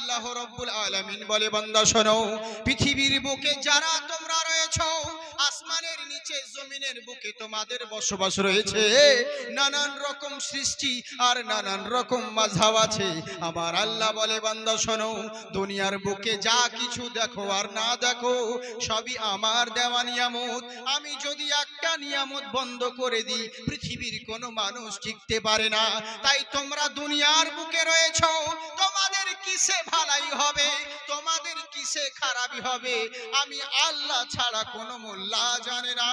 আল্লাহ রাব্বুল আলামিন বলে, বান্দা শোনো, পৃথিবীর বুকে যারা তোমরা রয়েছো, আসমানের নিচে জমিনের বুকে তোমাদের বসবাস রয়েছে, নানান রকম সৃষ্টি আর নানান রকম মাযহাব আছে। আমার আল্লাহ বলে, বান্দা শোনো, দুনিয়ার বুকে যা কিছু দেখো আর না দেখো সবই আমার দেওয়া নিয়ামত। আমি যদি একটা নিয়ামত বন্ধ করে দিই, পৃথিবীর কোনো মানুষ টিকতে পারে না। তাই তোমরা দুনিয়ার বুকে রয়েছো, তোমাদের কিসে ভালাই হবে, তোমাদের কিসে খারাপি হবে, আমি আল্লাহ ছাড়া কোনো মোল্লা জানে না।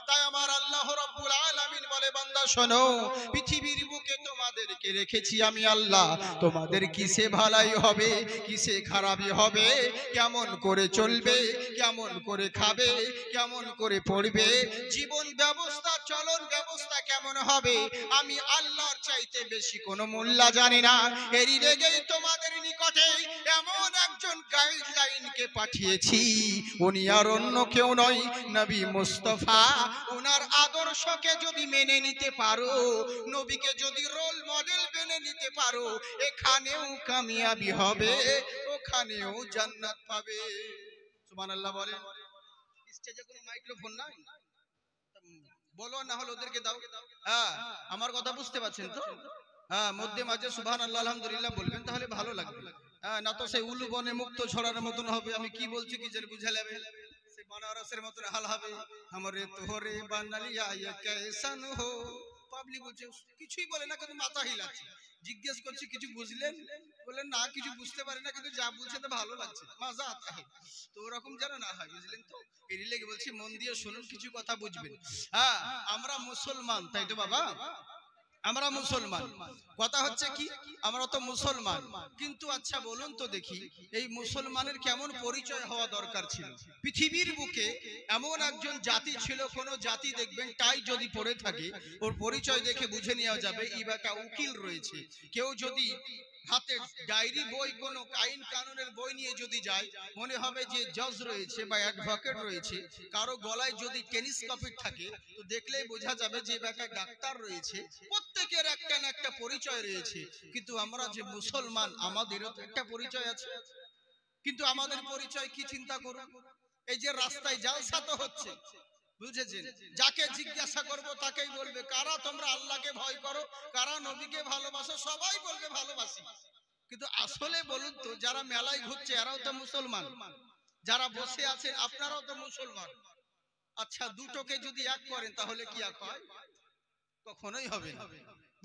তাই আমার আল্লাহ রাব্বুল আলামিন বলে, বান্দা শোনো, পৃথিবীর বুকে তোমাদেরকে রেখেছি আমি আল্লাহ, তোমাদের কিসে ভালাই হবে, কিসে খারাপি হবে, কেমন করে চলবে, কেমন করে খাবে, কেমন করে পড়বে, জীবন ব্যবস্থা চলন ব্যবস্থা কেমন হবে, আমি আল্লাহর চাইতে বেশি কোনো মোল্লা জানি না। এরই লেগেই তোমাদের নিকটে এমন একজন গাইডলাইনকে পাঠিয়েছি, উনি আর অন্য কেউ নয়, নবী মুস্তাফা। ওনার আদর্শকে যদি মেনে নিতে পারো, নবীকে যদি রোল মডেল মেনে নিতে পারো, এখানেও কামিয়াবি হবে, ওখানেও জান্নাত পাবে। সুবহানাল্লাহ বলে। স্টেজে কোনো মাইক্রোফোন নাই, বলো, না হলে ওদেরকে দাও। হ্যাঁ, আমার কথা বুঝতে পারছেন তো? হ্যাঁ, মধ্যে মাঝে সুবহানাল্লাহ আলহামদুলিল্লাহ বলবেন, তাহলে ভালো লাগবে। হ্যাঁ, না তো সেই উলু বনে মুক্ত ছড়ার মতন হবে, আমি কি বলছি কি যেন বুঝে নেবে, সেই বানারসের মতন হাল হবে। हमरे तोहरे বানালিয়া ये कैसन हो, পাবলিক বলছে কিছুই বলে না, কিন্তু মাথা হিলাচ্ছে। জিজ্ঞেস করছি কিছু বুঝলেন, বলেন না কিছু বুঝতে পারি না, কিন্তু যা বলছে তো ভালো লাগছে, মজা আতা है। তো ওরকম যেন না হয়, বুঝলেন তো? এর লেগে বলছি মন দিয়ে শুনুন, কিছু কথা বুঝবেন। হ্যাঁ, আমরা মুসলমান, তাই তো বাবা? আমরা মুসলমান। কথা হচ্ছে কি, আমরা তো মুসলমান, কিন্তু আচ্ছা বলুন তো দেখি, এই মুসলমানের কেমন পরিচয় হওয়া দরকার ছিল? পৃথিবীর বুকে এমন একজন জাতি ছিল, কোন জাতি দেখবেন টাই যদি পড়ে থাকে, ওর পরিচয় দেখে বুঝে নেওয়া যাবে এই একটা উকিল রয়েছে। কেউ যদি হাতে ডায়েরি বই, কোন আইন কানুনের বই নিয়ে যদি যায়, মনে হবে যে জজ রয়েছে বা অ্যাডভোকেট রয়েছে। কারো গলায় যদি টেলিস্কোপ থাকে, তো দেখলেই বোঝা যাবে যে একটা ডাক্তার রয়েছে। প্রত্যেকের একটা না একটা পরিচয় রয়েছে, কিন্তু আমরা যে মুসলমান, আমাদেরও তো একটা পরিচয় আছে। কিন্তু আমাদের পরিচয় কি চিন্তা করুন। এই যে রাস্তায় জালসা তো হচ্ছে, বুঝেছেন? যাকে জিজ্ঞাসা করব তাকেই বলবে, কারা তোমরা আল্লাহকে ভয় করো, কারা নবীকে ভালোবাসো, সবাই বলবে ভালোবাসি। কিন্তু আসলে বলুন তো, যারা মেলায় ঘুরছে এরাও তো মুসলমান, যারা বসে আছেন আপনারাও তো মুসলমান। আচ্ছা, দুটোকে যদি এক করেন তাহলে কি এক হয়? কখনোই হবে না।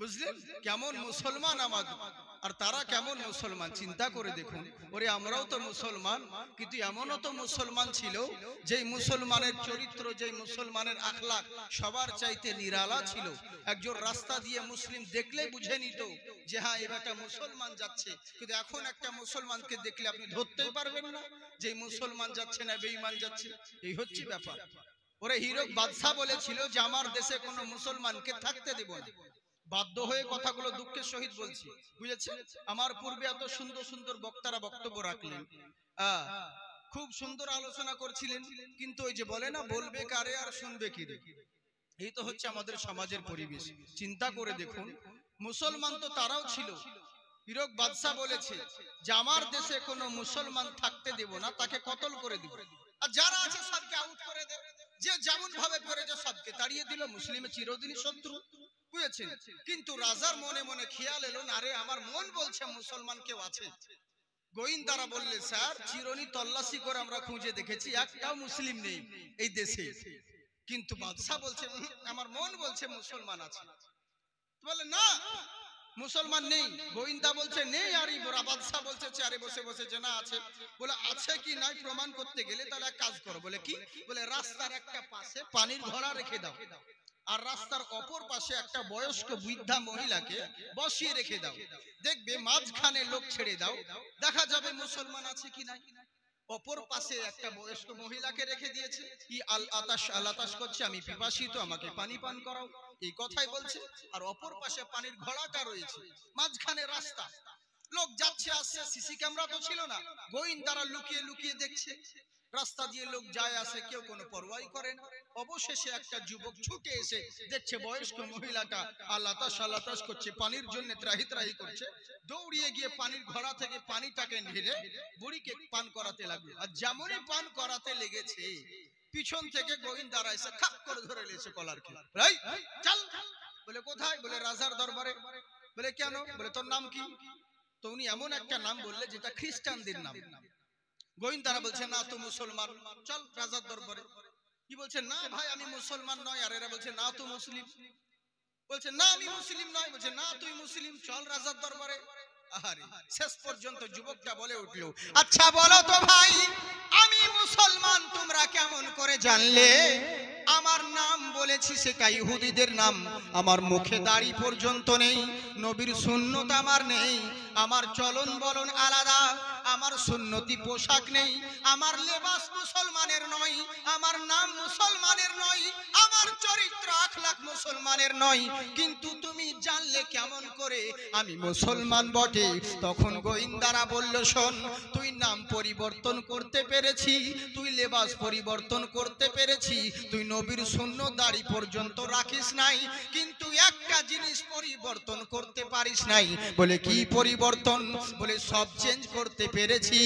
বুঝলেন কেমন মুসলমান আমাদের, আর তারা কেমন মুসলমান, চিন্তা করে দেখুন। ওরে আমরাও তো মুসলমান, কিন্তু এমনও তো মুসলমান ছিল যেই মুসলমানের চরিত্র, যেই মুসলমানের আখলাক সবার চাইতে নিরালা ছিল। একজন রাস্তা দিয়ে মুসলিম দেখলেই বুঝে নিত যে হ্যাঁ, এবার একটা মুসলমান যাচ্ছে। কিন্তু এখন একটা মুসলমানকে দেখলে আপনি ধরতেই পারবেন না যে মুসলমান যাচ্ছে না বেঈমান যাচ্ছে। এই হচ্ছে ব্যাপার। ওরে হিরক বাদশা বলেছিল যে আমার দেশে কোনো মুসলমানকে থাকতে দেব না। বাধ্য হয়ে কথাগুলো দুঃখের সহিত বলছি, বুঝেছেন? আমার পূর্বে এত সুন্দর সুন্দর বক্তারা বক্তব্য রাখলেন, খুব সুন্দর আলোচনা করছিলেন, কিন্তু ওই যে বলে না, বলবে কারে আর শুনবে কি রে। এই তো হচ্ছে আমাদের সমাজের পরিবেশ। চিন্তা করে দেখুন, মুসলমান তো তারাও ছিল। হিরক বাদশা বলেছে যে আমার দেশে কোনো মুসলমান থাকতে দেব না, তাকে কতল করে দিব, আর যারা আছে সবকে আউট করে দেব। যে যেমন ভাবে করেছে সবকে তাড়িয়ে দিল। মুসলিমের চিরদিনই শত্রু, বুঝেছেন? কিন্তু রাজার মনে মনে খেয়াল এলো, না রে, আমার মন বলছে মুসলমান কেউ আছে। গোয়েন্দারা বললে, স্যার চিরনি তল্লাশি করে আমরা খুঁজে দেখেছি, একটাও মুসলিম নেই এই দেশে। কিন্তু বাদশা বলছে, আমার মন বলছে মুসলমান আছে। বলে না, মুসলমান নেই। গোয়েন্দা বলছে নেই, আর বাদশা বলছে চেয়ারে বসে বসে যে না আছে। বলে আছে কি নাই প্রমাণ করতে গেলে তাহলে এক কাজ করো। বলে কি? বলে রাস্তার একটা পাশে পানির ঘোড়া রেখে দাও, আর রাস্তার অপর পাশে একটা বয়স্ক বৃদ্ধা মহিলাকে বসিয়ে রেখে দাও। দেখবে মাঝখানে লোক ছেড়ে দাও, দেখা যাবে মুসলমান আছে কি নাই। অপর পাশে একটা বয়স্ক মহিলাকে রেখে দিয়েছে, ই আল আতাশ করছে, আমি পিপাসিত, আমাকে পানি পান করাও, এই কথাই বলছে। আর অপর পাশে পানির ঘোড়াটা রয়েছে, মাঝখানে রাস্তা। লোক যাচ্ছে আসছে, সিসি ক্যামেরা তো ছিল না, গোয়েন্দারা লুকিয়ে লুকিয়ে দেখছে, রাস্তা দিয়ে লোক যায় আসে, কেউ কোনো পরোয়াই করে না। অবশেষে একটা যুবক ছুটে এসে দেখছে বয়স্ক মহিলাটা আল্লাহ করছে, পানির জন্য ত্রাহি ত্রাহি করছে, দৌড়িয়ে গিয়ে পানির ঘোড়া থেকে পানিটাকে ঢেলে বুড়িকে পান করাতে লাগলো। আর যেমনই পান করাতে লেগেছে, পিছন থেকে গোয়েন্দারা এসে খাপ করে ধরে লেছে কলার খেলা, চল। বলে কোথায়? বলে রাজার দরবারে। বলে কেন? বলে তোর নাম কি? তো উনি এমন একটা নাম বললে যেটা খ্রিস্টানদের নাম। গোয়েন্দারা বলছে না, তো মুসলমান, চল রাজার দরবারে। কি বলছে? না ভাই আমি মুসলমান নয়। আর এরা বলছে না তো মুসলিম। বলছে না আমি মুসলিম নয়। বলছে না তুই মুসলিম, চল রাজার দরবারে। আহারে, শেষ পর্যন্ত যুবকটা বলে উঠলো, আচ্ছা বলো তো ভাই, আমি মুসলমান তোমরা কেমন করে জানলে? আমার নাম বলেছি সেটা ইহুদিদের নাম, আমার মুখে দাড়ি পর্যন্ত নেই, নবীর সুন্নত আমার নেই, আমার চলন বলন আলাদা, আমার সুন্নতি পোশাক নেই, আমার লেবাস মুসলমানের নয়, আমার নাম মুসলমানের নয়, আমার চরিত্র আখলাক মুসলমানের নয়, কিন্তু তুমি জানলে কেমন করে আমি মুসলমান বটে? তখন গোয়েন্দারা বলল, শোন, তুই নাম পরিবর্তন করতে পেরেছি, তুই লেবাস পরিবর্তন করতে পেরেছি, তুই নবীর সুন্নত দাড়ি পর্যন্ত রাখিস নাই, কিন্তু একটা জিনিস পরিবর্তন করতে পারিস নাই। বলে কি পরিবর্তন? বলে সব চেঞ্জ করতে পেরেছি,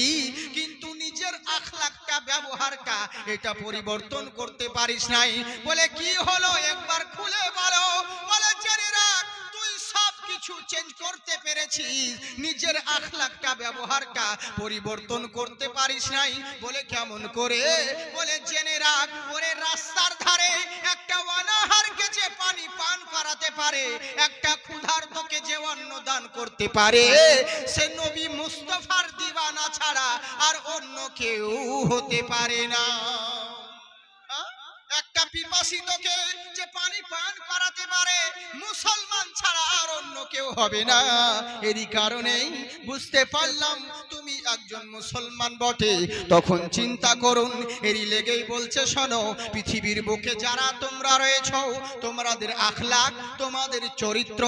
কিন্তু নিজের আখলাকটা, ব্যবহারটা, এটা পরিবর্তন করতে পারিস নাই। বলে কি হলো একবার খুলে বলো। বলে জেনে রাখ, তুই সব কিছু চেঞ্জ করতে পেরেছিস, নিজের আখলাকটা, ব্যবহারটা পরিবর্তন করতে পারিস নাই। বলে কেমন করে? বলে জেনে রাখ, ওরে রাস্তার ধারে একটা অনাহারকে যে পানি পান করাতে পারে, একটা ক্ষুধার্তকে যে অন্ন দান করতে পারে, সে নবী মুস্তাফার দিওয়ানা ছাড়া আর অন্য কেউ হতে পারে না। একটা পিপাসিতকে যে পানি পান করাতে পারে, মুসলমান ছাড়া আর অন্য কেউ হবে না। এরই কারণেই বুঝতে পারলাম তুমি একজন মুসলমান বটে। তখন চিন্তা করুন, এরই লেগেই বলছে, শোনো, পৃথিবীর বুকে যারা তোমরা রয়েছো, তোমাদের আখলাক, তোমাদের চরিত্র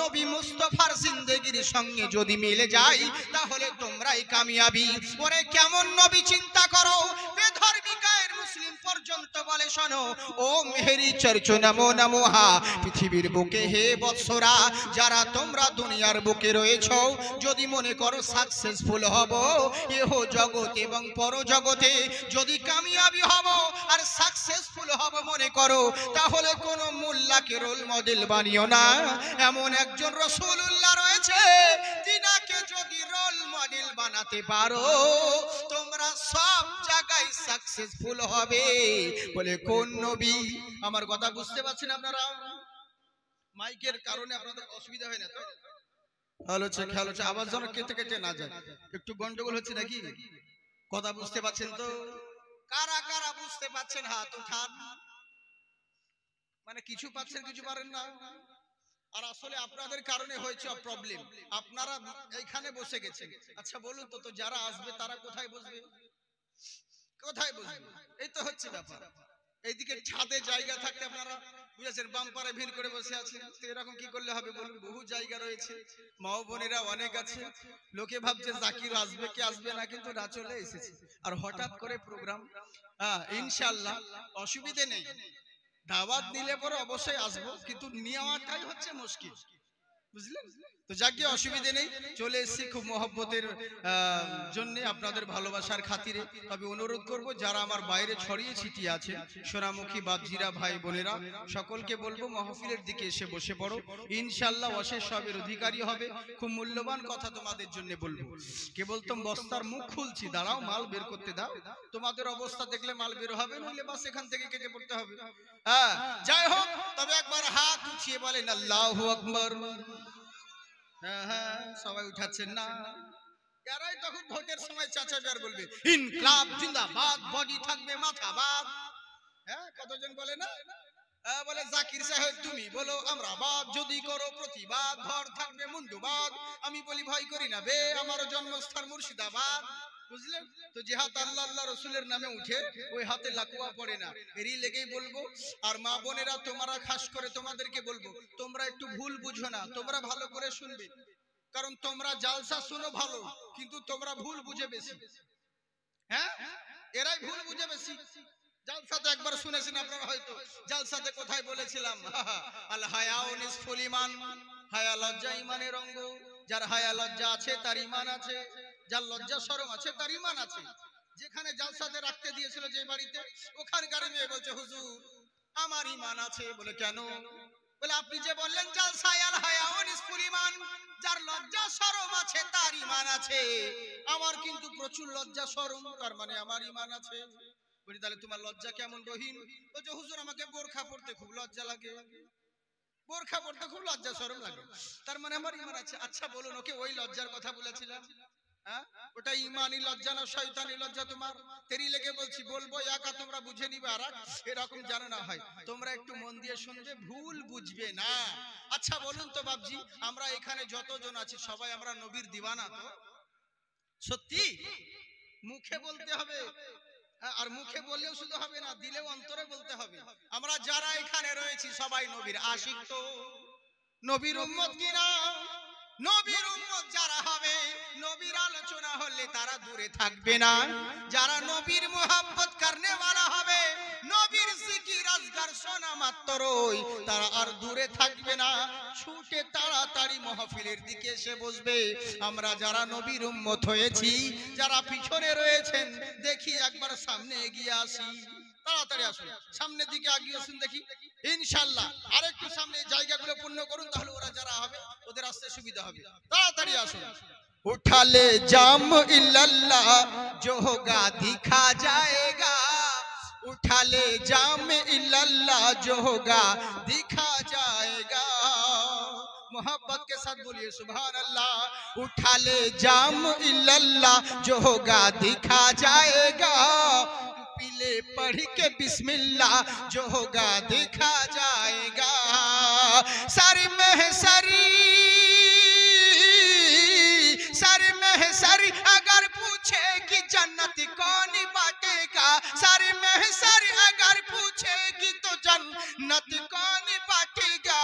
নবী মুস্তাফার জিন্দেগির সঙ্গে যদি মিলে যায়, তাহলে তোমরাই কামিয়াবি। ওরে কেমন নবী চিন্তা করো, বেধর্মিকায়ের মুসলিম পর্যন্ত বলে, শোনো ও মেহেরি চর্চ নমো নমোহা, পৃথিবীর বুকে হে বৎসরা, যারা তোমরা দুনিয়ার বুকে রয়েছো, যদি মনে করো সাকসেসফুল হব এহ জগৎ এবং পরজগতে, যদি কামিয়াবি হব আর সাকসেসফুল হব মনে করো, তাহলে কোন মোল্লাকে রোল মডেল বানিও না। এমন একজন রাসূলুল্লাহ রয়েছে, তিনাকে যদি রোল মডেল বানাতে পারো, তোমরা সব জায়গায় সাকসেসফুল হবে। বলে কোন নবী? আমার কথা বুঝতে পারছেন আপনারা? মাইকের কারণে আপনাদের অসুবিধা হয় না তো? ভালো হচ্ছে, খেয়াল হচ্ছে, আওয়াজ যেন কেটে কেটে না যায়। একটু গন্ডগোল হচ্ছে নাকি? কথা বুঝতে পারছেন তো? কারা কারা বুঝতে পারছেন হাত উঠান। মানে কিছু পাচ্ছেন, কিছু পারেন না। আর আসলে আপনাদের কারণে হয়েছে প্রবলেম, আপনারা এইখানে বসে গেছেন। আচ্ছা বলুন তো, তো যারা আসবে তারা কোথায় বসবে? কোথায় বসবে? এই তো হচ্ছে ব্যাপার। এইদিকে ছাদে জায়গা থাকতে আপনারা বুঝেছেন, বাম্পারে ভিড় করে বসে আছেন। তো এরকম কি করলে হবে বলুন? বহু জায়গা রয়েছে, মা বোনেরা অনেক আছে। লোকে ভাবছে জাকির আসবে কি আসবে না, কিন্তু না চলে এসেছে। আর হঠাৎ করে প্রোগ্রাম, হ্যাঁ ইনশাআল্লাহ অসুবিধে নেই। দাওয়াত দিলে পরে অবশ্যই আসবো, কিন্তু নেওয়াটাই হচ্ছে মুশকিল, বুঝলেন তো? যাকে অসুবিধে নেই, চলে এসেছি খুব মহব্বতের জন্য, আপনাদের ভালোবাসার খাতিরে। তবে অনুরোধ করব, যারা আমার বাইরে ছড়িয়ে ছিটিয়ে আছে, সোনামুখী বাপজিরা ভাই বোনেরা, সকলকে বলবো মাহফিলের দিকে এসে বসে পড়ো, ইনশাআল্লাহ অশেষ সবের অধিকারী হবে। খুব মূল্যবান কথা তোমাদের জন্য বলবো। কেবল তো বস্তার মুখ খুলছি, দাঁড়াও মাল বের করতে দাও। তোমাদের অবস্থা দেখলে মাল বের হবে, নইলে বাস এখান থেকে কেটে পড়তে হবে। হ্যাঁ যাই হোক, তবে একবার হাত উঠিয়ে বলেন আল্লাহু আকবার। হ্যাঁ হ্যাঁ, সবাই উঠাচ্ছেন না? এরাই তখন ভোটের সময় চাচাবে আর বলবে ইনকলাব জিন্দাবাদ, বডি থাকবে মাথা বাদ। হ্যাঁ কতজন বলে না? বলে জাকির সাহেব তুমি বলো আমরা বাদ, যদি করো প্রতিবাদ, ঘর থাকবে মুন্ডুবাদ। আমি বলি ভয় করি না বে, আমারও জন্মস্থান মুর্শিদাবাদ। বুঝলেন তো? যে হাত আল্লাহ আল্লাহ রসুলের নামে উঠে, ওই হাতে লাকুয়া পড়ে না। এরই লেগেই বলবো, আর মা বোনেরা তোমরা খাস করে তোমাদেরকে বলবো, তোমরা একটু ভুল বুঝো না, তোমরা ভালো করে শুনবে। কারণ তোমরা জালসা শুনো ভালো, কিন্তু তোমরা ভুল বুঝে বেশি। হ্যাঁ, এরাই ভুল বুঝে বেশি। জালসাতে একবার শুনেছেন আপনারা হয়তো, জালসাতে কোথায় বলেছিলাম, আল হায়াউ নিসফুল ঈমান, হায়া লজ্জা ঈমানের অঙ্গ। যার হায়া লজ্জা আছে তার ঈমান আছে, যার লজ্জা শরম আছে তার ঈমান আছে। যেখানে জালসাতে রাখতে দিয়েছিল যে বাড়িতে, ওখানকার মেয়ে বলছে হুজুর আমার ঈমান আছে। বলে কেন? বলে আপনি যে বললেন জালসায় আল হায়াউ নিসফুল ঈমান, যার লজ্জা শরম আছে তার ঈমান আছে। আমার কিন্তু প্রচুর লজ্জা শরম, তার মানে আমার ঈমান আছে। বলি তাহলে তোমার লজ্জা কেমন রহিম? বলছে হুজুর আমাকে বোরখা পড়তে খুব লজ্জা লাগে, বোরখা পড়তে খুব লজ্জা শরম লাগে, তার মানে আমার ঈমান আছে। আচ্ছা বলুন, ওকে ওই লজ্জার কথা বলেছিলাম? হ্যাঁ, ওটা ঈমানি লজ্জা না শয়তানি লজ্জা? তোমার তেরি লেগে বলছি, বলবো একা তোমরা বুঝে নিবে, আর এরকম জানো না হয়। তোমরা একটু মন দিয়ে শুনবে, ভুল বুঝবে না। আচ্ছা বলুন তো বাবজি, আমরা এখানে যতজন আছি সবাই আমরা নবীর দিওয়ানা তো? সত্যি? মুখে বলতে হবে, আর মুখে বললেও শুধু হবে না, দিলেও অন্তরে বলতে হবে। আমরা যারা এখানে রয়েছি সবাই নবীর আশিক তো? নবীর উম্মত কিনা? নবীর উম্মত যারা হবে, নবীর আলোচনা হলে তারা দূরে থাকবে না। যারা নবীর মুহাব্বত করনে वाला হবে, নবীর জিকির আজকার শোনা মাত্রই তারা আর দূরে থাকবে না, ছুটে তাড়াতাড়ি মাহফিলের দিকে এসে বসবে। আমরা যারা নবীর উম্মত হয়েছি, যারা পিছনে রয়েছেন, দেখি একবার সামনে এগিয়ে আসি। তাড়াতাড়ি আসুন, সামনের দিকে এগিয়ে আসুন দেখি ইনশাআল্লাহ। আরেকটু সামনে জায়গাগুলো পূর্ণ করুন, তাহলে ওরা যারা হবে ওদের আসতে সুবিধা হবে। তাড়াতাড়ি আসুন। उठा ले जाम इल्लल्लाह जो होगा दिखा जाएगा, उठा ले जाम इल्लल्लाह जो होगा दिखा जाएगा। मोहब्बत के साथ बोलिए सुभान अल्लाह। उठा ले जाम इल्लल्लाह जो होगा दिखा जाएगा, पीले पढ़ के बिस्मिल्लाह जो होगा दिखा जाएगा। सारी महसरी सारी महसरी अगर पूछेगी जन्नत कौन बांटेगा, सारी महसरी अगर पूछेगी तो जन्नत कौन बांटेगा,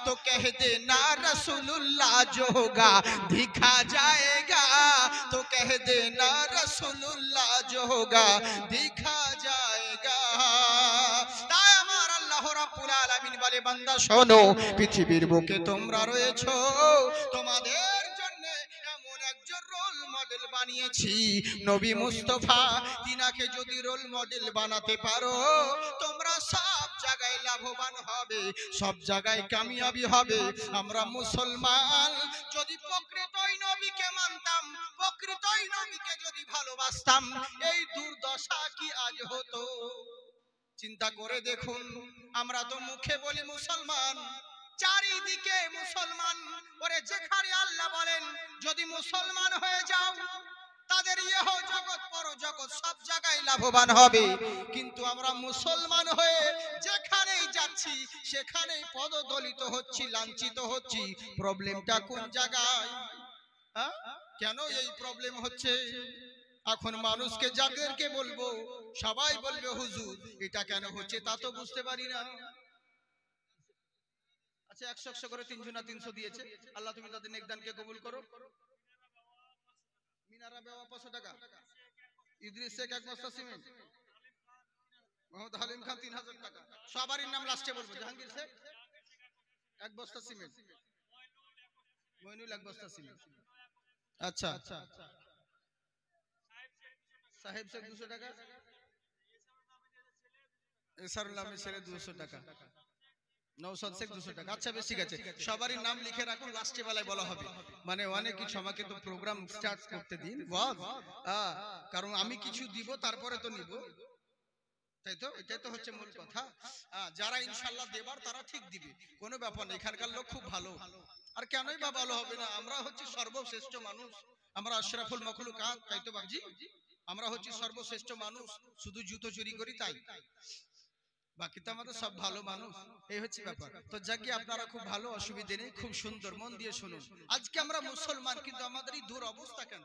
तो कह देना रसूलुल्लाह जो होगा दिखा जाएगा, तो कह देना रसूलुल्लाह जो होगा दिखा जाएगा। তাই আমার আল্লাহ রাব্বুল আলামিন বলে, বান্দা শোনো, পৃথিবীর বুকে তোমরা রয়েছো, তোমাদের রোল মডেল বানিয়েছি নবী মুস্তাফা। তিনাকে যদি রোল মডেল বানাতে পারো, তোমরা সব জায়গায় লাভবান হবে, সব জায়গায় কামিয়াবি হবে। আমরা মুসলমান যদি প্রকৃতই নবীকে মানতাম, প্রকৃতই নবীকে যদি ভালোবাসতাম, এই দুর্দশা কি আজ হতো? চিন্তা করে দেখুন, আমরা তো মুখে বলি মুসলমান, চারিদিকে মুসলমান। ওরে যেখানে আল্লাহ বলেন যদি মুসলমান হয়ে যাও, তাদের ইহ জগৎ পর জগৎ সব জায়গায় লাভবান হবে। কিন্তু আমরা মুসলমান হয়ে যেখানেই যাচ্ছি সেখানেই পদদলিত হচ্ছি, লাঞ্ছিত হচ্ছি। প্রবলেমটা কোন জায়গায়? কেন এই প্রবলেম হচ্ছে? এখন মানুষকে যাদেরকে বলবো সবাই বলবে হুজুর এটা কেন হচ্ছে তা তো বুঝতে পারি না। আচ্ছা 100 করে 300 না 300 দিয়েছে, আল্লাহ তুমি তাদের নেকদানকে কবুল করো। মিনারা বাবা 500 টাকা, ইদ্রিস শেখ 1 বস্তা সিমেন্ট, মোহাম্মদ হালিম খান 3000 টাকা। সবারই নাম লাস্টে বলবো। জাহাঙ্গীর শেখ 1 বস্তা সিমেন্ট, মইনুল 1 বস্তা সিমেন্ট। আচ্ছা সাহেব শেখ 200 টাকা, এসারুল নামে ছেলে 200 টাকা, নওশাদ শেখ 200 টাকা। আচ্ছা বেশ ঠিক আছে, সবারই নাম লিখে রাখুন, লাস্টে বেলায় বলা হবে। মানে অনেক কিছু, আমাকে তো প্রোগ্রাম স্টার্ট করতে দিন, কারণ আমি কিছু দিব তারপরে তো নিব, তাই তো? এটাই তো হচ্ছে মূল কথা। যারা ইনশাআল্লাহ দেবার তারা ঠিক দিবে, কোনো ব্যাপার নেই। এখানকার লোক খুব ভালো, আর কেনই বা ভালো হবে না? আমরা হচ্ছে সর্বশ্রেষ্ঠ মানুষ, আমরা আশরাফুল মাখলুকাত, তাই তো বাবজি? আমরা হচ্ছে সর্বশ্রেষ্ঠ মানুষ, শুধু জুতো চুরি করি তাই, বাকি তো আমাদের সব ভালো মানুষ। এই হচ্ছে ব্যাপার। তো যাকে আপনারা খুব ভালো, অসুবিধে নেই, খুব সুন্দর, মন দিয়ে শুনুন। আজকে আমরা মুসলমান, কিন্তু আমাদের এই দূর অবস্থা কেন?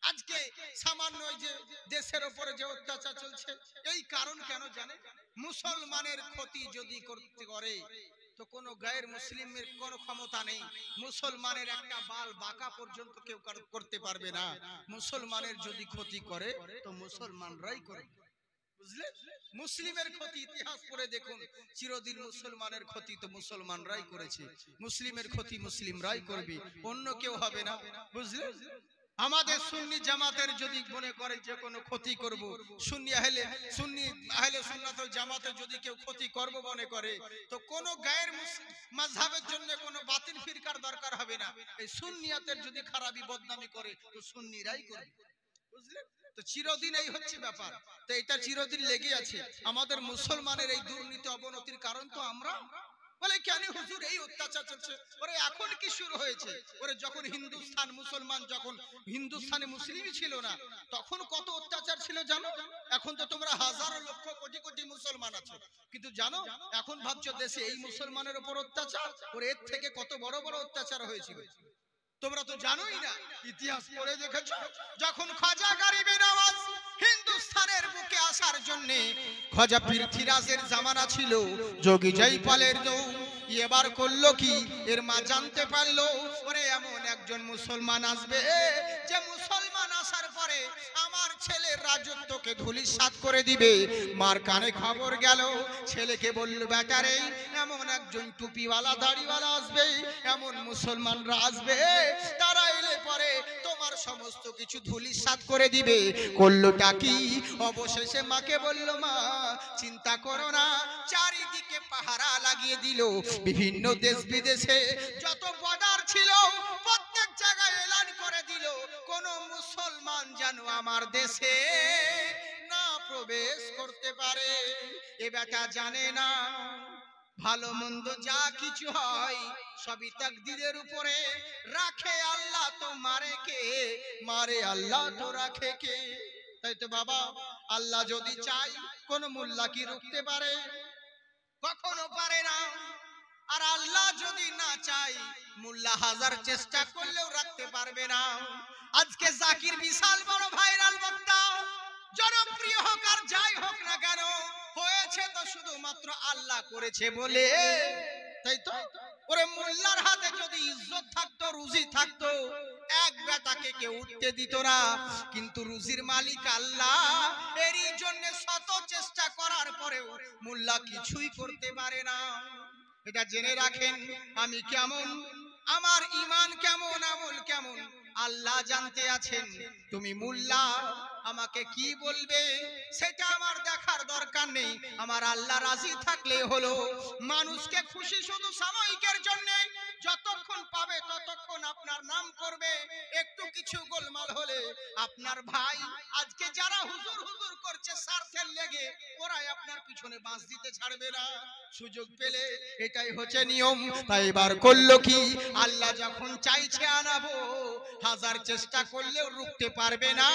আজকে সামান্য ওই যে দেশের উপরে যে অত্যাচার চলছে, এই কারণ কেন জানে? মুসলমানের ক্ষতি যদি করতে করে তো কোন গায়ের মুসলিমের কোনো ক্ষমতা নেই, মুসলমানের একটা বাল বাঁকা পর্যন্ত কেউ করতে পারবে না। মুসলমানের যদি ক্ষতি করে তো মুসলমানরাই করে, বুঝলেন? মুসলিমের ক্ষতি ইতিহাস পড়ে দেখুন, চিরদিন মুসলমানের ক্ষতি তো মুসলমানরাই করেছে, মুসলিমের ক্ষতি মুসলিমরাই করবে, অন্য কেউ হবে না, বুঝলেন? আমাদের সুন্নি জামাতের যদি মনে করেন যে কোনো ক্ষতি করব, সুন্নি আহলে সুন্নাত ওয়াল জামাতের যদি কেউ ক্ষতি করব মনে করে, তো কোন গায়ের মাযহাবের জন্য কোনো বাতিল ফিরকার দরকার হবে না। এই সুন্নিয়াতের যদি খারাপি বদনামি করে তো সুন্নিরাই করবে, বুঝলেন? তো চিরদিন এই হচ্ছে ব্যাপার, তো এটা চিরদিন লেগে আছে। আমাদের মুসলমানের এই দুর্নীতি অবনতির কারণ তো আমরা। বলে কেন হুজুর এই অত্যাচার চলছে? ওরে এখন কি শুরু হয়েছে? ওরে যখন হিন্দুস্তান মুসলমান, যখন হিন্দুস্তানে মুসলিমই ছিল না, তখন কত অত্যাচার ছিল জানো? এখন তো তোমরা হাজারো লক্ষ কোটি কোটি মুসলমান আছো, কিন্তু জানো এখন ভাবছো দেশে এই মুসলমানের উপর অত্যাচার, ওর এর থেকে কত বড় বড় অত্যাচার হয়েছিল তোমরা তো জানোই না। ইতিহাস পড়ে দেখেছো, যখন খাজা গরিবে নওয়াজ হিন্দুস্তানের বুকে আসার জন্য খাজা পৃথ্বীরাজের জামানা ছিল, যোগী জয়পালের দৌ এবার করলো কি, এর মা জানতে পারলো ওরে এমন একজন মুসলমান আসবে যে মুসলমান আসার পরে আমার ছেলের রাজত্বকে ধূলিসাৎ করে দিবে। মার কানে খবর গেল, ছেলেকে বলল বেটারে এমন একজন টুপিওয়ালা দাড়িওয়ালা আসবে, এমন মুসলমানরা আসবে, তারা এলে পরে তোমার সমস্ত কিছু ধূলিসাৎ করে দিবে। করলোটা কি? অবশেষে মাকে বলল মা চিন্তা করো না, চারিদিকে পাহারা লাগিয়ে দিল। বিভিন্ন দেশ বিদেশে যত বর্ডার ছিল প্রত্যেক জায়গায় এলান করে দিল কোন মুসলমান যেন আমার দেশে না প্রবেশ করতে পারে। এ বেটা জানে না ভালো মন্দ যা কিছু হয় সবই তাকদীরের উপরে, রাখে আল্লাহ তো মারে কে, মারে আল্লাহ তো রাখে কে। তাই তো বাবা, আল্লাহ যদি চাই কোন মোল্লা কি রুখতে পারে? কখনো পারে না। আর আল্লাহ যদি না চাই মোল্লা হাজার চেষ্টা করলেও রাখতে পারবে না। আজকে জাকির বিশাল বড় ভাইরাল বক্তা, জনপ্রিয় হোক আর যাই হোক না কেন, হয়েছে তো শুধুমাত্র আল্লাহ করেছে বলে, তাই তো? ওরে মোল্লার হাতে যদি ইজ্জত থাকতো, রুজি থাকতো, এক বেটাকে কেউ উঠতে দিত না, কিন্তু রুজির মালিক আল্লাহ, এরই জন্য শত চেষ্টা করার পরেও মোল্লা কিছুই করতে পারে না। এটা জেনে রাখেন, আমি কেমন, আমার ঈমান কেমন, আমল কেমন আল্লাহ জানতে আছেন। তুমি মোল্লা আমাকে কি বলবে সেটা আমার দেখার দরকার নেই, আমার আল্লাহ রাজি থাকলে হলো। মানুষকে খুশি শুধু সাময়িকের জন্য, যতক্ষণ পাবে ততক্ষণ আপনার নাম করবে, একটু কিছু গোলমাল হলে আপনার ভাই আজকে যারা হুজুর হুজুর করছে স্বার্থের লেগে, ওরাই আপনার পিছনে বাঁশ দিতে ছাড়বে না, সুযোগ পেলে। এটাই হচ্ছে নিয়ম। তাই এবার করলো কি, আল্লাহ যখন চাইছে আনাবো, হাজার চেষ্টা করলেও রুখতে পারবে না।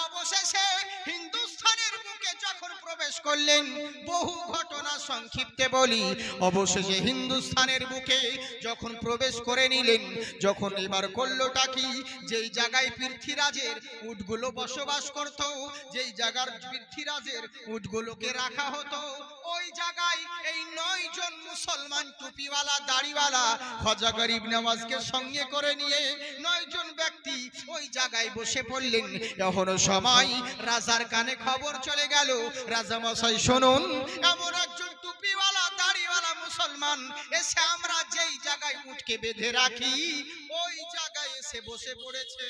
অবশেষে হিন্দুস্তানের বুকে যখন প্রবেশ করলেন, বহু ঘটনা সংক্ষিপ্তে বলি, অবশেষে হিন্দুস্তানের বুকে যখন প্রবেশ করে নিলেন, যখন এবার করলোটা কি, যেই জায়গায় পৃথ্বীরাজের উটগুলো বসবাস করত, যেই জায়গার পৃথ্বীরাজের উটগুলোকে রাখা হতো, ওই জায়গায় এই 9 জন মুসলমান টুপিওয়ালা দাড়িওয়ালা খাজা গরিব নওয়াজকে সঙ্গে করে নিয়ে 9 জন ব্যক্তি ওই জায়গায় বসে পড়লেন। এখনো সময় রাজার কানে খবর চলে গেল, রাজা মশাই শুনুন, এমন একজন টুপিওয়ালা দাড়িওয়ালা মুসলমান এসে আমরা যেই জায়গায় উটকে বেঁধে রাখি ওই জায়গায় এসে বসে পড়েছে।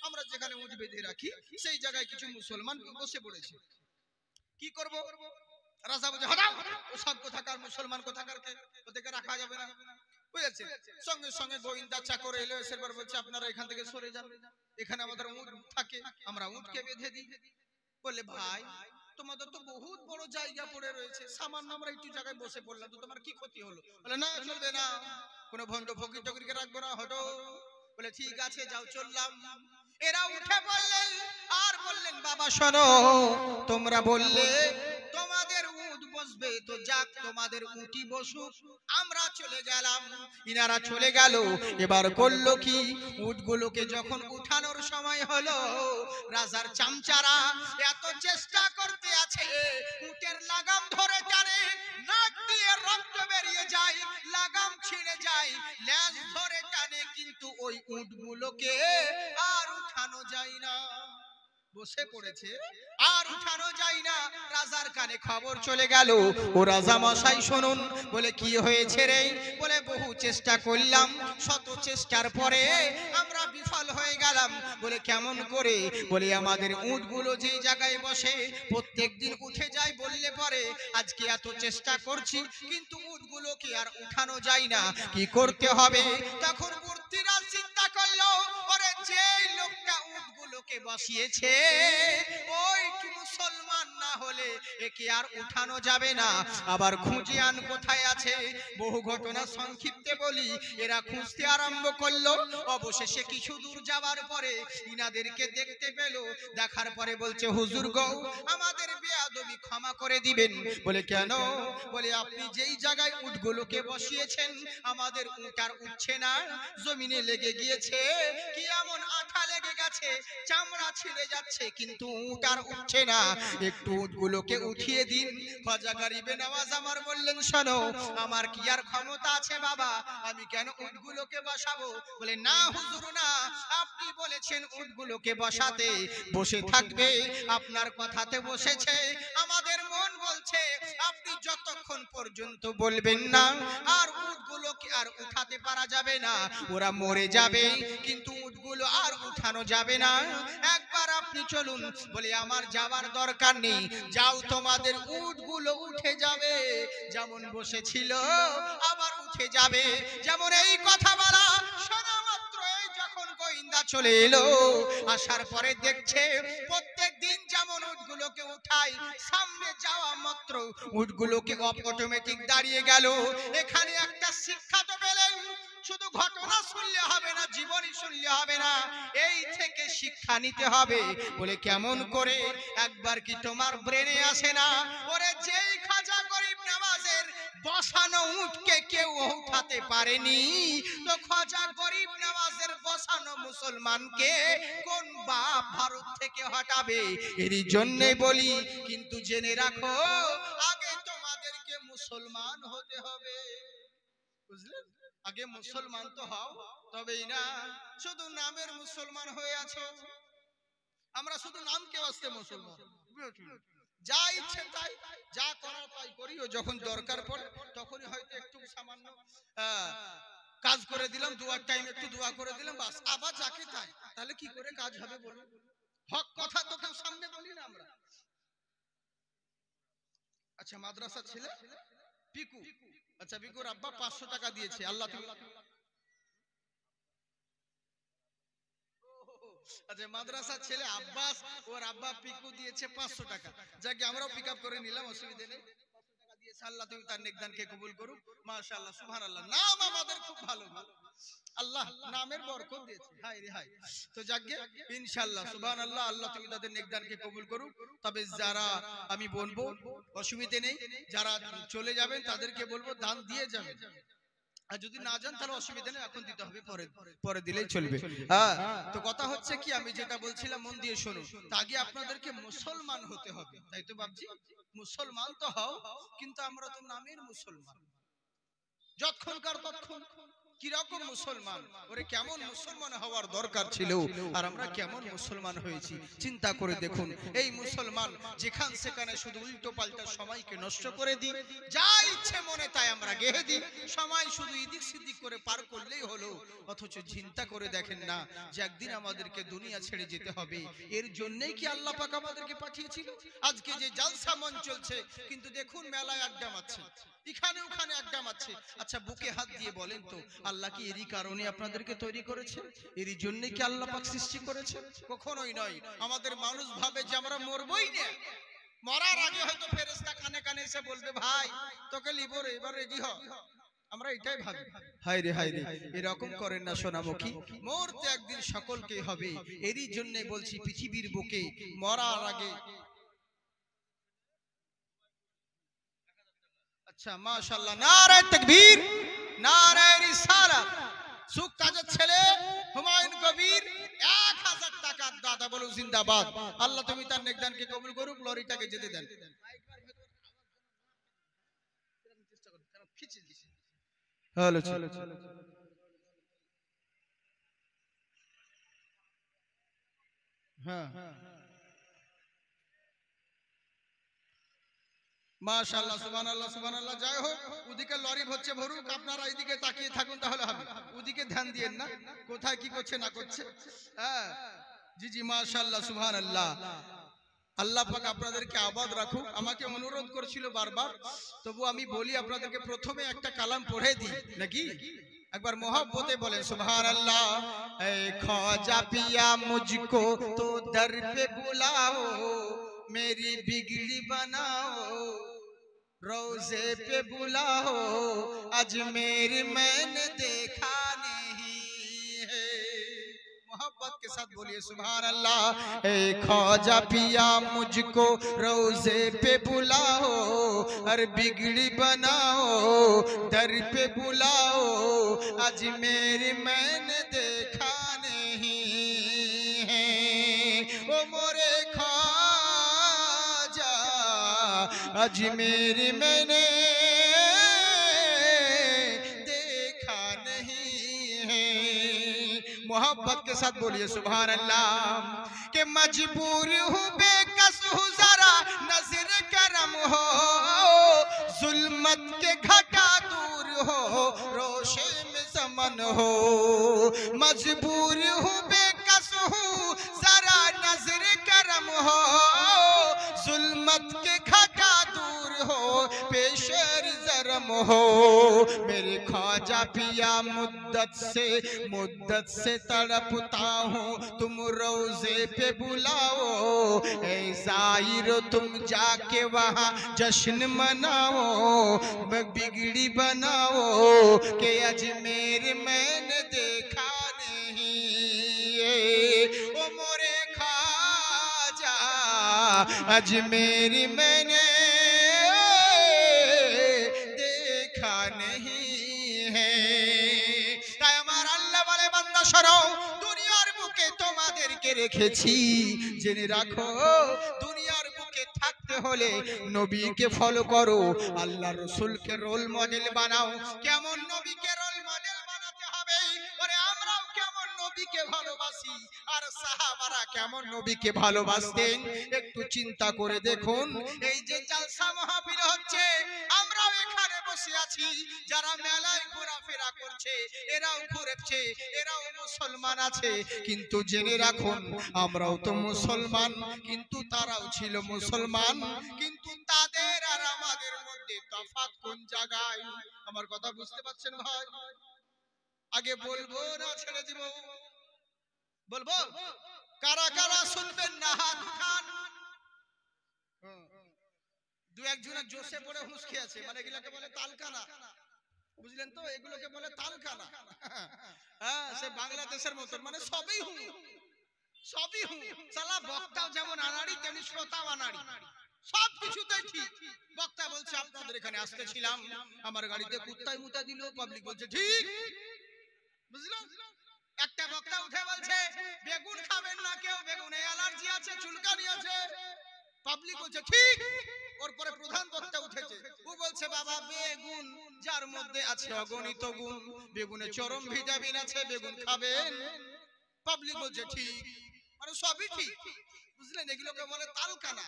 আমরা যেখানে উট বেঁধে রাখি সেই জায়গায় কিছু মুসলমান বসে পড়েছে, কি করব? রাজা বলে হটাও, ও সব কোথাকার মুসলমান কোথাকারকে, ওদেরকে রাখা যাবে না, বুঝেছে? সঙ্গে সঙ্গে গোয়েন্দা চাকর এলো, এসে বলছে আপনারা এখান থেকে সরে যান, এখানে আমাদের উট থাকে, আমরা উটকে বেঁধে দিই। বলে ভাই তোমাদের তো বহুত বড় জায়গা পড়ে রয়েছে, সামান্য আমরা একটু জায়গায় বসে পড়লাম, তো তোমার কি ক্ষতি হলো? বলে না চলবে না, কোনো ভণ্ড ফকির টকিরকে রাখবো না, হটো। বলে ঠিক আছে যাও, চললাম। এরা উঠে পড়লেন আর বললেন বাবা শোনো, তোমরা বললে তোমাদের উট বসবে, তো যাক তোমাদের উটি বসুক, আমরা চলে গেলাম। ইনারা চলে গেল। এবার করলো কি, উটগুলোকে যখন উঠানোর সময় হলো, রাজার চামচারা এত চেষ্টা করতে আছে, উটের লাগাম ধরে টানে, নাক দিয়ে রক্ত বেরিয়ে যায়, লাগাম ছিঁড়ে যায়, ল্যাজ ধরে টানে, কিন্তু ওই উটগুলোকে আর উঠানো যায় না। বসে পড়েছে, আর উঠানো যায় না। রাজার কানে খবর চলে গেল, ও রাজা মশাই শুনুন। বলে কি হয়েছে রে? বলে বহু চেষ্টা করলাম, শত চেষ্টার পরে আমরা বিফল হয়ে গেলাম। বলে কেমন করে? বলে আমাদের উটগুলো যেই জায়গায় বসে প্রত্যেক দিন উঠে যায়, বললে পরে আজকে এত চেষ্টা করছি কিন্তু উটগুলোকে আর উঠানো যায় না, কি করতে হবে? তখন মূর্তিরাজ চিন্তা করলো, ওরে যেই লোকটা উটগুলোকে বসিয়েছে ওই মুসলমান না হলে একে আর উঠানো যাবে না। আবার খুঁজে আন কোথায় আছে। বহু ঘটনা সংক্ষিপ্তে বলি, এরা খুঁজতে আরম্ভ করলো। অবশেষে কিছু দূর যাওয়ার পরে ইনাদেরকে দেখতে পেল। দেখার পরে বলছে, হুজুর গো, আমাদের বেয়াদবি ক্ষমা করে দিবেন। বলে কেন? বলে আপনি যেই জায়গায় উটগুলোকে বসিয়েছেন আমাদের উট আর উঠছে না, জমিনে লেগে গিয়েছে, কি এমন আঠা লেগে গেছে, চামড়া ছিঁড়ে যাচ্ছে, কিন্তু উট আর উঠছে না, একটু উটগুলোকে উঠিয়ে দিন। খাজা গরিবে নওয়াজ আমার বললেন, শোনো, আমার কি আর ক্ষমতা আছে বাবা, আমি কেন উটগুলোকে বসাবো? বলে না হুজুর না, আপনি বলেছেন উটগুলোকে বসাতে, বসে থাকবে, আপনার কথাতে বসেছে। আমাদের মন বলছে আপনি যতক্ষণ পর্যন্ত বলবেন না আর উটগুলোকে আর উঠাতে পারা যাবে না, ওরা মরে যাবে, কিন্তু উটগুলো আর উঠানো যাবে না। একবার আপনি চলুন। বলে আমার যাওয়ার দরকার নেই, যাও, তোমাদের উটগুলো উঠে যাবে, যেমন বসেছিল আবার উঠে যাবে। যেমন এই কথা বলা শোনা মাত্র যখন গোয়েন্দা চলে এলো, আসার পরে দেখছে প্রত্যেক দিন যেমন উটগুলোকে উঠায়, সামনে যাওয়া মাত্র উটগুলোকে অটোমেটিক দাঁড়িয়ে গেল। এখানে একটা শিক্ষা তো পেলেন, শুধু ঘটনা শুনলে হবে না, জীবনী শুনলে হবে না, এই থেকে শিক্ষা নিতে হবে। বলে কেমন করে? একবার কি তোমার ব্রেনে আসে না, ওরে যেই খাজা গরিব নওয়াজের বসানো উটকে কেউ উঠাতে পারেনি, তো খাজা গরিব নওয়াজের বসানো মুসলমানকে কোন বাপ ভারত থেকে হটাবে? এরই জন্যে বলি, কিন্তু জেনে রাখো, আগে তোমাদেরকে মুসলমান হতে হবে। বুঝলেন? আগে মুসলমান তো হও, তবেই না শুধু নামের মুসলমান হয়ে আছো। আমরা শুধু নামকে বাঁচতে মুসলমান, যা ইচ্ছে তাই, যা করার তাই করি, ও যখন দরকার পড়ে তখনই হয়তো একটু সামান্য কাজ করে দিলাম, দুয়ার টাইম একটু দোয়া করে দিলাম, বাস, আবার যাকে তাই। তাহলে কি করে কাজ হবে বলুন? হক কথা তো কেউ সামনে বলি না আমরা। আচ্ছা, মাদ্রাসা ছেলে পিকু, আচ্ছা পিকুর আব্বা 500 টাকা দিয়েছে, আল্লাহ তুমি। আচ্ছা, মাদ্রাসার ছেলে আব্বাস, ওর আব্বা পিকু দিয়েছে 500 টাকা, যাকে আমরাও পিক আপ করে নিলাম, অসুবিধা নেই। আল্লাহ তুমি তার নেকদানকে কবুল করুক। মাশাআল্লাহ, সুবহানাল্লাহ। নাম আমাদের খুব ভালো, আল্লাহ নামের বরকত দিয়েছে। হায় রে হায়। তো যাকে ইনশাআল্লাহ, সুবহানাল্লাহ, আল্লাহ তুমি তাদের নেকদানকে কবুল করুক। তবে যারা, আমি বলবো অসুবিধা নেই, যারা চলে যাবেন তাদেরকে বলবো দান দিয়ে যাবেন, আর যদি না যান তাহলে অসুবিধা নেই, এখন দিতে হবে, পরে পরে দিলেই চলবে। হ্যাঁ, তো কথা হচ্ছে কি, আমি যেটা বলছিলাম মন দিয়ে শোনো, তা আগে আপনাদেরকে মুসলমান হতে হবে, তাই তো বাবজি? মুসলমান তো হও, কিন্তু আমরা তো নামের মুসলমান, যতক্ষণকার ততক্ষণ। কিরকম মুসলমান? ওরে কেমন মুসলমান হওয়ার দরকার ছিল, আর আমরা কেমন মুসলমান হয়েছি চিন্তা করে দেখুন। এই মুসলমান যেখান সেখানে শুধু উল্টো পাল্টা সময়কে নষ্ট করে দিই, যা ইচ্ছে মনে তাই আমরা গেহে দিই, সময় শুধু ইদিক সিদিক করে পার করলেই হলো। অথচ চিন্তা করে দেখেন না যে একদিন আমাদেরকে দুনিয়া ছেড়ে যেতে হবে। এর জন্যই কি আল্লাহ পাক আমাদেরকে পাঠিয়েছিল? আজকে যে জালসা মন চলছে, কিন্তু দেখুন মেলায় আড্ডা মারছে, এখানে ওখানে আড্ডা মারছে। আচ্ছা, বুকে হাত দিয়ে বলেন তো, আল্লাহ কি এরই কারণে আপনাদেরকে তৈরি করেছে? এরই জন্যই কি আল্লাহ পাক সৃষ্টি করেছে? কখনোই নয়। আমাদের মানুষ ভাবে যে আমরা মরবই না, মরার আগে হয়তো ফেরেশতা কানে কানে এসে বলবে, ভাই তোকে লিবো রে, এবার রেডি হ। আমরা এটাই ভাবি। হায় রে হায় রে, এরকম করেন না সোনামুখী, মরতে একদিন সকলকে হবে। এরই জন্য বলছি, পৃথিবীর বুকে মরার আগে। আচ্ছা, মাশাআল্লাহ, নারে তাকবীর, নারে রিসালাত। সুখ কাজের ছেলে হুমায়ুন কবির 1000 টাকা দাদা, বলো জিন্দাবাদ। আল্লাহ তুমি তার নেকদানকে কবুল করুক, লরিটাকে যেতে দেন। হ্যালো হ্যাঁ মাশাআল্লাহ সুবহানাল্লাহ সুবহানাল্লাহ। যাই হোক, ওদিকে লরি হচ্ছে ভরুক, আপনারা এইদিকে তাকিয়ে থাকুন তাহলে হবে। ওদিকে ধ্যান দিয়েন না কোথায় কি করছে না করছে। হ্যাঁ জি জি মাশাআল্লাহ সুবহানাল্লাহ। আল্লাহ পাক আপনাদেরকে আবাদ রাখুক। আমাকে অনুরোধ করছিল বারবার, তবু আমি বলি আপনাদেরকে প্রথমে একটা কালাম পড়ে দিই নাকি, একবার मोहब्बते बोले सुभान अल्लाह। ऐ ख्वाजा पिया मुझको तो दर पे बुलाओ, मेरी बिगड़ी बनाओ, रोजे पे बुलाओ, अजमेर मैंने देखा नहीं है। मोहब्बत के साथ बोलिए सुभान अल्लाह। ए ख्वाजा पिया मुझको रोजे पे बुलाओ, और बिगड़ी बनाओ, दर पे बुलाओ, अजमेर मैंने देखा नहीं है। ओ मोरे ख्वाजा अजमेर मैंने देखा नहीं है। मोहब्बत के साथ बोलिए सुभान अल्लाह। कि मजबूर हूँ बेकस हूँ जरा नजर करम हो, जुल्मत के घटा दूर हो, रोशे में समन हो। मजबूर हूँ बेकस हूँ जरा नजर करम हो, जुल्मत के घटा दूर हो, पेशर जरम हो। मेरे ख्वाजा पिया मुद्दत से तड़पता हूँ, तुम रोजे पे बुलाओ, ऐ ज़ाहिर तुम जाके वहाँ जश्न मनाओ, बिगड़ी बनाओ, कि अजमेर मैंने देखा नहीं है। ओ मोरे ख्वाजा अजमेर मैंने देखा नहीं है। তাই আমার আল্লাহ বলে বান্দা শোনো, দুনিয়ার বুকে তোমাদেরকে রেখেছি, জেনে রাখো দুনিয়ার বুকে থাকতে হলে নবীকে ফলো করো, আল্লাহ রাসূলকে রোল মডেল বানাও। কেমন নবীকে রোল মডেল বানাতে হবে? ওরে আমরাও কেমন নবীকে ভালোবাসি আর সাহাবারা কেমন নবীকে ভালোবাসতেন একটু চিন্তা করে দেখুন। এই যে জালসা মাহফিল হচ্ছে, আমরাও এখানে বসে আছি, যারা মেলায় ঘোরাফেরা করছে এরাও ঘুরেছে, এরাও মুসলমান আছে, কিন্তু জেনে রাখুন আমরাও তো মুসলমান, কিন্তু তারাও ছিল মুসলমান, কিন্তু তাদের আর আমাদের মধ্যে তফাৎ কোন জায়গায়? আমার কথা বুঝতে পারছেন ভাই? আগে বলবো না ছেড়ে দিব? বলবো? কারা কারা শুনবেন না হাত উঠান। দু একজনের জোশে পড়ে হুঁশকে আছে, মানে এগুলোকে বলে তালকানা, বুঝলেন তো? এগুলোকে বলে তালকানা। হ্যাঁ, সে বাংলাদেশের মতন, মানে সবই হুঁ সবই হুঁ। সালা বক্তাও যেমন আনাড়ি তেমনি শ্রোতাও আনাড়ি, সব কিছুতেই ঠিক। বক্তা বলছে আপনাদের এখানে আসতেছিলাম, আমার গাড়িতে কুত্তায় মুতা দিল, পাবলিক বলছে ঠিক, বুঝলেন? একটা বক্তা উঠে বলছে বেগুন খাবেন না কেউ, বেগুনে অ্যালার্জি আছে, চুলকানি আছে, পাবলিক বলছে ঠিক। ওর পরে প্রধান বক্তা উঠেছে, ও বলছে বাবা বেগুন যার মধ্যে আছে অগণিত গুণ, বেগুনে চরম ভিটামিন আছে, বেগুন খাবেন, পাবলিক বলছে ঠিক, মানে সবই ঠিক, বুঝলেন? এগুলোকে বলে তালকানা।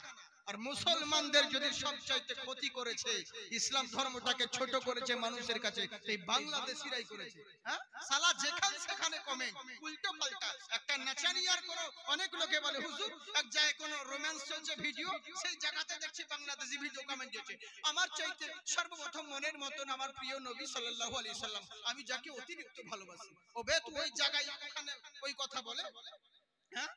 আর মুসলমানদের যদি সবচাইতে ক্ষতি করেছে, ইসলাম ধর্মটাকে ছোট করেছে মানুষের কাছে, এই বাংলাদেশিরাই করেছে। হ্যাঁ, সালা যেখানে সেখানে কমেন্ট উল্টো পাল্টা, একটা নাচানিয়ার কোন অনেক লোকে বলে হুজুর এক জায়গায় কোন রোম্যান্স চলছে ভিডিও, সেই জায়গাতে দেখছি বাংলাদেশি ভিডিও কমেন্ট দিয়েছে, আমার চাইতে সর্বপ্রথম মনের মতন আমার প্রিয় নবী সাল্লাল্লাহু আলাইহি সাল্লাম, আমি যাকে অতিরিক্ত ভালোবাসি, ওবে তুই ওই জায়গায় ওখানে ওই কথা বলে। হ্যাঁ,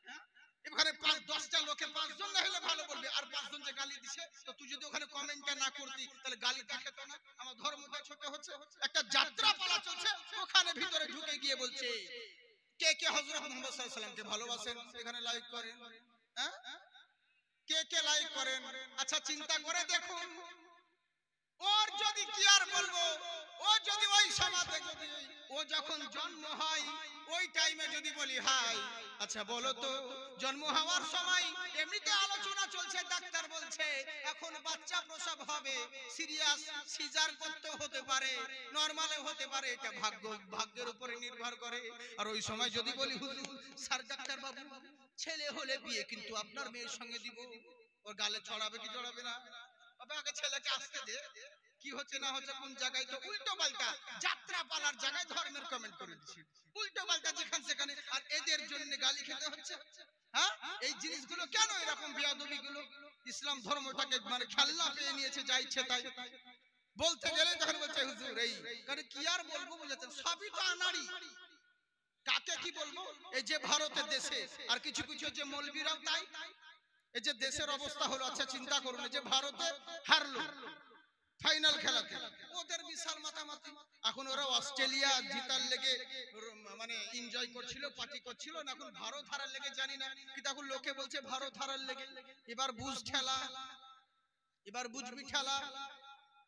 এখানে 5-10টা লোকে 5 জন না হলে ভালো বলবে, আর 5 জন যে গালি দিছে, তো তুই যদি ওখানে কমেন্টটা না করতি তাহলে গালিটা খেত না। আমার ধর্মটা ছোট হচ্ছে। একটা যাত্রা পালা চলছে, ওখানে ভিতরে ঢুকে গিয়ে বলছে কে কে হযরত মুহাম্মদ সাল্লাল্লাহু আলাইহি ওয়াসাল্লামকে ভালোবাসেন, এখানে লাইক করেন। হ্যাঁ, কে কে লাইক করেন? আচ্ছা চিন্তা করে দেখুন, ওর যদি কি আর বলবো, ও যদি ওই সমাজে যদি ও যখন জন্ম হয় ওই টাইমে যদি বলি হাই আচ্ছা বলো তো জন্ম হওয়ার সময় এমনিতে আলোচনা চলছে ডাক্তার বলছে এখন বাচ্চা প্রসব হবে সিরিয়াস সিজার করতে হতে পারে নরমালে হতে পারে এটা ভাগ্যের উপরে নির্ভর করে আর ওই সময় যদি বলি হুজুর স্যার ডাক্তার বাবু ছেলে হলে বিয়ে কিন্তু আপনার মেয়ের সঙ্গে দিব ওর গালে ছড়াবে কি ছড়াবে না বাবা আগে ছেলেকে আসতে দে কি হচ্ছে না হচ্ছে কোন জায়গায় তো উল্টো পাল্টা যাত্রা পালার জায়গায় ধর্মের কমেন্ট করে দিচ্ছি উল্টো পাল্টা যেখানে সেখানে আর এদের জন্য গালি খেতে হচ্ছে হ্যাঁ এই জিনিসগুলো কেন এরকম বিয়াদবি গুলো ইসলাম ধর্মটাকে মানে খেলনা পেয়ে নিয়েছে যা ইচ্ছে তাই বলতে গেলে তখন বলছে হুজুর এই কারণ কি আর বলবো বুঝেছেন সবই তো আনাড়ি কাকে কি বলবো এই যে ভারতের দেশে আর কিছু কিছু যে মৌলবীরাও তাই এই যে দেশের অবস্থা হলো আচ্ছা চিন্তা করুন যে ভারতে হারলো ফাইনাল খেলাতে ওদের বিশাল মাতামাতি এখন ওরা অস্ট্রেলিয়া জিতার লেগে মানে এনজয় করছিল পার্টি করছিল না এখন ভারত হারার লেগে জানি না কিন্তু এখন লোকে বলছে ভারত হারার লেগে এবার বুঝ ঠেলা এবার বুঝবি ঠেলা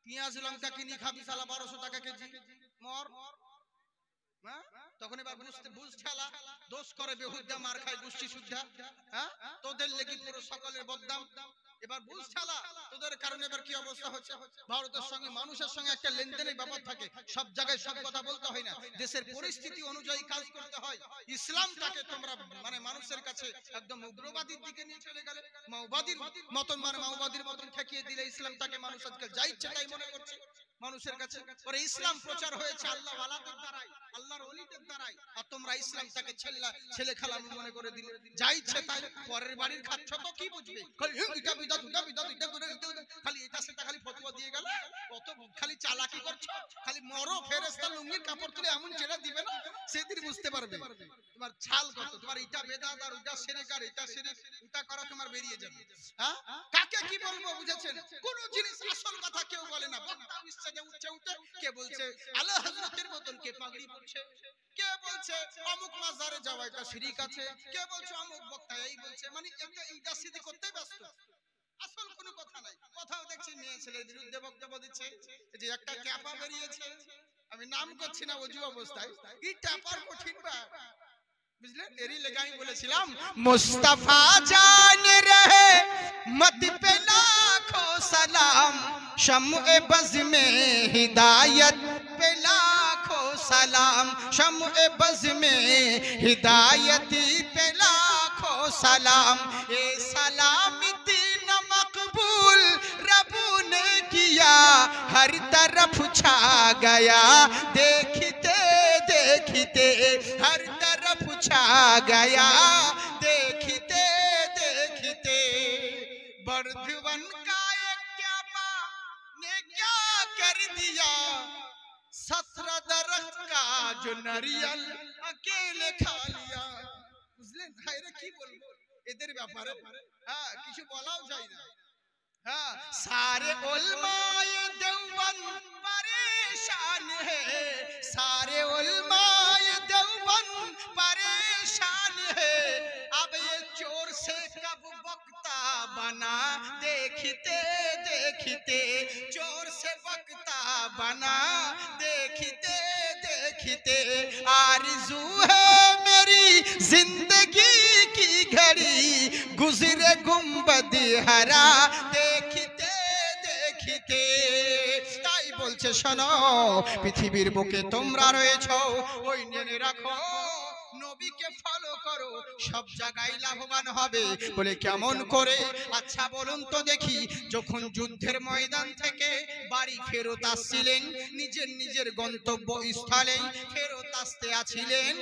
পেঁয়াজ লঙ্কা কিনি খাবি সালা 1200 টাকা কেজি মর তখন এবার বুঝ ঠেলা দোষ করে বেহুদ্দা মার খায় গোষ্ঠী সুদ্ধা হ্যাঁ তোদের লেগে পুরো সকলের বদনাম এবার বুঝ ঠেলা তোদের কারণে এবার কি অবস্থা হচ্ছে ভারতের সঙ্গে মানুষের সঙ্গে একটা লেনদেনের ব্যাপার থাকে সব জায়গায় সব কথা বলতে হয় না দেশের পরিস্থিতি অনুযায়ী কাজ করতে হয় ইসলামটাকে তোমরা মানে মানুষের কাছে একদম উগ্রবাদীর দিকে নিয়ে চলে গেলে মাওবাদীর মতন মানে মাওবাদীর মতন ঠেকিয়ে দিলে ইসলামটাকে মানুষ আজকাল যা ইচ্ছে তাই মনে করছে মানুষের কাছে পরে ইসলাম প্রচার হয়েছে আল্লাহ ওয়ালাদের দ্বারাই আল্লাহর ওলিদের দ্বারাই আর তোমরা ইসলামটাকে ছেলে খেলাম মনে করে দিলে যা ইচ্ছে তাই পরের বাড়ির খাচ্ছ তো কি বুঝবে খালি এটা সেটা খালি ফতোয়া দিয়ে গেল কত খালি চালাকি করছো খালি মরো ফেরেশতা লুঙ্গির কাপড় তুলে এমন ছেড়ে দিবে না সেদিন বুঝতে পারবে তোমার ছাল কত তোমার এটা বেদাত আর ওটা শিরক আর এটা শিরক ওটা করা তোমার বেরিয়ে যাবে হ্যাঁ কাকে কি বলবো বুঝেছেন কোন জিনিস আসল কথা কেউ বলে না বক্তা ইচ্ছাতে উঠে কে বলছে আলা হযরতের মতন কে পাগড়ি পরছে কে বলছে অমুক মাজারে যাওয়া এটা শিরক আছে কে বলছে অমুক বক্তা এই বলছে মানে একটা ইন্ডাস্ট্রি করতে ব্যস্ত আসল কোনো কথা নাই কথাও দেখছি মেয়ে ছেলের বিরুদ্ধে বক্তব্য দিচ্ছে যে একটা ক্যাপা বেরিয়েছে আমি নাম করছি না ওজু অবস্থায় এই ট্যাপার কঠিন বা বুঝলেন এরই লেগে আমি বলেছিলাম মুস্তাফা জান রহে মত পে লাখো সালাম शम्ए बज़ में हिदायत पे लाखों सलाम शम्ए बज़ में हिदायत पे लाखों सलाम ये सलामती न मकबूल रबू ने किया हर तरफ छा गया देखते देखते हर तरफ छा गया देखते देखते बर्धवन का कर दिया 17 दरख्त का जो नारियल अकेले खा लिया বুঝলেন ভাইরা কি বলবো এদের ব্যাপারে হ্যাঁ কিছু বলাও যায় না হ্যাঁ सारे उलमाए देवबंद परेशान है सारे उलमाए देवबंद परेशान है अब ये चोर से कब वक्ता बना देखते देखते चोर से वक्ता बना देखते देखते आरज़ू है मेरी जिंदगी की घड़ी गुजरे गुंबद हरा देखते देखते তাই বলছে শোনো পৃথিবীর বুকে তোমরা রয়েছো ওই জেনে রাখো নবীকে ফলো করো সব জায়গায় লাভবান হবে বলে কেমন করে আচ্ছা বলুন তো দেখি যখন যুদ্ধের ময়দান থেকে বাড়ি ফেরত আসছিলেন নিজের গন্তব্য স্থলে ফেরত আসতে আছিলেন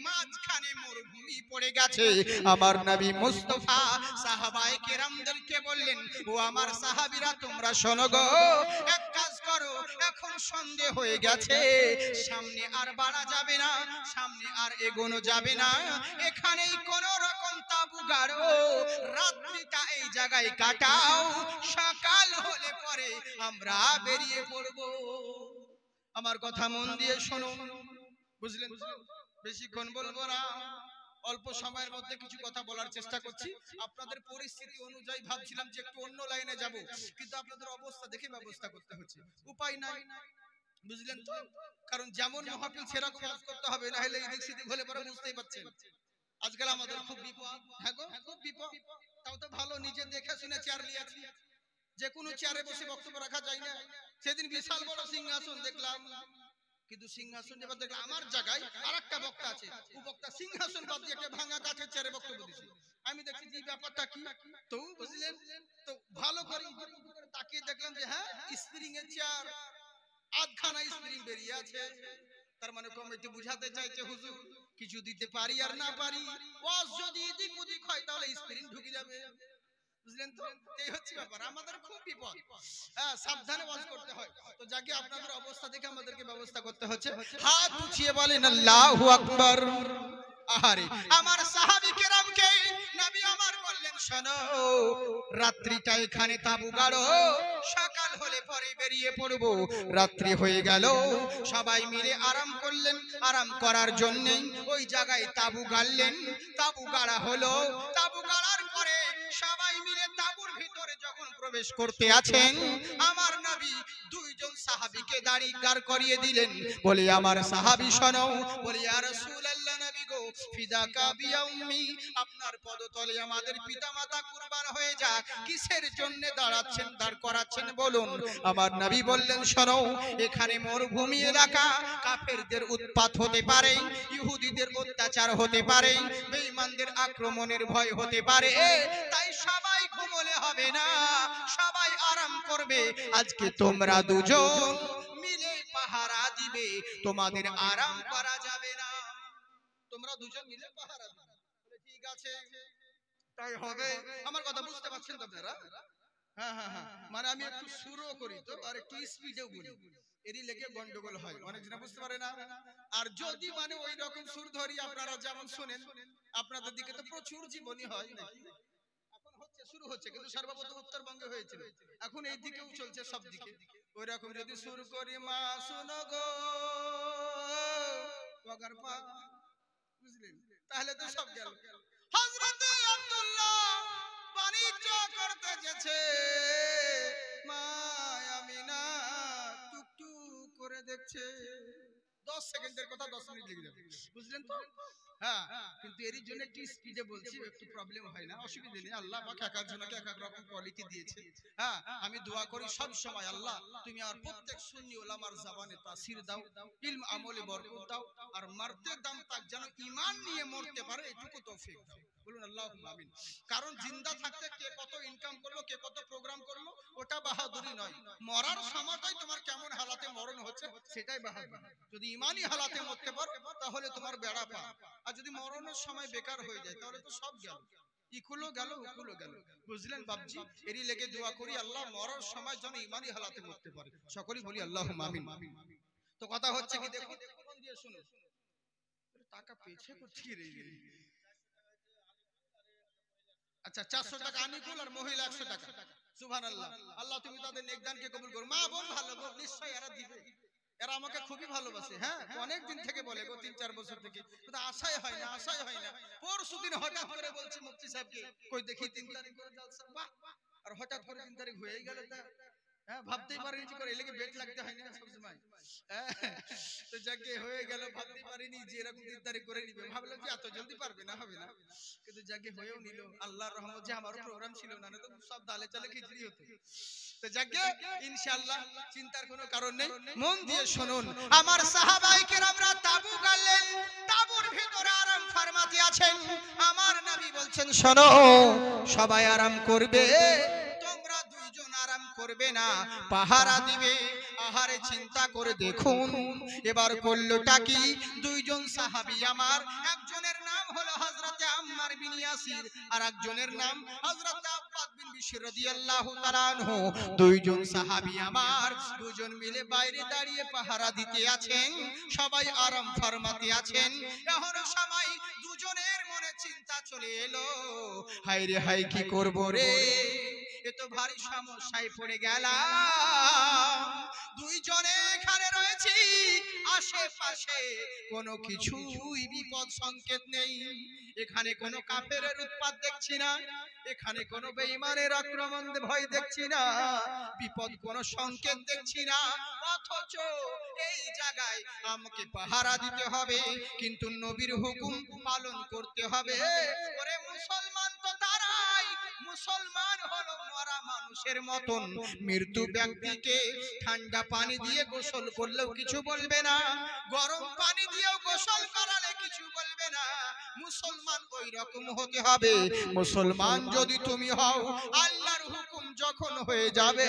মাঝখানে মরুভূমি পড়ে গেছে আমার নবী মুস্তাফা সাহাবায়ে কেরামদেরকে বললেন ও আমার সাহাবীরা তোমরা শোনো গো এক কাজ করো এখন সন্ধ্যা হয়ে গেছে সামনে আর বাড়া যাবে না সামনে আর এগোনো যাবে না এখানেই কোন রকম তাবু গাড়ো রাত্রিটা এই জায়গায় কাটাও সকাল হলে পরে আমরা বেরিয়ে পড়ব আমার কথা মন দিয়ে শুনুন বুঝলেন বেশিক্ষণ বলবো না অল্প সময়ের মধ্যে কিছু কথা বলার চেষ্টা করছি আপনাদের পরিস্থিতি অনুযায়ী ভাবছিলাম যে একটু অন্য লাইনে যাব কিন্তু আপনাদের অবস্থা দেখে ব্যবস্থা করতে হচ্ছে উপায় নাই বুঝলেন তো? কারণ যেমন মাহফিল সেরকম ওয়াজ করতে হবে, না হলে এদিক সেদিক হলে পরে বুঝতেই পারছেন আজকাল আমাদের খুব বিপদ। হ্যাঁ গো, খুব বিপদ। তাও তো ভালো নিজে দেখে শুনে চেয়ার নিয়েছি, যে কোনো চেয়ারে বসে বক্তব্য রাখা যায় না। সেদিন বিশাল বড় সিংহাসন দেখলাম, কিন্তু সিংহাসন এবার দেখলাম আমার জায়গায় আরেকটা বক্তা আছে, ও বক্তা সিংহাসন বাদ দিয়ে একটা ভাঙা কাঠের চেয়ারে বক্তব্য দিচ্ছে। আমি দেখছি যে ব্যাপারটা কি, তো বুঝলেন তো ভালো করে তাকিয়ে দেখলাম যে হ্যাঁ স্প্রিং এর চেয়ার, আধখানা স্প্রিং বেরিয়ে আছে। তার মানে কমিটি বুঝাতে চাইছে হুজুর কিছু দিতে পারি আর না পারি, ওয়াজ যদি এদিক ওদিক হয় তাহলে স্প্রিং ঢুকে যাবে। বুঝলেন তো? এই হচ্ছে ব্যাপার, আমাদের খুব বিপদ। হ্যাঁ, সাবধানে ওয়াজ করতে হয়। তো যাকে আপনাদের অবস্থা দেখে আমাদেরকে ব্যবস্থা করতে হচ্ছে। হাত উঠিয়ে বলেন আল্লাহু আকবার। আহারে আমার সাহাবী কেরামকে নবী আমার বললেন, শোনো রাত্রিটা এখানে তাবু গাড়ো, সকাল হলে পরে বেরিয়ে পড়বো। রাত্রি হয়ে গেল, সবাই মিলে আরাম করলেন। আরাম করার জন্য ওই জায়গায় তাবু গাড়লেন। তাবু গাড়া হলো, তাবু গাড়ার পরে সবাই মিলে তাবুর ভিতরে যখন প্রবেশ করতে আছেন, আমার নবী দুইজন সাহাবীকে দাড়ি গার করিয়ে দিলেন। বলে আমার সাহাবী শোনো, বলে ইয়া রাসূলুল্লাহ নবী গো ফিদাকা বিয়া উম্মি, আপনার পদতলে আমাদের পিতামাতা কুরবান হয়ে যাক, কিসের জন্য দাঁড়াচ্ছেন, দাঁড় করাচ্ছেন বলুন। আমার নবী বললেন শোনো, এখানে মরুভূমি এলাকা, কাফেরদের উৎপাত হতে পারে, ইহুদিদের অত্যাচার হতে পারে, বেঈমানদের আক্রমণের ভয় হতে পারে, তাই সবাই ঘুমোলে হবে না, সবাই আরাম করবে। আজকে তোমরা দুজন মিলে পাহারা দিবে, তোমাদের আরাম করা যাবে না, তোমরা দুজন মিলে পাহারা দিবে। ঠিক আছে, তাই হবে। আমার কথা বুঝতে পারছেন তো আপনারা? হ্যাঁ হ্যাঁ হ্যাঁ, মানে আমি একটু সুরও করি তো আর একটু স্পিডেও বলি, এরই লেগে গন্ডগোল হয়, অনেক জন বুঝতে পারে না। আর যদি মানে ওই রকম সুর ধরি আপনারা যেমন শুনেন, আপনাদের দিকে তো প্রচুর জীবনী হয় নাকি, এখন হচ্ছে শুরু হচ্ছে, কিন্তু সর্বপ্রথম উত্তরবঙ্গে হয়েছিল, এখন এই দিকেও চলছে সব দিকে। ওই রকম যদি সুর করি মা শুনো গো পগার পা, বুঝলেন, তাহলে তো সব গেল। হযরতে আব্দুল্লাহ বাণিজ্য করতে গেছে, মা আমিনা টুকটুক করে দেখছে। 10 সেকেন্ডের কথা 10 মিনিট লেগে যাবে, বুঝলেন তো? হ্যাঁ, কিন্তু এর জন্য একটু স্পিডে বলছি, একটু প্রবলেম হয় না, অসুবিধা নেই। আল্লাহ পাক এক একজনকে এক এক রকম কোয়ালিটি দিয়েছে। হ্যাঁ, আমি দোয়া করি সব সময় আল্লাহ তুমি আর প্রত্যেক সুন্নি ওলামার জবানে তাসির দাও, ইলম আমলে বরকত দাও, আর মরতে দম তক যেন ঈমান নিয়ে মরতে পারে এটুকু তৌফিক দাও, বলুন আল্লাহুম্মা আমিন। কারণ জিন্দা থাকতে কে কত ইনকাম করলো, কে কত প্রোগ্রাম করলো, ওটা বাহাদুরি নয়, মরার সময়টাই তোমার কেমন হালাতে মরণ হচ্ছে সেটাই বাহাদুরি। যদি ইমানি হালাতে মরতে পারো তাহলে তোমার বেড়া পা, আর যদি মরণের সময় বেকার হয়ে যায় তাহলে তো সব গেল, ইকুলো গেল উকুলো গেল, বুঝলেন বাপজি? এরই লেগে দোয়া করি আল্লাহ মরার সময় যেন ইমানি হালাতে মরতে পারে, সকলেই বলি আল্লাহুম্মা আমিন। তো কথা হচ্ছে কি, দেখুন মন দিয়ে শুনুন, টাকা পেছে কোথায় রে? আচ্ছা 400 টাকা আনিকুল আর মহিলা 100 টাকা, সুবহানাল্লাহ। আল্লাহ তুমি তাদের নেকদানকে কবুল করো। মা বোন ভালো গো, নিশ্চয়ই এরা দিবে, এরা আমাকে খুবই ভালোবাসে। হ্যাঁ, অনেক দিন থেকে বলে গো, 3-4 বছর থেকে, কিন্তু আশাই হয় না, আশাই হয় না। পরশুদিন হঠাৎ করে বলছে মুফতি সাহেবকে, কই দেখি 3 তারিখ করে জালসা, বাহ, আর হঠাৎ করে 3 তারিখ হয়ে গেল। তা হ্যাঁ, ভাবতেই পারিনি যে করে এলাকে বেট লাগতে হয় না সব সময়। তো যাকে হয়ে গেল, ভাবতেই পারিনি যে এরকম 3 তারিখ করে নিবে, ভাবলাম যে এত জলদি পারবে না, হবে না, কিন্তু যাকে হয়েও নিল আল্লাহর রহমত, যে আমারও প্রোগ্রাম ছিল না, তো সব দালে চালে খিচড়ি হতো। তো যাকে ইনশাআল্লাহ চিন্তার কোনো কারণ নেই, মন দিয়ে শুনুন। আমার সাহাবায়ে কেরামরা তাবু গাড়লেন, তাবুর ভিতরে আরাম ফরমাতে আছেন। আমার নবী বলছেন শোনো, সবাই আরাম করবে, তোমরা দুইজন আরাম করবে না, পাহারা দিবে। আহারে চিন্তা করে দেখুন, এবার করলোটা কি? দুইজন সাহাবী আমার, একজনের নাম হলো হযরতে আম্মার বিন ইয়াসির, আর একজনের নাম হযরতে আব্বাদ বিন বিশর রাদিয়াল্লাহু তাআলা আনহু। দুইজন সাহাবী আমার, দুজন মিলে বাইরে দাঁড়িয়ে পাহারা দিতে আছেন, সবাই আরাম ফরমাতে আছেন। এখন সময় দুজনের মনে চিন্তা চলে এলো, হায় রে হায় কি করব রে, এ তো ভারী সমস্যায় পড়ে গেলাম। দুইজনে এখানে রয়েছি, আশেপাশে কোনো কিছুই বিপদ সংকেত নেই, এখানে কোনো কাফেরের উৎপাত দেখছি না, এখানে কোনো বেঈমানের আক্রমণ ভয় দেখছি না, বিপদ কোনো সংকেত দেখছি না, অথচ অথচ এই জায়গায় আমাকে পাহারা দিতে হবে, কিন্তু নবীর হুকুম পালন করতে হবে। ওরে মুসলমান তো তারাই, মুসলমান হলো মরা মানুষের মতন। মৃত্যু ব্যক্তিকে ঠান্ডা পানি দিয়ে গোসল করলেও কিছু বলবে না, গরম পানি দিয়েও গোসল করালে কিছু বলবে না। মুসলমান ওই রকম হতে হবে। মুসলমান যদি তুমি হও, আল্লাহর হুকুম যখন হয়ে যাবে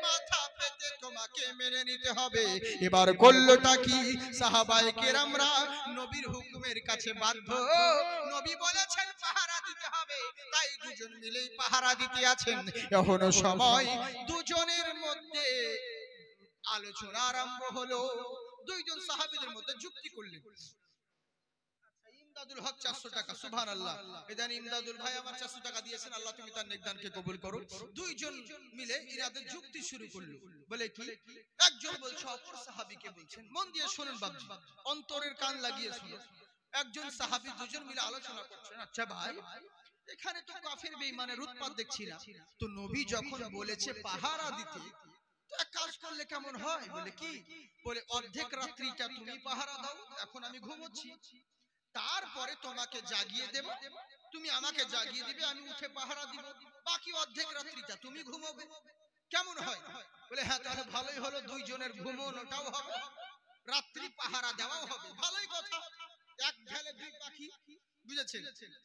মাথা পেতে তোমাকে মেনে নিতে হবে। এবার করলোটা কি? সাহাবায়ে কেরামরা নবীর হুকুমের কাছে বাধ্য। নবী বলেছেন পাহারা দিতে হবে, তাই দুজন মিলেই পাহারা দিতে আছেন। এখনো সময়, দুজনের মধ্যে আলোচনা আরম্ভ হলো। দুইজন সাহাবীদের মধ্যে যুক্তি করলেন। ইমদাদুল হক 400 টাকা, সুবহানাল্লাহ। এদান ইমদাদুল ভাই আমার 400 টাকা দিয়েছেন, আল্লাহ তুমি তার নেকদানকে কবুল করো। দুইজন মিলে ইরাদের যুক্তি শুরু করলো। বলে কি? একজন বলছে অপর সাহাবীকে বলছেন, মন দিয়ে শুনুন বাবজি, অন্তরের কান লাগিয়ে শুনুন। একজন সাহাবী দুজন মিলে আলোচনা করছেন, আচ্ছা ভাই এখানে তো কাফের বেঈমানের উৎপাত দেখছি না, তো নবী যখন বলেছে পাহারা দিতে, তো এক কাজ করলে কেমন হয়? বলে কি? বলে অর্ধেক রাত্রিটা তুমি পাহারা দাও, এখন আমি ঘুমোচ্ছি, তারপরে তোমাকে জাগিয়ে দেব, তুমি আমাকে জাগিয়ে দিবে, আমি উঠে পাহারা দিব, বাকি অর্ধেক রাত্রিটা তুমি ঘুমোবে। কেমন হয়? বলে হ্যাঁ তাহলে ভালোই হলো, দুইজনের ঘুমোনোটাও হবে, রাত্রি পাহারা দেওয়াও হবে, ভালোই কথা, এক ঢেলে দুই পাখি, বুঝেছেন?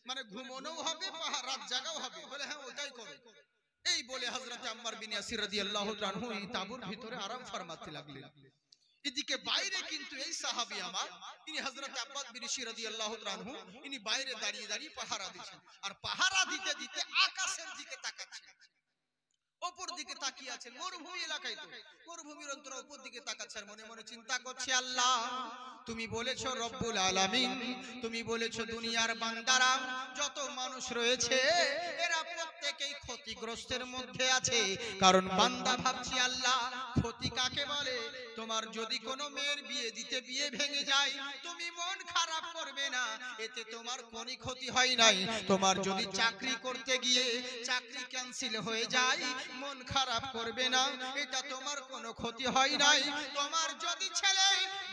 মানে ঘুমোনোও হবে, রাত জাগাও হবে। বলে হ্যাঁ ওটাই করো। এই বলে হযরত আম্মার বিন ইয়াসির রাদিয়াল্লাহু আনহু এই তাঁবুর ভিতরে আরাম ফরমাতে লাগলেন। এদিকে বাইরে কিন্তু এই সাহাবী আমার, তিনি হযরত আব্বাস বিন শির রাদিয়াল্লাহু আনহু, ইনি বাইরে দাঁড়িয়ে দাঁড়িয়ে পাহারা দিচ্ছেন। আর পাহারা দিতে দিতে আকাশের দিকে তাকাচ্ছেন, উপর দিকে তাকিয়ে আছেন। মরুভূমি এলাকায় তো, মরুভূমির অন্তরে উপর দিকে তাকাচ্ছেন, মনে মনে চিন্তা করছে আল্লাহ তুমি বলেছো রব্বুল আলামিন, তুমি বলেছো দুনিয়ার বান্দারা যত মানুষ রয়েছে এরা প্রত্যেকেই ক্ষতিগ্রস্তের মধ্যে আছে। কারণ বান্দা ভাবছি আল্লাহ ক্ষতি কাকে বলে? তোমার যদি কোনো মেয়ের বিয়ে দিতে বিয়ে ভেঙে যায় তুমি মন খারাপ করবে না, এতে তোমার কোনো ক্ষতি হয় নাই। তোমার যদি চাকরি করতে গিয়ে চাকরি ক্যান্সেল হয়ে যায় মন খারাপ করবে না, এটা তোমার কোনো ক্ষতি হয় নাই। তোমার যদি ছেলে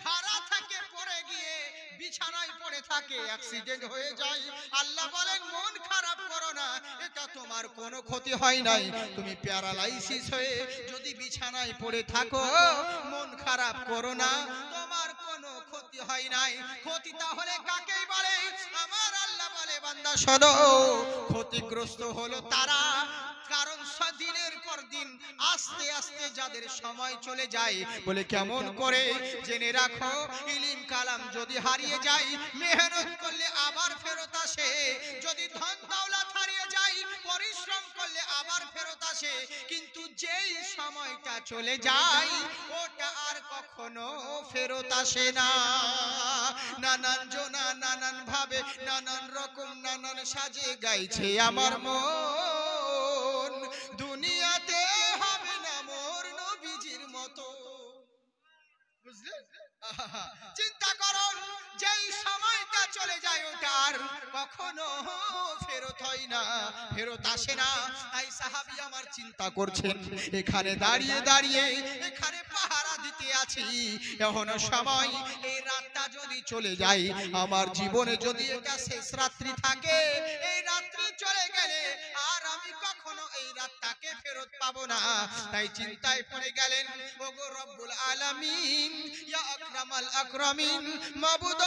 ভাড়া থেকে পড়ে গিয়ে বিছানায় পড়ে থাকে, অ্যাক্সিডেন্ট হয়ে যায়, আল্লাহ বলেন মন খারাপ করো না, এটা তোমার কোনো ক্ষতি হয় নাই। তুমি প্যারালাইসিস হয়ে যদি বিছানায় পড়ে থাকো মন খারাপ করো না, তোমার কোনো ক্ষতি হয় নাই। ক্ষতি তাহলে কাকেই বলে? আমার আল্লাহ বলে বান্দা শোনো, ক্ষতিগ্রস্ত হলো তারা, কারণ দিনের পর দিন আস্তে আস্তে যাদের সময় চলে যায়। বলে কেমন করে? জেনে রাখো ইলম কালাম যদি হারিয়ে যায় মেহনত করলে আবার ফেরত আসে, যদি ধন দৌলত হারিয়ে যায় পরিশ্রম করলে আবার ফেরত আসে, কিন্তু যেই সময়টা চলে যায় ওটা আর কখনো ফেরত আসে না। নানান জনা নানান ভাবে নানান রকম নানান সাজে গাইছে আমার মন, দুনিয়াতে হবে না মোর নবীজির মতো। বুঝলেন? চিন্তা করুন, যেই সময়টা চলে যায় ওটা আর কখনো ফেরত হয় না, ফেরত আসে না। তাই সাহাবী আমার চিন্তা করছেন, এখানে দাঁড়িয়ে দাঁড়িয়ে এখানে পাহারা দিতে আছি, এখনো সময়, এই রাতটা যদি চলে যায়, আমার জীবনে যদি এটা শেষ রাত্রি থাকে, এই রাত্রি চলে গেলে আর আমি কখনো এই রাতটাকে ফেরত পাবো না। তাই চিন্তায় পড়ে গেলেন, ওগো রব্বুল আলামিন, ইয়া আকরামাল আকরামিন, মাবুদ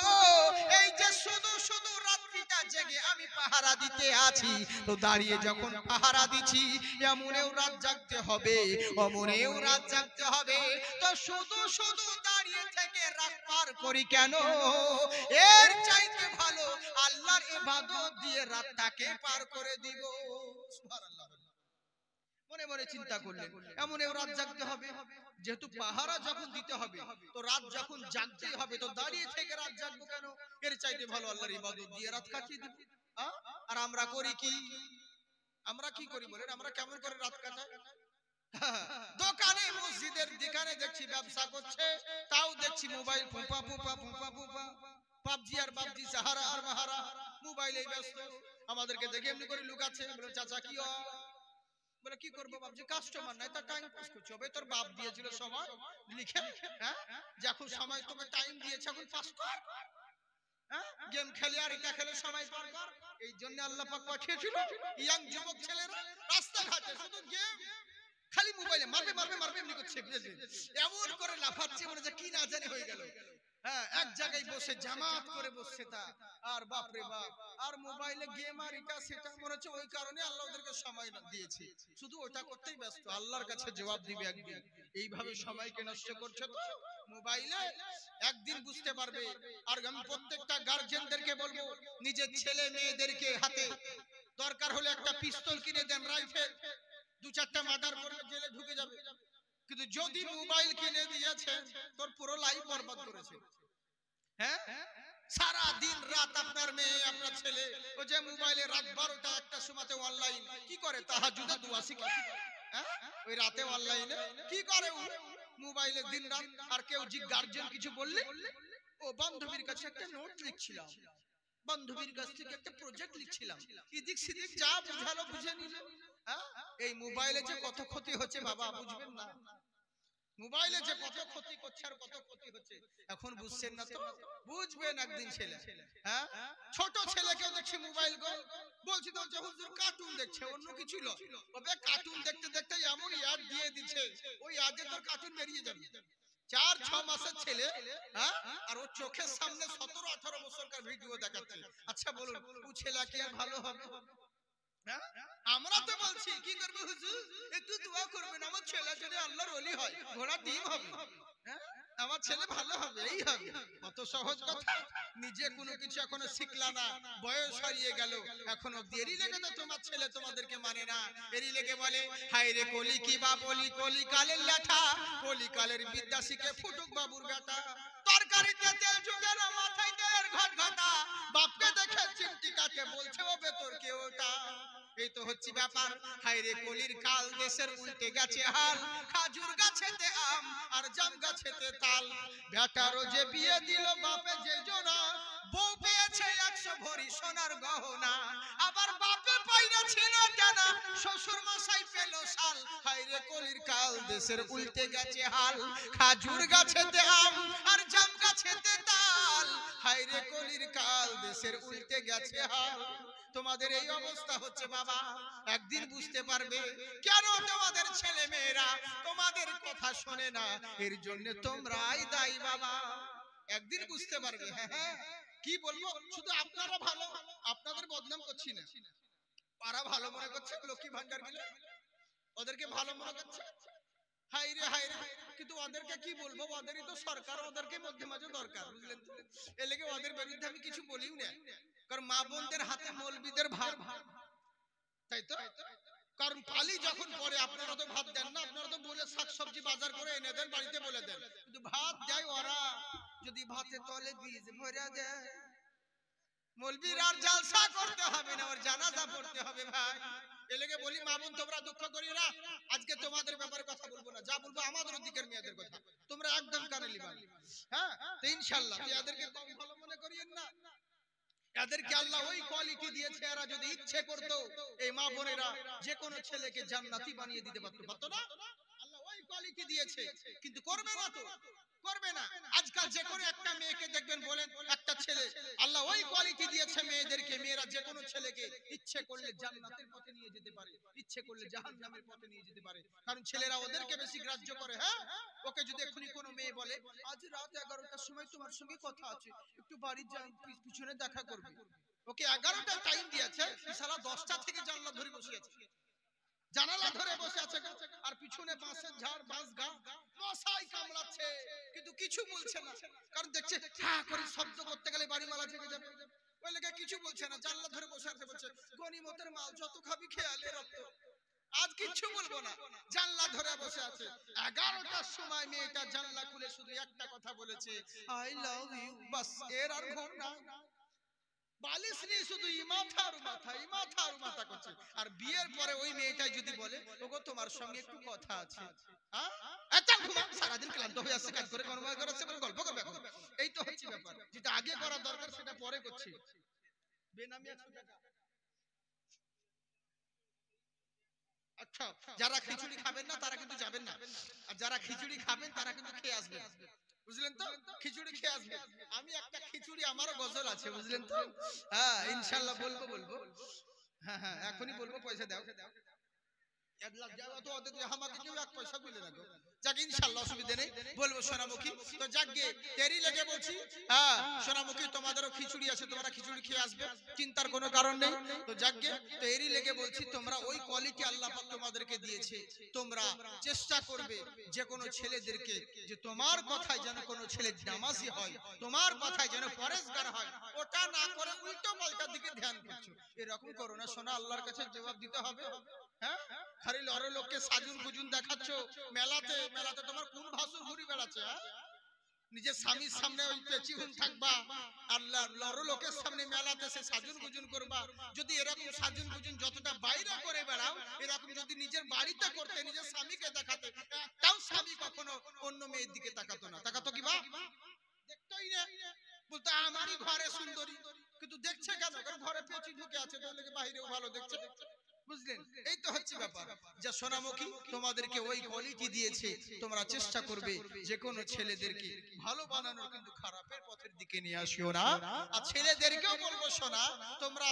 এই যে শুধু শুধু রাত্রিটা জেগে আমি পাহারা দিতে আছি, তো দাঁড়িয়ে যখন পাহারা দিছি এমনেও রাত জাগতে হবে, অমনেও রাত জাগতে হবে, তো শুধু শুধু দাঁড়িয়ে থেকে রাত পার করি কেন? এর চাইতে ভালো আল্লাহর ইবাদত দিয়ে রাতটাকে পার করে দিব। সুবহানাল্লাহ। মনে মনে চিন্তা করলেন এমনেও রাত জাগতে হবে, যেহেতু পাহারা যখন দিতে হবে তো রাত যখন জাগতেই হবে, তো দাঁড়িয়ে থেকে রাত জাগবো কেন? এর চাইতে ভালো আল্লাহর ইবাদত দিয়ে রাত কাটিয়ে দিব। আর আমরা করি কি? আমরা কি করি বলেন? আমরা কেমন করে রাত কাটাই? দোকানে মসজিদের দোকানে দেখছি ব্যবসা করছে, তাও দেখছি মোবাইল ফুপা ফুপা ফুপা ফুপা, পাবজি আর পাবজি, সাহারা আর মাহারা, মোবাইলে ব্যস্ত। আমাদেরকে দেখে এমনি করে লুকাচ্ছে, বলে চাচা কি হয়? বলে কি করবো বাপ, যে কাস্টমার নাই তার টাইম পাস করছে। হবে তোর বাপ দিয়েছিল সময় লিখে, হ্যাঁ যে এখন সময় তোকে টাইম দিয়েছে, এখন পাস কর, গেম খেলে আর এটা খেলে সময় পার কর। এই জন্য আল্লাহ পাক পাঠিয়েছিল ইয়াং যুবক ছেলেরা রাস্তাঘাটে শুধু গেম, খালি মোবাইলে মারবে মারবে মারবে এমনি করছে, এমন করে লাফাচ্ছে মনে হচ্ছে কি না জানি হয়ে গেল। হ্যাঁ, এক জায়গায় বসে জামাত করে বসছে তা, আর বাপ রে বাপ, আর মোবাইলে গেম আর এটা সেটা, মনে হচ্ছে ওই কারণে আল্লাহ ওদেরকে সময় দিয়েছে, শুধু ওটা করতেই ব্যস্ত, আল্লাহর কাছে জবাব দিবে একদিন। এইভাবে সময়কে নষ্ট করছে তো মোবাইলে, একদিন বুঝতে পারবে। আর আমি প্রত্যেকটা গার্জেনদেরকে বলবো, নিজের ছেলে মেয়েদেরকে হাতে দরকার হলে একটা পিস্তল কিনে দেন, রাইফেল, দু চারটা মার্ডার করে জেলে ঢুকে যাবে। কিন্তু যদি মোবাইল কিনে দিয়েছে, তোর পুরো লাইফ বরবাদ করেছে। হ্যাঁ, সারা দিন রাত আপনার মেয়ে আপনার ছেলে ও যে মোবাইলে রাত 12টা 1টার সময়তে অনলাইন কি করে, তাহাজ্জুদে দোয়া শিখে, হ্যাঁ ওই রাতে অনলাইনে কি করে মোবাইলে দিন রাত। আর কেউ জি গার্জিয়ান কিছু বললে, ও বান্ধবীর কাছে একটা নোট লিখছিলাম, বান্ধবীর কাছ থেকে একটা প্রজেক্ট লিখছিলাম, এদিক সেদিক যা বুঝালো বুঝে নিল। এই মোবাইলে যে কত ক্ষতি হচ্ছে বাবা বুঝবেন না, মোবাইলে যে কত ক্ষতি করছে আর কত ক্ষতি হচ্ছে এখন বুঝছেন না তো, বুঝবেন একদিন ছেলে। হ্যাঁ, ছোট ছেলেকেও দেখছি মোবাইল গো, বলছি তো যে হুজুর কার্টুন দেখছে, অন্য কিছু না, তবে কার্টুন দেখতে দেখতে এমন ইয়াদ দিয়ে দিচ্ছে, ওই ইয়াদে তোর কার্টুন বেরিয়ে যাবে। 4-6 মাসের ছেলে, হ্যাঁ, আর ওর চোখের সামনে 17-18 বছরকার ভিডিও দেখাচ্ছে। আচ্ছা বলুন ও ছেলে কি আর ভালো হবে? আমরা তো বলছি কি করবে হুজুর, একটু দোয়া করবেন আমার ছেলে যদি আল্লাহর ওলি হয়, ঘোড়া ডিম হবে, আমার ছেলে ভালো হবে, এই হবে। কত সহজ কথা, নিজে কোনো কিছু এখনো শিখলা না, বয়স হারিয়ে গেল, এখনো দেরি লেগে তো তোমার ছেলে তোমাদেরকে মানে না, দেরি লেগে বলে হায় রে কলি কি বা বলি, কলি কালের লেখা, কলি কালের বিদ্যা শিখে ফুটুক বাবুর বেটা, তরকারিতে তেল যুগের মাথায় তেল ঘট ঘটা, বাপকে দেখে চিমটি কাটে বলছে ও বেতর কে ওটা। এই তো হচ্ছে ব্যাপার, হায় রে কলির কাল, দেশের উল্টে গেছে হাল, খাজুর গাছেতে আম আর জাম গাছেতে তাল, বেটারও যে বিয়ে দিল বাপে যে জোনা, বউ পেয়েছে 100 ভরি সোনার গহনা, আবার বাপে পাইরা ছিল জানা, শ্বশুর মশাই পেল শাল, হায় রে কলির কাল, দেশের উল্টে গেছে হাল, খাজুর গাছেতে আম আর জাম গাছেতে তাল, হায় রে কলির কাল, দেশের উল্টে গেছে হাল। তোমাদের এই অবস্থা হচ্ছে বাবা, একদিন বুঝতে পারবে কেন তোমাদের ছেলে মেয়েরা তোমাদের কথা শোনে না, এর জন্য তোমরাই দায়ী বাবা, একদিন বুঝতে পারবে। হ্যাঁ, কি বলবো, শুধু আপনারা ভালো, আপনাদের বদনাম করছি না, পাড়া ভালো মনে করছে, লক্ষ্মী ভান্ডার গেলে ওদেরকে ভালো মনে করছে, হাই রে হাই রে, কিন্তু ওদেরকে কি বলবো, ওদেরই তো সরকার, ওদেরকে মধ্যে মাঝে দরকার, বুঝলেন তো, এর লেগে ওদের বিরুদ্ধে আমি কিছু বলিও না, কারণ মা বোনদের হাতে মৌলবীদের ভাত, তাই তো, কারণ পালি যখন পরে আপনারা তো ভাত দেন না, আপনারা তো বলে শাকসবজি বাজার করে এনে দেন, বাড়িতে বলে দেন, কিন্তু ভাত দেয় ওরা, যদি ভাতে তলে বীজ ভরে দেয়, মৌলবীর আর জালসা করতে হবে না, ওর জানাজা পড়তে হবে ভাই। এ লেগে বলি মা বোন তোমরা দুঃখ করিও না, আজকে তোমাদের ব্যাপারে কথা বলবো না, যা বলবো আমাদের দিকের মেয়েদের কথা, তোমরা একদম কানে লিবা। হ্যাঁ, তো ইনশাআল্লাহ এদেরকে কম ভালো মনে করিয়েন না, এদেরকে আল্লাহ ওই কোয়ালিটি দিয়েছে, এরা যদি ইচ্ছে করতো এই মা বোনেরা যে কোনো ছেলেকে জান্নাতি বানিয়ে দিতে পারতো না, আল্লাহ ওই কোয়ালিটি দিয়েছে, কিন্তু করবে না তো, করবে না। আজকাল যে কোনো একটা মেয়েকে দেখবেন, বলেন একটা ছেলে, আল্লাহ ওই কোয়ালিটি দিয়েছে মেয়েদেরকে, মেয়েরা যে কোনো ছেলেকে ইচ্ছে করলে জান্নাতের পথে নিয়ে যেতে পারে, ইচ্ছে করলে জাহান্নামের পথে নিয়ে যেতে পারে, কারণ ছেলেরা ওদেরকে বেশি গ্রাহ্য করে। হ্যাঁ, ওকে যদি এখনই কোনো মেয়ে বলে আজ রাত 11টার সময় তোমার সঙ্গে কথা আছে, একটু বাড়ির পিছনে দেখা করবে, ওকে 11টা টাইম দিয়েছে, সারা 10টা থেকে জানলা ধরে বসে আছে, জানালা ধরে বসে আছে, আর পিছনে বাঁশের ঝাড়, বাঁশ গা, মশাই কামড়াচ্ছে, কিন্তু কিছু বলছে না, কারণ দেখছে হ্যাঁ করে শব্দ করতে গেলে বাড়িওয়ালা জেগে যাবে, ওই লেগে কিছু বলছে না, জানলা ধরে বসে আছে, বলছে গনিমতের মাল যত খাবি খেয়ালে রক্ত, আজ কিচ্ছু বলবো না, জানলা ধরে বসে আছে। 11টার সময় মেয়েটা জানলা খুলে শুধু একটা কথা বলেছে, আই লাভ ইউ, বাস, এর আর ঘুম না, বালিশ নিয়ে শুধু ইমাথার মাথা করছে। আর বিয়ের পরে ওই মেয়েটাই যদি বলে ওগো তোমার সঙ্গে একটু কথা আছে, সারাদিন ক্লান্ত হয়ে আসছে, কাজ করে কর্মকার করাচ্ছে, গল্প করবে এখন, এই তো হচ্ছে ব্যাপার, যেটা আগে করা দরকার সেটা পরে করছি। বেনামি আচ্ছা, যারা খিচুড়ি খাবেন না তারা কিন্তু যাবেন না, আর যারা খিচুড়ি খাবেন তারা কিন্তু খেয়ে আসবেন, বুঝলেন তো? খিচুড়ি খেয়ে আসবেন। আমি একটা খিচুড়ি, আমারও গজল আছে, বুঝলেন তো? হ্যাঁ, ইনশাআল্লাহ বলবো। হ্যাঁ হ্যাঁ, এখনই বলবো, পয়সা দাও। তোমাদেরও খিচুড়ি আছে, তোমরা খিচুড়ি খেয়ে আসবে, চিন্তার কোনো কারণ নেই। তো যাকগে, তো এরই লেগে বলছি, তোমরা ওই কোয়ালিটি আল্লাহ পাক তোমাদেরকে দিয়েছে, তোমরা চেষ্টা করবে যে কোনো ছেলেদেরকে, যে তোমার কথায় যেন কোনো ছেলে নামাজি হয়, তোমার কথায় যেন পরেশগার হয়, ওটা না করে উল্টো পাল্টার দিকে ধ্যান করছো, এরকম করো না সোনা, আল্লাহর কাছে জবাব দিতে হবে। হ্যাঁ, খালি লড়ো লোককে সাজুন গুজুন দেখাচ্ছ মেলাতে, মেলাতে তোমার কোন ভাসুর ঘুরি বেড়াচ্ছে? নিজের স্বামীর সামনে ওই পেচিহুন থাকবা, আল্লাহ লড়ো লোকের সামনে মেলাতে সে সাজুন গুজুন করবা। যদি এরকম সাজুন গুজুন যতটা বাইরে করে বেড়াও, এরকম যদি নিজের বাড়িতে করতে, নিজের স্বামীকে দেখাতে, একটাও স্বামী কখনো অন্য মেয়ের দিকে তাকাতো না। তাকাতো কি বা? দেখতোই না, বলতো আমারই ঘরে সুন্দরী, কিন্তু দেখছে কেন? কারণ ঘরে পেঁচি ঢুকে আছে, তাহলে বাইরেও ভালো দেখছে, বুঝলেন? এই তো হচ্ছে ব্যাপার। যা সোনামুখী তোমাদেরকে ওই কোয়ালিটি দিয়েছে, তোমরা চেষ্টা করবে যে কোনো ছেলেদেরকে ভালো বানানোর, কিন্তু খারাপের পথের দিকে নিয়ে আসিও না। আর ছেলেদেরকেও বলবো শোনা, তোমরা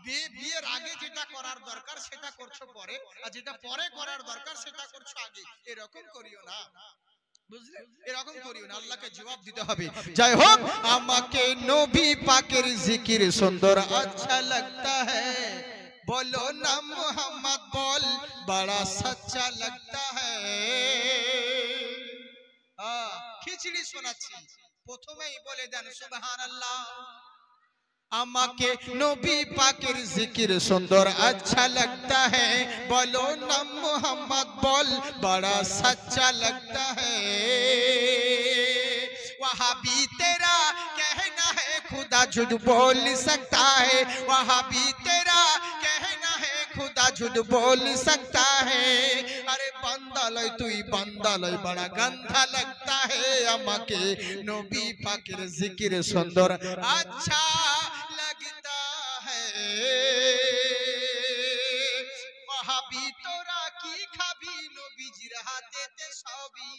বিয়ের আগে যেটা করার দরকার সেটা করছো পরে, আর যেটা পরে করার দরকার সেটা করছো আগে, এরকম করিও না, বুঝলে? এরকম করিও না, আল্লাহকে জবাব দিতে হবে। যাই হোক, আমাকে নবী পাকের জিকির সুন্দর আচ্ছা লাগতা হ্যায়, बोलो ना मोहम्मद बोल बड़ा सच्चा लगता है। খিচড়ি শোনাচ্ছি, প্রথমেই বলে দেন সুবহানাল্লাহ। আমাকে নবী পাকের জিকির সুন্দর আচ্ছা लगता है, बोलो ना मोहम्मद बोल बड़ा सच्चा लगता है। वहाँ भी तेरा कहना है खुदा झूठ बोल सकता है, वहाँ भी तेरा कहना है खुदा झूठ बोल सकता है। अरे बंदा लय तुई बंदा लय बड़ा गंदा लगता है, আমাকে নবী পাকের জিকির সুন্দর আচ্ছা लगता है। वहाँ भी তোরা কি খাবি নবীজির হাতেতে সবই,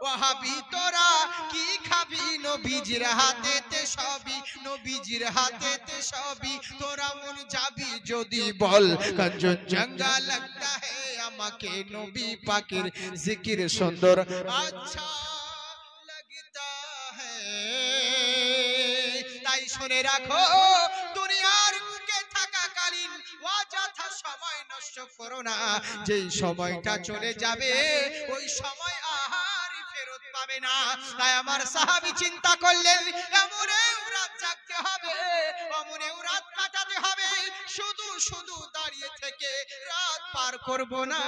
ওয়াহাবি তোরা কি খাবি নবীজির হাতেতে সবই, নবীজির হাতেতে সবই, তোরা মন যাবি যদি বল কাঞ্চনজঙ্ঘা লাগতা হে, আমাকে নবী পাকের জিকির সুন্দর আচ্ছা লাগতা হে। তাই শুনে রাখো, দুনিয়ার বুকে থাকাকালীন অযথা সময় নষ্ট করো না, যেই সময়টা চলে যাবে ওই সময় আর ফেরত পাবে না। তাই আমার সাহাবী চিন্তা করলেন, এমনেও রাত জাগতে হবে, এমনেও রাত কাটাতে হবে, শুধু শুধু দাঁড়িয়ে থেকে রাত পার করব না,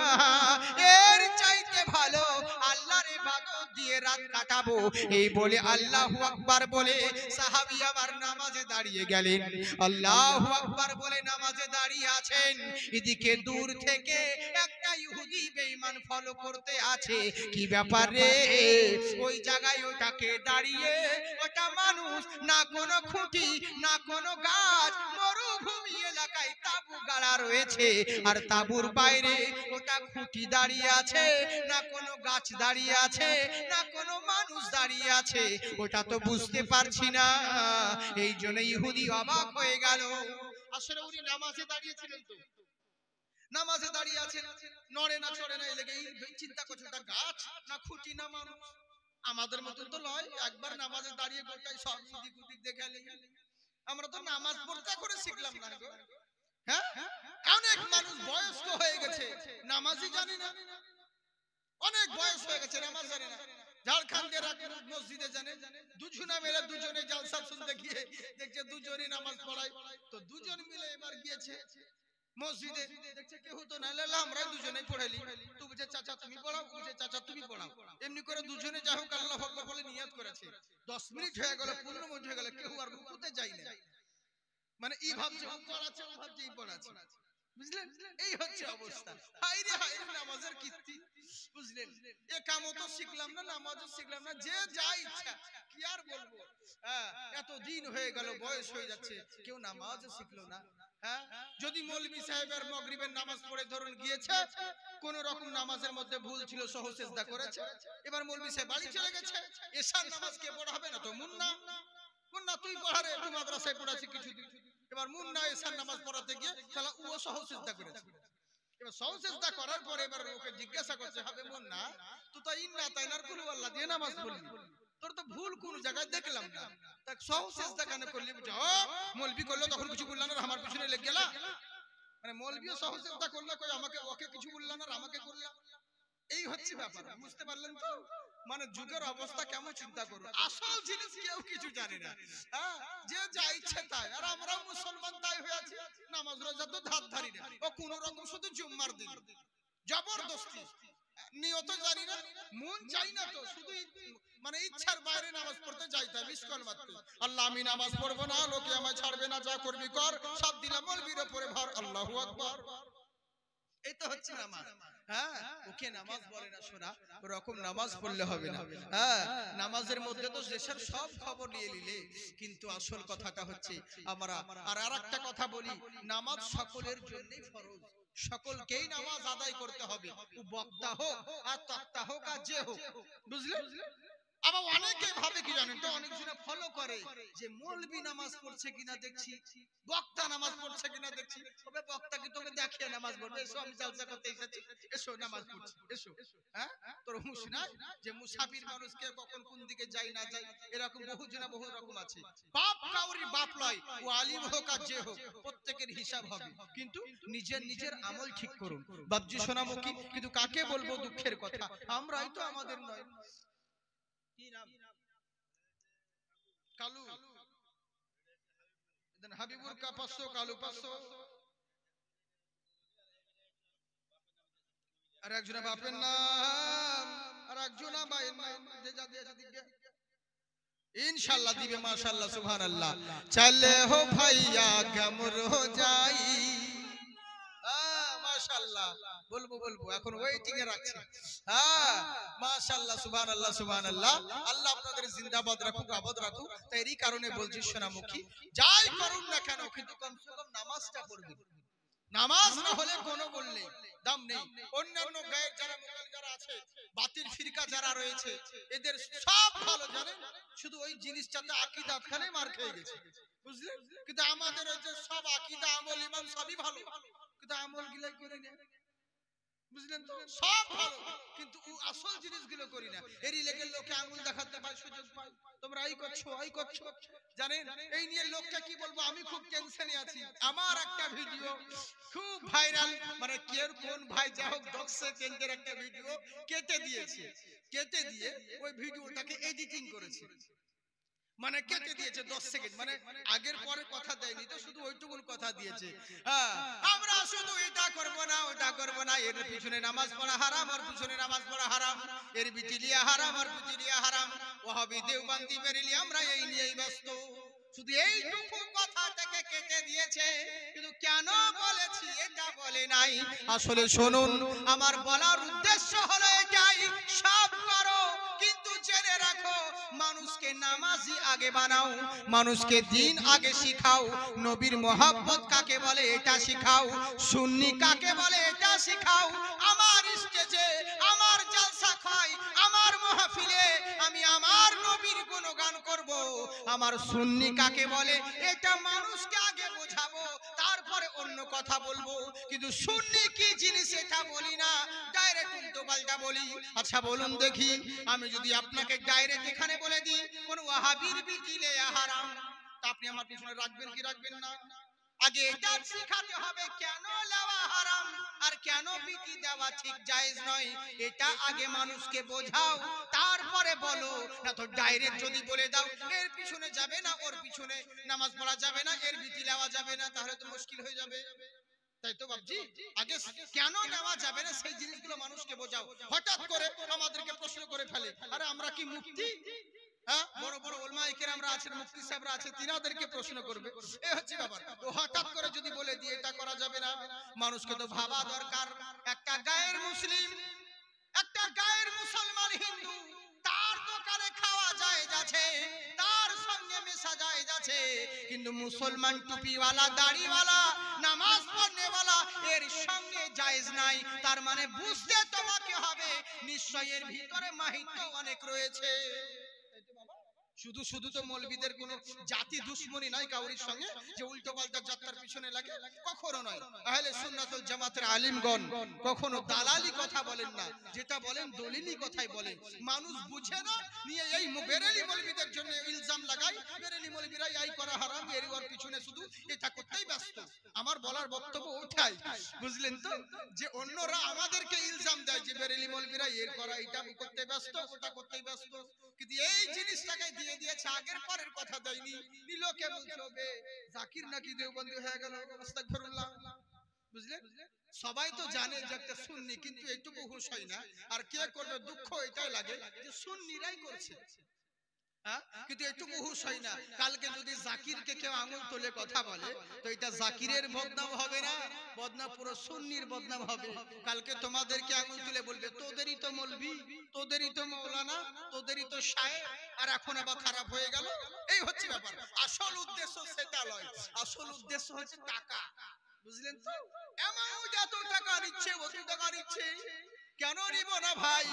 এর চাইতে ভালো আল্লাহর ইবাদত দিয়ে রাত কাটাবো। এই বলে আল্লাহু আকবার বলে সাহাবী আমার নামাজে দাঁড়িয়ে গেলেন। আল্লাহু আকবার বলে নামাজে দাঁড়িয়ে আছেন, এদিকে দূর থেকে একটা ইহুদি বেঈমান ফলো করতে আছে। কি ব্যাপার রে? ওই জায়গায় ওটাকে দাঁড়িয়ে, ওটা মানুষ না, কোনো খুঁটি না, কোনো গাছ, মরুভূমি এলাকায় তাবু গাড়া রয়েছে, আর তাবুর বাইরে ওটা খুঁটি দাঁড়িয়ে আছে, না কোনো গাছ দাঁড়িয়ে আছে, না কোনো মানুষ দাঁড়িয়ে আছে, ওটা তো বুঝতে পারছি না। এই জন্য ইহুদি অবাক হয়ে গেল। আসলে উনি নামাজে দাঁড়িয়েছিলেন, তো নামাজে দাঁড়িয়ে আছেন, নড়ে না চড়ে না, এই লেগে চিন্তা করছে ওটা গাছ না খুঁটি না মানুষ। আমাদের মতন তো নয়, একবার নামাজে দাঁড়িয়ে গোটাই সব দিক ওদিক দেখে আমরা তো নামাজ পড়তে করে শিখলাম না গো। হ্যাঁ, অনেক মানুষ বয়স্ক হয়ে গেছে, নামাজই জানে না। অনেক বয়স হয়ে গেছে, নামাজ জানে না। ঝাড়খণ্ডের মসজিদে জানে, দুজনে মিলে দুজনে জালসা শুনতে গিয়ে দেখছে দুজনই নামাজ পড়ায়, তো দুজন মিলে এবার গিয়েছে মসজিদে, দেখছে কেউ তো না, আমরা দুজনেই পড়াইলি। তো বুঝে চাচা তুমি পড়াও, বুঝে চাচা তুমি পড়াও, এমনি করে দুজনে যাই হোক আল্লাহু আকবার বলে নিয়ত করেছে। 10 মিনিট হয়ে গেল, 15 মিনিট হয়ে গেল, কেউ আর রুকুতে যায় না। মানে এই ভাবছে ও পড়াচ্ছে, ও ভাবছে এই পড়াচ্ছে, বুঝলেন? এই হচ্ছে অবস্থা। হায়রে হায়রে নামাজের কীর্তি, বুঝলেন? একামত শিখলাম না, নামাজও শিখলাম না, যে যা ইচ্ছা, কি আর বলবো। এত দিন হয়ে গেল, বয়স হয়ে যাচ্ছে, কেউ নামাজও শিখলো না। যদি মৌলভী সাহেবের মাগরিবের নামাজ পড়ে ধরুন গিয়েছে, কোন রকম নামাজের মধ্যে ভুল ছিল, সহজ সিজদা করেছে, এবার মৌলভী সাহেব বাড়ি চলে গেছে, এশার নামাজ কে পড়াবে না? তো মুন্না, মুন্না তুই পড়ারে, একটু মাদ্রাসায় পড়াছি কিছুদিন, এবার মুন্না এশার নামাজ পড়াতে গিয়ে শালা ও সহজ সিজদা করেছে। এবার সহজ সিজদা করার পরে এবার ওকে জিজ্ঞাসা করছে, হবে মুন্না তুই তো ইন্না তাইনার কুল আল্লাহ দিয়ে নামাজ পড়লি, তোর তো ভুল কোন জায়গায় দেখলাম না, তা সহজ সিজদা কেন করলি? যাও মৌলভী করলো তখন কিছু বললাম না, আমার পিছনে লেগে গেলা, মানে মৌলভীও সহজ সিজদা করলো, কই আমাকে ওকে কিছু বললাম না, আমাকে করলাম। এই হচ্ছে ব্যাপার, বুঝতে পারলেন তো? মানে যুগের অবস্থা কেমন চিন্তা করুন, আসল জিনিস কেউ কিছু জানে না, হ্যাঁ, যে যা ইচ্ছে তাই, আর আমরা মুসলমান তাই হয়ে আছি, নামাজ রোজা তো ধার ধারি না, ও কোন রকম শুধু জুম্মার দিন জবরদস্তি, নিয়ত জানি না, মন চাই না, তো শুধু মানে ইচ্ছার বাইরে নামাজ পড়তে যাইতে মিসকল মারতে, আল্লাহ আমি নামাজ পড়বো না, লোকে আমায় ছাড়বে না, যা করবি কর, সব দিলাম মৌলবীর উপরে ভার, আল্লাহু আকবার। এই তো হচ্ছে নামাজ। হ্যাঁ, ওকে নামাজ বলে না শোনা, ওরকম নামাজ পড়লে হবে না। হ্যাঁ, নামাজের মধ্যে তো দেশের সব খবর নিয়ে নিলে, কিন্তু আসল কথাটা হচ্ছে আমরা আর একটা কথা বলি, নামাজ সকলের জন্যই ফরজ, সকলকেই নামাজ আদায় করতে হবে, ও বক্তা হোক আর তক্তা হোক আর যে হোক, বুঝলে? আবার অনেকে ভাবে কি জানেন তো, অনেকজনে ফলো করে যে মৌলবী নামাজ পড়ছে কিনা দেখছি, বক্তা নামাজ পড়ছে কিনা দেখছি, তবে বক্তা কি তোকে দেখিয়ে নামাজ পড়বে, এসো আমি জালসা করতে এসেছি, এসো নামাজ পড়ছি, এসো। হ্যাঁ, তোর হুঁশ নাই যে মুসাফির মানুষকে কখন কোন দিকে যাই না যাই, এরকম বহু জনা বহু রকম আছে। বাপ কাউরি বাপ লয়, ও আলিম হোক আর যে হোক, প্রত্যেকের হিসাব হবে, কিন্তু নিজের নিজের আমল ঠিক করুন। বাপজি সোনামুখী, কিন্তু কাকে বলবো দুঃখের কথা, আমরাই তো আমাদের নয়। কি নাম? কালু, হাবিবুর কা 500, কালু 500, আর একজনের বাপের নাম, আর একজনের ভাইয়ের নাম, যে যা দিয়েছে দিকে ইনশাআল্লাহ দিবে, মাশাআল্লাহ সুবহানাল্লাহ। চলে হো ভাইয়া কমর হো যাই, মাশাআল্লাহ, বলবো বলবো, এখন ওয়েটিং এ রাখছি। হ্যাঁ, মাশাআল্লাহ সুবহানাল্লাহ সুবহানাল্লাহ, আল্লাহ আপনাদের জিন্দাবাদ রাখুক, আবাদ রাখুক। তাই এই কারণে বলছি সোনামুখী, যাই করুন না কেন, কিন্তু কমসে কম নামাজটা পড়বেন। নামাজ না হলে কোনো বললে দাম নেই। অন্যান্য গায়ের যারা মুকাল যারা আছে, বাতিল ফিরকা যারা রয়েছে, এদের সব ভালো জানেন, শুধু ওই জিনিসটাতে আকীদা খানে মার খেয়ে গেছে, বুঝলেন? কিন্তু আমাদের ওই যে সব আকীদা আমল ইমান সবই ভালো, কিন্তু আমল গিলাই করি না, বুঝলেন তো? সব ভালো, কিন্তু আসল জিনিসগুলো করি না, এরই লেগে লোকে আঙুল দেখাতে পায়, সুযোগ পায়, তোমরা এই করছো এই করছো। জানেন এই নিয়ে লোককে কি বলবো, আমি খুব টেনশনে আছি। আমার একটা ভিডিও খুব ভাইরাল, মানে কের কোন ভাই যা হোক 10 সেকেন্ডের একটা ভিডিও কেটে দিয়েছে, কেটে দিয়ে ওই ভিডিওটাকে এডিটিং করেছে, মানে কেটে দিয়েছে 10 সেকেন্ড, মানে আগের পরে কথা দেয়নি, তো শুধু ওইটুকুন কথা দিয়েছে। হ্যাঁ, আমরা শুধু এটা করব না ওটা করব না, এর পিছনে নামাজ পড়া হারাম, আর পিছনে নামাজ পড়া হারাম, এর বিটিলিয়া হারাম, আর বিটিলিয়া হারাম, ওয়াহাবি দেওবন্দি বেরেলি, আমরা এই নিয়েই ব্যস্ত, শুধু এইটুকু কথাটাকে কেটে দিয়েছে, কিন্তু কেন বলেছি এটা বলে নাই। আসলে শুনুন, আমার বলার উদ্দেশ্য হলো এটাই, সব করো কিন্তু জেনে রাখো, মানুষকে নামাজি আগে বানাও, মানুষকে দিন আগে শিখাও, নবীর মোহাব্বত কাকে বলে এটা শিখাও, সুন্নি কাকে বলে এটা শিখাও। আমার স্টেজে, আমার জলসা খাই, আমার মাহফিলে আমি আমার নবীর গুণগান করব, আমার সুন্নি কাকে বলে এটা মানুষকে আগে বোঝাবো, তারপরে অন্য কথা বলবো, কিন্তু সুন্নি কি জিনিস এটা বলি না, ডাইরেক্ট উল্টো পাল্টা বলি। আচ্ছা বলুন দেখি, আমি যদি আপনাকে ডাইরেক্ট এখানে বলে দিই কোন ওয়াহাবির বিটিলে হারাম, তা আপনি আমার পিছনে রাখবেন কি রাখবেন না? আগে এটা শিখাতে হবে কেন লেওয়া হারাম আর কেন বিটি দেওয়া ঠিক জায়েজ নয়, এটা আগে মানুষকে বোঝাও, তারপরে বলো। না তো ডাইরেক্ট যদি বলে দাও এর পিছনে যাবে না, ওর পিছনে নামাজ পড়া যাবে না, এর বিটি নেওয়া যাবে না, তাহলে তো মুশকিল হয়ে যাবে। তাই তো বাবজি, আগে কেন নেওয়া যাবে না সেই জিনিসগুলো মানুষকে বোঝাও। হঠাৎ করে আমাদেরকে প্রশ্ন করে ফেলে, আরে আমরা কি মুফতি? হ্যাঁ, বড় বড় উলামায়ে কেরামরা আছেন, মুফতি সাহেবরা আছে, তিনাদেরকে প্রশ্ন করবে, এই হচ্ছে ব্যাপার। তো হঠাৎ করে যদি বলে দিয়ে এটা করা যাবে না, মানুষকে তো ভাবা দরকার। একটা গায়ের মুসলিম, একটা গায়ের মুসলমান হিন্দু, তার দোকানে খাওয়া যায় যাচ্ছে, তার সঙ্গে মেশা যায় যাচ্ছে, কিন্তু মুসলমান টুপিওয়ালা দাড়িওয়ালা নামাজ জায়েজ নাই, তার মানে বুঝতে তোমাকে হবে নিশ্চয় এর ভিতরে মাহিত্য অনেক রয়েছে। শুধু শুধু তো মৌলবীদের কোনো জাতি দুশ্মনী নাই কাউরির সঙ্গে যে উল্টো পাল্টা যাত্রার পিছনে লাগে, কখনো নয়। আহলে সুন্নাত ওয়াল জামাতের আলিমগণ কখনো দালালি কথা বলেন না, যেটা বলেন দলিলি কথাই বলেন। মানুষ বুঝে না নিয়ে এই বেরেলি মৌলবীদের জন্য ইলজাম লাগাই, বেরেলি মৌলবীরা এই করা হারাম, এর ওর পিছনে শুধু এটা করতেই ব্যস্ত। আমার বলার বক্তব্য ওঠাই, বুঝলেন তো, যে অন্যরা আমাদেরকে ইলজাম দেয় যে বেরেলি মৌলবীরা এর করা এটা করতে ব্যস্ত, ওটা করতেই ব্যস্ত, কিন্তু এই জিনিসটাকে দিয়ে দিয়েছে, আগের পরের কথা দেয়নি। নিলোকে বলছো বে জাকির নাকি দেওবন্দি হয়ে গেল, আস্তাগফিরুল্লাহ। বুঝলেন, সবাই তো জানে যে একটা সুন্নি, কিন্তু এইটুকু হুঁশ হয় না। আর কে করবে, দুঃখ এটাই লাগে যে সুন্নিরাই করছে, কিন্তু এটুকু হুঁশ হয় না। কালকে যদি জাকিরকে কেউ আঙুল তুলে কথা বলে, তো এটা জাকিরের বদনাম হবে না, বদনাম পুরো সুন্নির বদনাম হবে। কালকে তোমাদেরকে আঙুল তুলে বলবে তোদেরই তো মৌলবি, তোদেরই তো মাওলানা, তোদেরই তো শায়েখ, আর এখন আবার খারাপ হয়ে গেল। এই হচ্ছে ব্যাপার। আসল উদ্দেশ্য সেটা নয়, আসল উদ্দেশ্য হচ্ছে টাকা। বুঝলেন তো, এমন এত টাকা নিচ্ছে, অত টাকা নিচ্ছে, কেন নিব না ভাই?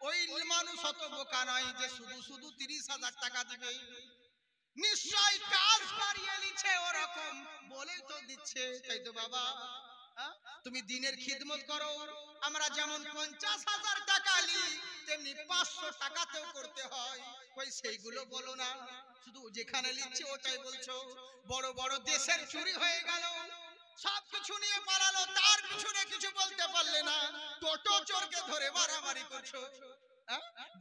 ওই মানুষ অত বোকা নয় যে শুধু শুধু 30,000 টাকা দিবে, নিশ্চয় কাজ বাড়িয়ে নিচ্ছে, ওরকম বলে তো দিচ্ছে, তাই তো বাবা? তুমি দিনের খিদমত করো, আমরা যেমন 50,000 টাকা নিই, তেমনি 500 টাকাতেও করতে হয়। ওই সেইগুলো বলো না, শুধু যেখানে নিচ্ছে ওটাই বলছো। বড় বড় দেশের চুরি হয়ে গেল, সবকিছু নিয়ে পালালো, তার পিছনে কিছু বলতে পারলে না, টোটো চোরকে ধরে মারামারি করছো।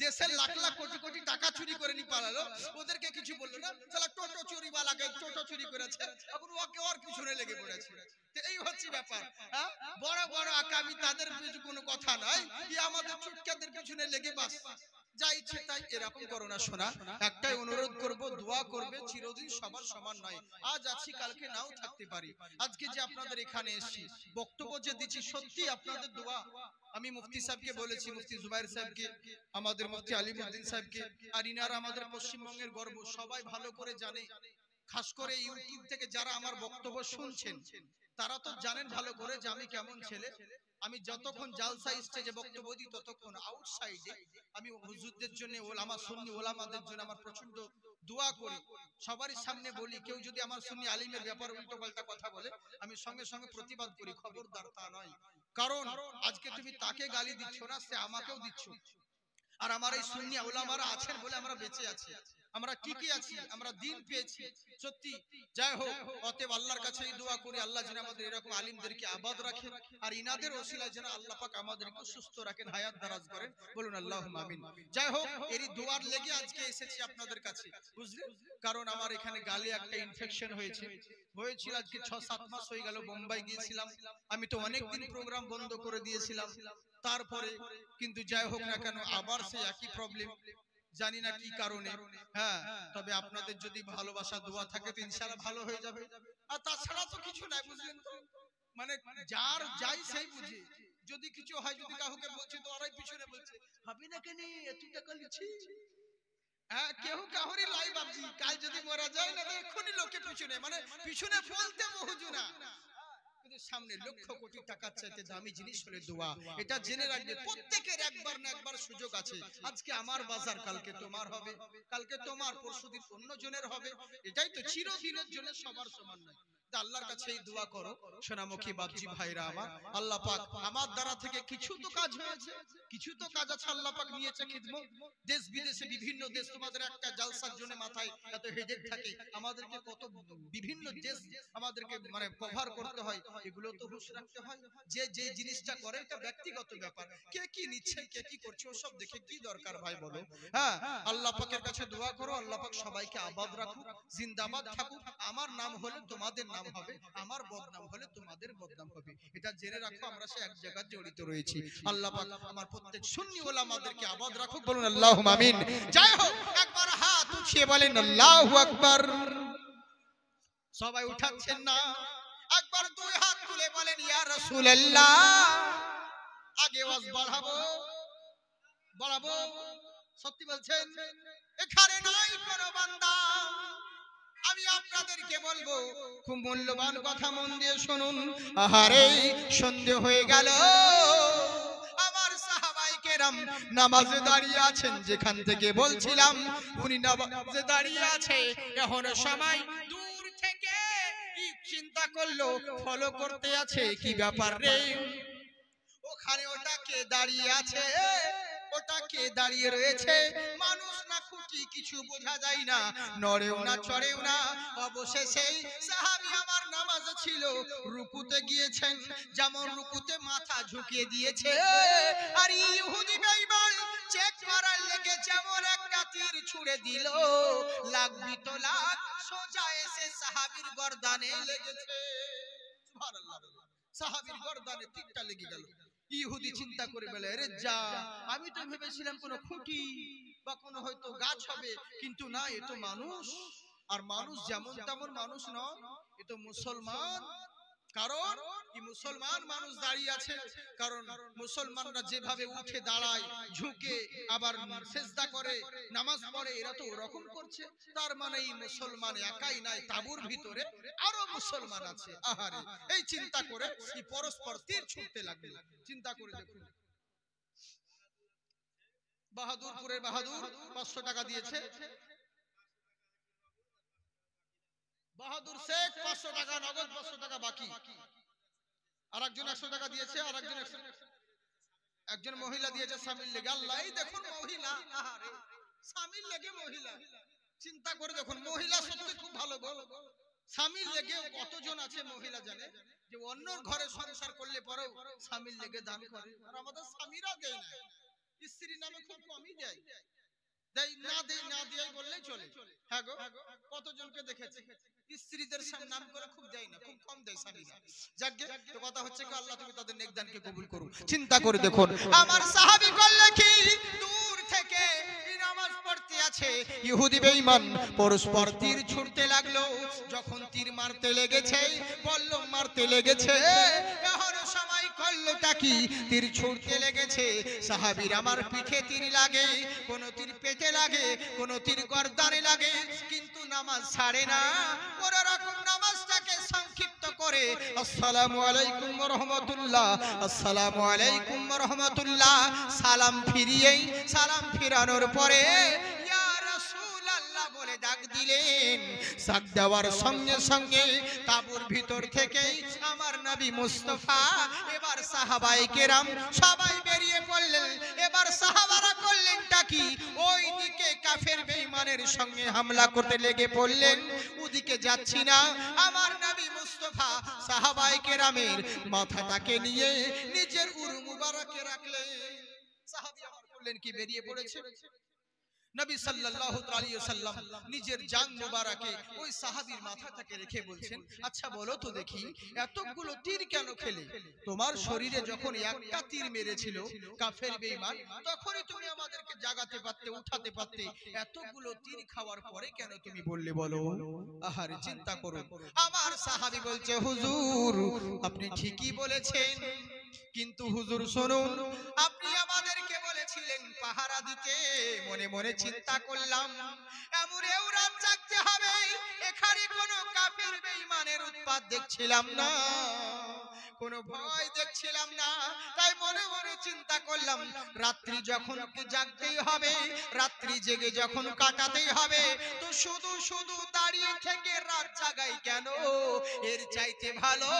দেশের লাখ লাখ কোটি কোটি টাকা চুরি করে নিয়ে পালালো, ওদেরকে কিছু বললো না, শালা টোটো চুরি বালাকে টোটো চুরি করেছে, এখন ওকে ওর পিছনে লেগে পড়েছে। এই হচ্ছে ব্যাপার। বড় বড় আকামি, তাদের কিছু কোনো কথা নাই, আমাদের চুটকাদের পিছনে লেগে বাস যা ইচ্ছে তাই। এরকম করো না শোনা, একটাই অনুরোধ করব, দোয়া করবে। চিরদিন সবার সমান নয়, আজ আছি কালকে নাও থাকতে পারি। আজকে যে আপনাদের এখানে এসেছি, বক্তব্য যে দিচ্ছি, সত্যি আপনাদের দোয়া। আমি মুফতি সাহেবকে বলেছি, মুফতি জুবাইর সাহেবকে, আমাদের মুফতি আলিমউদ্দিন সাহেবকে, আর ইনারা আমাদের পশ্চিমবঙ্গের গর্ব, সবাই ভালো করে জানে। খাস করে ইউটিউব থেকে যারা আমার বক্তব্য শুনছেন, তারা তো জানেন ভালো করে যে আমি কেমন ছেলে। আমি যতক্ষণ জালসা স্টেজে বক্তব্য দিই, ততক্ষণ আউটসাইডে আমি হুজুরদের জন্য, আমার সুন্নি ওলামাদের জন্য আমার প্রচন্ড দোয়া করি। সবারই সামনে বলি, কেউ যদি আমার সুন্নি আলিমের ব্যাপারে উল্টো পাল্টা কথা বলে, আমি সঙ্গে সঙ্গে প্রতিবাদ করি, খবরদার তা নয়। কারণ আজকে তুমি তাকে গালি দিচ্ছ না, সে আমাকেও দিচ্ছ। আর আমার এই সুন্নি ওলামারা আছেন বলে আমরা বেঁচে আছি, আমরা টিকে আছি, আমরা দিন পেয়েছি। সত্যি যাই হোক, অতএব আল্লাহর কাছে এই দোয়া করি, আল্লাহ যেন আমাদের এরকম আলিমদেরকে আবাদ রাখেন, আর ইনাদের ওসিলায় যেন আল্লাহ পাক আমাদেরকে সুস্থ রাখেন, হায়াত দারাজ করেন, বলুন আল্লাহুম্মা আমিন। যাই হোক, এরই দোয়ার লেগে আজকে এসেছি আপনাদের কাছে, বুঝলেন। কারণ আমার এখানে গালে একটা ইনফেকশন হয়েছিল, আজকে 6-7 মাস হয়ে গেল। বোম্বাই গিয়েছিলাম, আমি তো অনেকদিন প্রোগ্রাম বন্ধ করে দিয়েছিলাম। তারপরে কিন্তু যাই হোক না কেন, আবার সেই একই প্রবলেম, জানি না কি কারণে। হ্যাঁ, তবে আপনাদের যদি ভালোবাসা দোয়া থাকে তো ইনশাআল্লাহ ভালো হয়ে যাবে। আর তাছাড়া তো কিছু নাই, বুঝলেন তো, মানে যার যাই সেই বুঝে। যদি কিছু হয়, যদি কাউকে বলছে তো ওরাই পিছনে বলছে, হবে না কেন এত টাকা লিছি। হ্যাঁ, কেউ কাহরি লাই বাবজি, কাল যদি মারা যায় না, এক্ষুনি লোকে পিছনে, মানে পিছনে বলতে বহুজনা, কিন্তু সামনে লক্ষ কোটি টাকার চাইতে দামি জিনিস হলো দোয়া। এটা জেনে রাখবে, প্রত্যেকের একবার না একবার সুযোগ আছে। আজকে আমার বাজার, কালকে তোমার হবে, কালকে তোমার, পরশুদিন অন্য জনের হবে। এটাই তো, চিরদিনের জন্য সবার সমান নয়। আল্লাহর কাছে এই দোয়া করো সোনামুখী বাপজি ভাইরা আমার, আল্লাহ পাক আমার দ্বারা থেকে কিছু তো কাজ হয়েছে, কিছু তো কাজ আছে, আল্লাহ পাক নিয়েছে খিদমত। দেশ বিদেশে বিভিন্ন দেশ, তোমাদের একটা জালসার জন্য মাথায় এত হেডেক থাকে, আমাদেরকে কত বিভিন্ন দেশ আমাদেরকে মানে কভার করতে হয়, এগুলো তো হুঁশ রাখতে হয়। যে যে জিনিসটা করে এটা ব্যক্তিগত ব্যাপার, কে কি নিচ্ছে, কে কি করছে, ওসব দেখে কি দরকার ভাই বলো। হ্যাঁ, আল্লাহ পাকের কাছে দোয়া করো, আল্লাহ পাক সবাইকে আবাদ রাখুক, জিন্দাবাদ থাকুক। আমার নাম হলে তোমাদের নাম হবে, আমার বদনাম হলে তোমাদের বদনাম হবে, এটা জেনে রাখো। আমরা সে এক জায়গায় জড়িত রয়েছি। আল্লাহ পাক আমার প্রত্যেক সুন্নি ওলামাদেরকে আবাদ রাখুক, বলুন আল্লাহুম্মা আমিন। যাই হোক, একবার হাত উঠিয়ে বলেন আল্লাহু আকবার। সবাই উঠাচ্ছেন না, একবার দুই হাত তুলে বলেন ইয়া রাসূলুল্লাহ। আগে ওয়াজ বাড়াবো, সত্যি বলছেন। এখানে নাই কোন বান্দা আমি আপনাদেরকে বলবো, খুব মূল্যবান কথা মন দিয়ে শুনুন। আহারে সন্ধ্যে হয়ে গেল, আমার সাহাবায়ে কেরাম নামাজে দাঁড়িয়ে আছেন। যেখান থেকে বলছিলাম উনি নামাজে দাঁড়িয়ে আছে, এখনো সময় দূর থেকে চিন্তা করলো, ফলো করতে আছে, কি ব্যাপার রে, ওখানে ওটাকে দাঁড়িয়ে আছে, ওটাকে দাঁড়িয়ে রয়েছে, মানুষ না খুঁটি কিছু বোঝা যায় না, নড়েও না চড়েও না। অবশেষে সাহাবী আমার নামাজে ছিল, রুকুতে গিয়েছেন, যেমন রুকুতে মাথা ঝুঁকিয়ে দিয়েছে, আর ইহুদি বেঈমান চেক করার লেগে যেমন একটা তীর ছুঁড়ে দিল, লাগবি তো লাগ, সোজা এসে সাহাবীর গর্দানে লেগেছে। সুবহানাল্লাহ, সাহাবীর গর্দানে তীরটা লেগে গেল। ইহুদি চিন্তা করে বলে, আরে যা, আমি তো ভেবেছিলাম কোনো খুঁটি বা কোনো হয়তো গাছ হবে, কিন্তু না, এ তো মানুষ। আর মানুষ যেমন তেমন মানুষ নয়, এ তো মুসলমান। কারণ কি মুসলমান মানুষ দাঁড়িয়ে আছে, কারণ মুসলমানরা যেভাবে উঠে দাঁড়ায়, ঝুঁকে, আবার সিজদা করে, নামাজ পড়ে, এরা তো ওরকম করছে। তার মানে এই মুসলমান একাই নাই, তাঁবুর ভিতরে আরো মুসলমান আছে। আহারে, এই চিন্তা করে এই পরস্পর তীর ছুঁড়তে লাগলো। চিন্তা করে দেখুন, বাহাদুরপুরের বাহাদুর 500 টাকা দিয়েছে, বাহাদুর শেখ 500 টাকা নগদ, 500 টাকা বাকি। আর একজন 100 টাকা দিয়েছে, আর একজন মহিলা দিয়েছে স্বামীর লেগে। আল্লাহ, এই দেখুন মহিলা, আহারে স্বামীর লেগে মহিলা। চিন্তা করে দেখুন, মহিলা সত্যি খুব ভালো গো। স্বামীর লেগে কতজন আছে মহিলা জানে, যে অন্যর ঘরে সংসার করলে পরেও স্বামীর লেগে দান করে। আর আমাদের স্বামীরা দেয় না, স্ত্রীর নামে খুব কমই দেয়, দেয় না, দেয় না দেয় বললেই চলে। হ্যাঁ গো, কতজনকে দেখেছি স্ত্রীদের নাম করে খুব দেয় না, খুব কম দেয় স্বামীরা। যাক, তো কথা হচ্ছে কি, আল্লাহ তুমি তাদের নেকদানকে কবুল করুন। চিন্তা করে দেখুন, আমার সাহাবী করলে কি, দূর থেকে নামাজ পড়তে আছে, ইহুদি বেঈমান পরস্পর তীর ছুঁড়তে লাগলো। যখন তীর মারতে লেগেছে, বল্লম মারতে লেগেছে, এখন সময় করলোটা কি, তীর ছুঁড়তে লেগেছে। সাহাবীর আমার পিঠে তীর লাগে, কোন তীর পেটে লাগে, কোন তীর গর্দানে লাগে, কিন্তু নামাজ ছাড়ে না। কোন রকম নামাজটাকে সংক্ষিপ্ত করে আসসালামু আলাইকুম ওয়া রাহমাতুল্লাহ, আসসালামু আলাইকুম ওয়া রাহমাতুল্লাহ সালাম ফিরিয়েই, সালাম ফিরানোর পরে ইয়া রাসূলুল্লাহ বলে ডাক দিলেন। ডাক দেওয়ার সঙ্গে সঙ্গে তাঁবুর ভিতর থেকে আমার নবী মুস্তাফা, এবার সাহাবায়ে কেরাম সবাই বেরিয়ে পড়লেন। এবার সাহাবারা করলেনটা কি, ওই দিকে কাফের বেঈমানের সঙ্গে হামলা করতে লেগে পড়লেন। ওদিকে যাচ্ছি না, আমার নবী মুস্তাফা সাহাবায়ে কেরামের মাথাটাকে নিয়ে নিজের উরু মুবারকে রাখলেন। সাহাবী আমার করলেন কি, বেরিয়ে পড়েছে। নবী সাল্লাল্লাহু আলাইহি ওয়াসাল্লাম নিজের জান মুবারকে ওই সাহাবীর মাথাটাকে রেখে বলছেন, আচ্ছা বলো তো দেখি, এতগুলো তীর কেন খেলে? তোমার শরীরে যখন একটা তীর মেরেছিল কাফের বেঈমান, তখনই তুমি আমাদেরকে জাগাতে পারতে, উঠাতে পারতে, এতগুলো তীর খাওয়ার পরে কেন তুমি বললে বলো? আহারে চিন্তা করুন। আমার সাহাবী বলছে, হুজুর আপনি ঠিকই বলেছেন, কিন্তু হুজুর শুনুন, আপনি আমাদেরকে বলেছিলেন পাহারা দিতে, মনে মনে চিন্তা করলাম এমরেও রাত জাগতে হবে, এখানে কোনো কাফের বেঈমানের উৎপাত দেখছিলাম না, কোনো ভয় দেখছিলাম না, তাই মনে মনে চিন্তা করলাম রাত্রি যখন জাগতেই হবে, রাত্রি জেগে যখন কাটাতেই হবে, তো শুধু শুধু দাঁড়িয়ে থেকে রাত জাগাই কেন? এর চাইতে ভালো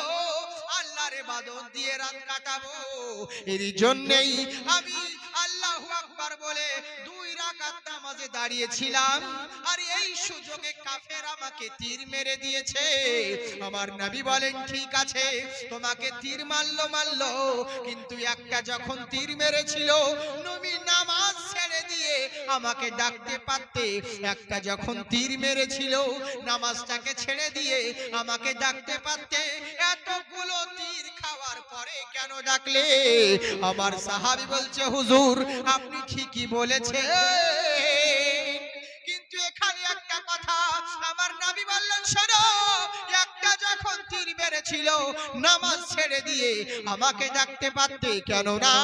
আল্লাহর ইবাদত দিয়ে রাত কাটাবো। এর জন্যই আমি আল্লাহু আকবার বলে 2 রাকাত নামাজে দাঁড়িয়েছিলাম, আর এই সুযোগে কাফের আমাকে তীর মেরে দিয়েছে। আমার নবী বলেন, ঠিক আছে তোমাকে তীর মারলো, কিন্তু একটা যখন তীর মেরেছিল নবী নামাজ ছেড়ে দিয়ে আমাকে ডাকতে পারতে, একটা যখন তীর মেরেছিল নামাজটাকে ছেড়ে দিয়ে আমাকে ডাকতে পারতে, এতগুলো তীর খাওয়ার পরে কেন ডাকলে? আমার সাহাবী বলছে, হুজুর আপনি ঠিকই বলেছেন, কিন্তু এখানে একটা কথা। আমার নবী বললেন, শোনো, একটা যখন তীর মেরেছে ছিল, নামাজ ছেড়ে দিয়ে আমাকে ডাকতে পারতে, কেননা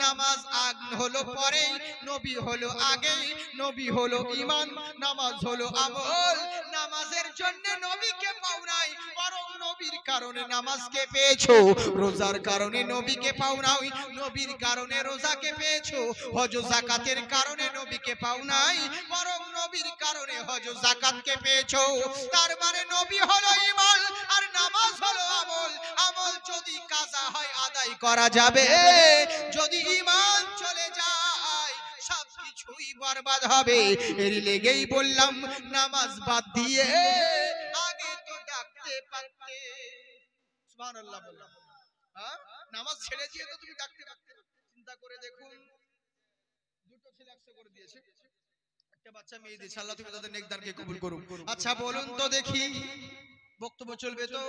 নামাজ আগ হলো পরে, নবী হলো আগে, নবী হলো ঈমান, নামাজ হলো আমল। নামাজের জন্য নবীকে পাও নাই, বরং নবীর কারণে নামাজকে পেয়েছো। রোজার কারণে নবীকে পাও নাই, নবীর কারণে রোজাকে পেয়েছো। হজ যাকাতের কারণে নবীকে পাও নাই, বরং নবীর কারণে হজ যাকাতকে পেয়েছো। তার মানে নবী হলো ঈমান আর নামাজ হলো আমল। আমল যদি কাজা হয় আদায় করা যাবে, যদি ঈমান চলে যায় সবকিছুই বরবাদ হবে। এর লেগেই বললাম নামাজ বাদ দিয়ে আগে তো ডাকতে পারতে। সুবহানাল্লাহ বললাম, হ্যাঁ নামাজ ছেড়ে দিয়ে তো তুমি ডাকতে পারতে। চিন্তা করে দেখুন, দুটো ছেলে 100 করে দিয়েছে, একটা বাচ্চা মেয়ে দিয়েছে, আল্লাহ তুমি তাদের নেকদারকে কবুল করুন। আচ্ছা বলুন তো দেখি, বক্তব্য চলবে তো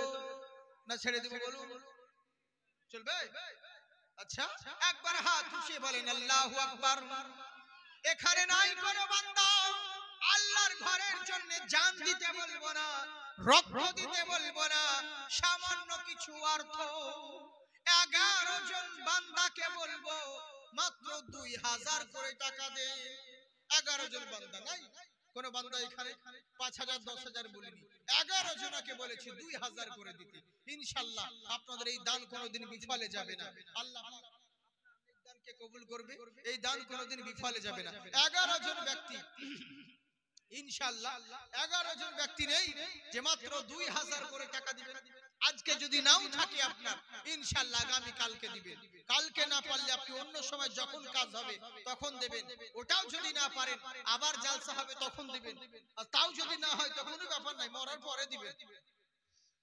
না ছেড়ে দেব বলুন? চলবে? আচ্ছা একবার হাত উঠিয়ে বলেন আল্লাহু আকবার। এখানে নাই কোনো বান্দা আল্লাহর ঘরের জন্য জান দিতে বলবো না, রক্ত দিতে বলবো না, সামান্য কিছু অর্থ 11 জন বান্দাকে বলবো মাত্র 2000 করে টাকা দে। 11 জন বান্দা নাই, কোন বান্দা এখানে 5000 10000 বলিনি, 11 জনকে বলেছি 2000 করে দিতে। ইনশাআল্লাহ আপনাদের এই দান কোনোদিন বিফলে যাবে না, আল্লাহ দানকে কবুল করবে, এই দান কোনোদিন বিফলে যাবে না। 11 জন ব্যক্তি ইনশাআল্লাহ, 11 জন ব্যক্তি নেই যে মাত্র 2000 করে টাকা দিবেন। আজকে যদি নাও থাকে আপনার, ইনশাআল্লাহ আগামী কালকে দিবেন। কালকে না পারলে আপনি অন্য সময় যখন কাজ হবে তখন দেবেন। ওটাও যদি না পারেন আবার জালসা হবে তখন দিবেন। আর তাও যদি না হয় তখন কোনো ব্যাপার নাই, মরার পরে দিবেন।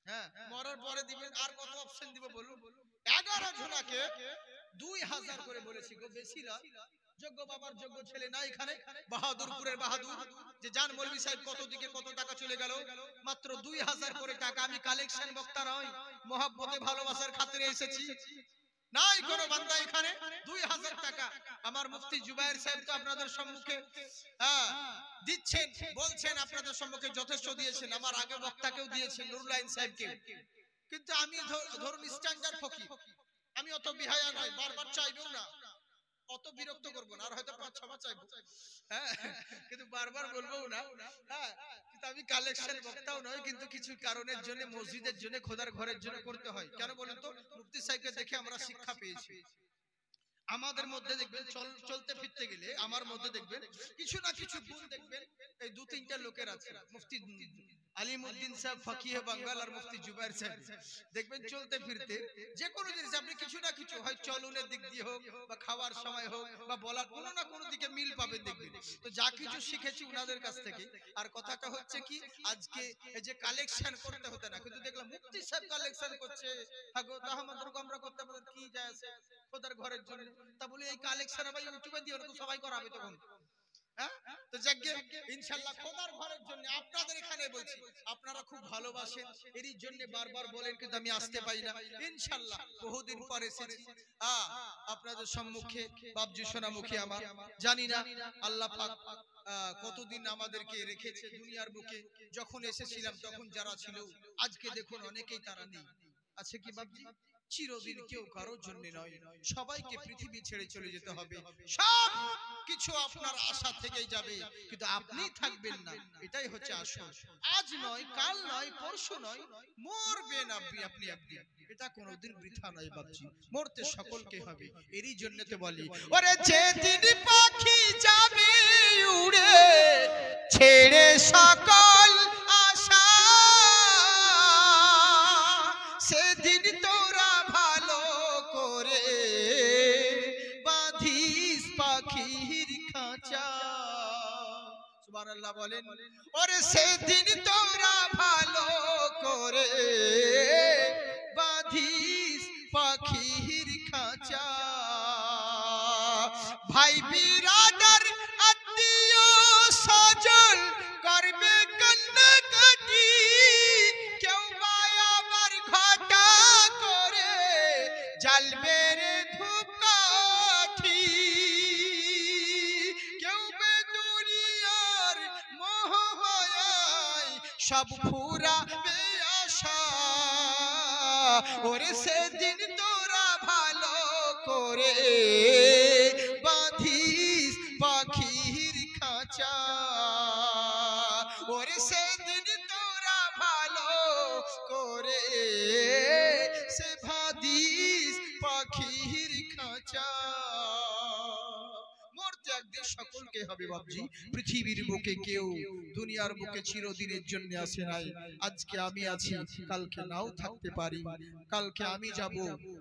হ্যাঁ মরার পরে দিবেন। আর কত অপশন দিব বলুন? 11 জনকে 2000 করে বলেছি গো, বেশি না। যোগ্য বাবার যোগ্য ছেলে না এখানে, বাহাদুরপুরের বাহাদুর যে জান মৌলভী সাহেব কত দিকে কত টাকা চলে গেল, মাত্র 2000 করে টাকা। আমি কালেকশন বক্তা নই, মহব্বতে ভালোবাসার খাতিরে এসেছি। নাই কোনো বান্দা এখানে 2000 টাকা। আমার মুফতি জুবায়ের সাহেব তো আপনাদের সম্মুখে দিচ্ছেন, বলছেন আপনাদের সম্মুখে যথেষ্ট দিয়েছেন, আমার আগে বক্তাকেও দিয়েছেন নুরুল আইন সাহেবকে। কিন্তু আমি ধরুন স্ট্যান্ডার্ড ফকির, আমি অত বিহায়া নয়, বারবার চাইবেও না, অত বিরক্ত করবো না, আর হয়তো 5-6 বার চাইবো, হ্যাঁ কিন্তু বারবার বলবো না। হ্যাঁ কিন্তু আমি কালেকশন বক্তাও নয়, কিন্তু কিছু কারণের জন্য মসজিদের জন্য খোদার ঘরের জন্য করতে হয়। কেন বলেন তো? মুফতি সাহেবকে দেখে আমরা শিক্ষা পেয়েছি। আমাদের মধ্যে দেখবেন চলতে ফিরতে গেলে আমার মধ্যে দেখবেন কিছু না কিছু গুণ দেখবেন এই 2-3টা লোকের আছে। মুফতি আলিমউদ্দিন সাহেব ফকিহে বাঙ্গাল আর মুফতি জুবায়ের সাহেব, দেখবেন চলতে ফিরতে যে কোনো জিনিস আপনি কিছু না কিছু হয় চলনের দিক দিয়ে হোক বা খাওয়ার সময় হোক বা বলার কোনো না কোনো দিকে মিল পাবেন দেখবেন। তো যা কিছু শিখেছি উনাদের কাছ থেকে। আর কথাটা হচ্ছে কি, আজকে এই যে কালেকশন করতে হতে না, কিন্তু দেখলাম মুফতি সাহেব কালেকশন করছে, হাগো তা আমাদের আমরা করতে পারি কি যায় আছে খোদার ঘরের জন্য। তা বলি এই কালেকশন ভাই ইউটিউবে দিও না তো সবাই করাবে তখন। হ্যাঁ তো যাকে ইনশাআল্লাহ খোদার ঘরের জন্য আপনাদের এখানে বলছি, আপনারা খুব ভালোবাসেন, এরই জন্য বারবার বলেন, কিন্তু আমি আসতে পারি না। ইনশাআল্লাহ বহুদিন পরে এসেছি আপনাদের সম্মুখে। বাবজি সোনামুখী আমার, জানি না আল্লাহ পাক কতদিন আমাদেরকে রেখেছে দুনিয়ার বুকে। যখন এসেছিলাম তখন যারা ছিল, আজকে দেখুন অনেকেই তারা নেই। আছে কি বাবজি? চিরদিন কেউ কারোর জন্য নয়, সবাইকে পৃথিবী ছেড়ে চলে যেতে হবে। সব কিছু আপনার আশা থেকেই যাবে, কিন্তু আপনি থাকবেন না, এটাই হচ্ছে আসল। আজ নয়, কাল নয়, পরশু নয়, মরবেন আপনি আপনি আপনি। এটা কোনোদিন বৃথা নয় বাবজি, মরতে সকলকে হবে। এরই জন্য তো বলি, ওরে যেদিন পাখি যাবে উড়ে ছেড়ে সকল আশা, সেদিন তোরা ভালো করে বাঁধিস পাখির খাঁচা। সুবহানাল্লাহ বলেন। ওরে সেদিন তোরা ভালো করে বাঁধিস পাখির খাঁচা। ভাই বিরাদার আত্মীয় স্বজন করবে কান্নাকাটি, কেউ বা আবার ঘটা করে জ্বালবে রে ধূপকাঠি, কেউ বে দুনিয়ার মোহমায়ায় সব ফুরাবে আশা। ওরে সেদিন তোরা ভালো করে বাঁধিস পাখির খাঁচা, ওরে সেদিন তোরা ভালো করে সে বাঁধিস পাখির খাঁচা। মরতে একদিন সকলকে হবে বাবজি। পৃথিবীর বুকে কেউ দুনিয়ার বুকে চিরদিনের জন্য আসে নাই। আজকে আমি আছি, কালকে নাও থাকতে পারি। কালকে আমি যাব,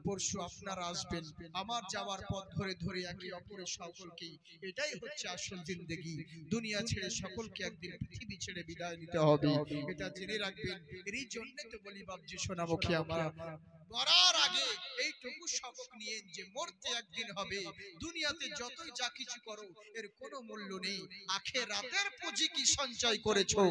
পরশু আপনারা আসবেন। আমার যাওয়ার পথ ধরে ধরে একে অপরের সকলকেই, এটাই হচ্ছে আসল জিন্দেগি। দুনিয়া ছেড়ে সকলকে একদিন পৃথিবী ছেড়ে বিদায় নিতে হবে, এটা জেনে রাখবেন। এই জন্য তো বলি বাবজি সোনামুখী, আমার মরার আগে এইটুকু সবক নিয়ে যে মরতে একদিন হবে। দুনিয়াতে যতই যা কিছু করো এর কোনো মূল্য নেই। আখিরাতের পুঁজি কি সঞ্চয় করেছো,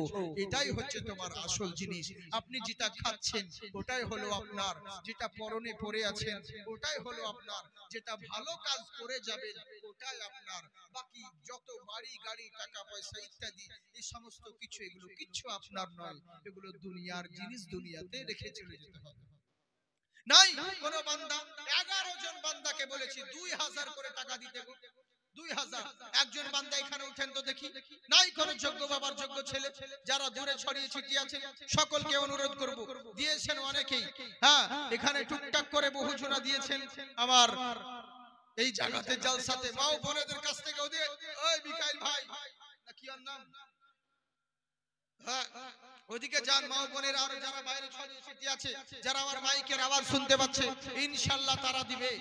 এটাই হচ্ছে তোমার আসল জিনিস। আপনি যেটা খাচ্ছেন ওটাই হলো আপনার, যেটা পরনে পরে আছেন ওটাই হলো আপনার, যেটা ভালো কাজ করে যাবেন ওটাই আপনার। বাকি যত বাড়ি গাড়ি টাকা পয়সা ইত্যাদি এই সমস্ত কিছু, এগুলো কিচ্ছু আপনার নয়। এগুলো দুনিয়ার জিনিস, দুনিয়াতে রেখে চলে যেতে হবে। নাই কোন বান্দা, 11 জন বান্দাকে বলেছি 2000 করে টাকা দিতে, 2000। একজন বান্দা এখানে উঠেন তো দেখি। নাই কোন যোগ্য বাবার যোগ্য ছেলে, যারা দূরে ছড়িয়ে ছিটিয়ে আছেন সকলকে অনুরোধ করব, দিয়েছেন অনেকেই। হ্যাঁ, এখানে টুকটাক করে বহু জনা দিয়েছেন। আমার এই জায়গাতে জলসাতে মা ও বোনেদের কাছ থেকে ওই মিকাইল ভাই না কি ওর নাম, হ্যাঁ ওদিকে যান। মা ও বোনের আর যারা বাইরে ছড়িয়ে ছিটিয়ে আছে, যারা আমার মাইকের আওয়াজ শুনতে পাচ্ছে, ইনশাআল্লাহ তারা দিবে।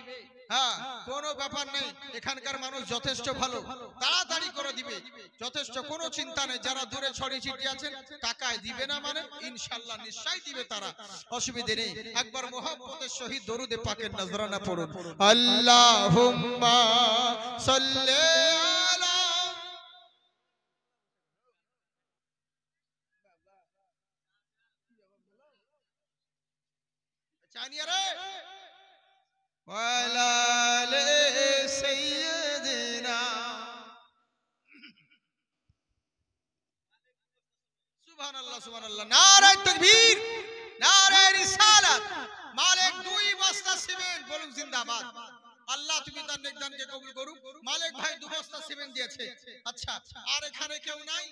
হ্যাঁ, কোনো ব্যাপার নেই, এখানকার মানুষ যথেষ্ট ভালো, তাড়াতাড়ি করে দিবে, যথেষ্ট, কোনো চিন্তা নেই। যারা দূরে ছড়িয়ে ছিটিয়ে আছেন টাকায় দিবে না মানে ইনশাআল্লাহ নিশ্চয়ই দিবে তারা, অসুবিধা নেই। একবার মুহাব্বতের সহিত দরুদে পাকের নজরানা পড়ুন। আল্লাহুম্মা সাল্লি আলা চানিয়া রে ওয়ালা আলি সাইয়্যিদিনা। সুবহানাল্লাহ সুবহানাল্লাহ, নারায়ে তাকবীর, নারায়ে রিসালাত। মালিক 2 বস্তা সিমেন্ট, বলুন জিন্দাবাদ। আল্লাহ তুমি তার নেকদানকে কবুল করুক। মালিক ভাই 2 বস্তা সিমেন্ট দিয়েছে। আচ্ছা, আর এখানে কেউ নাই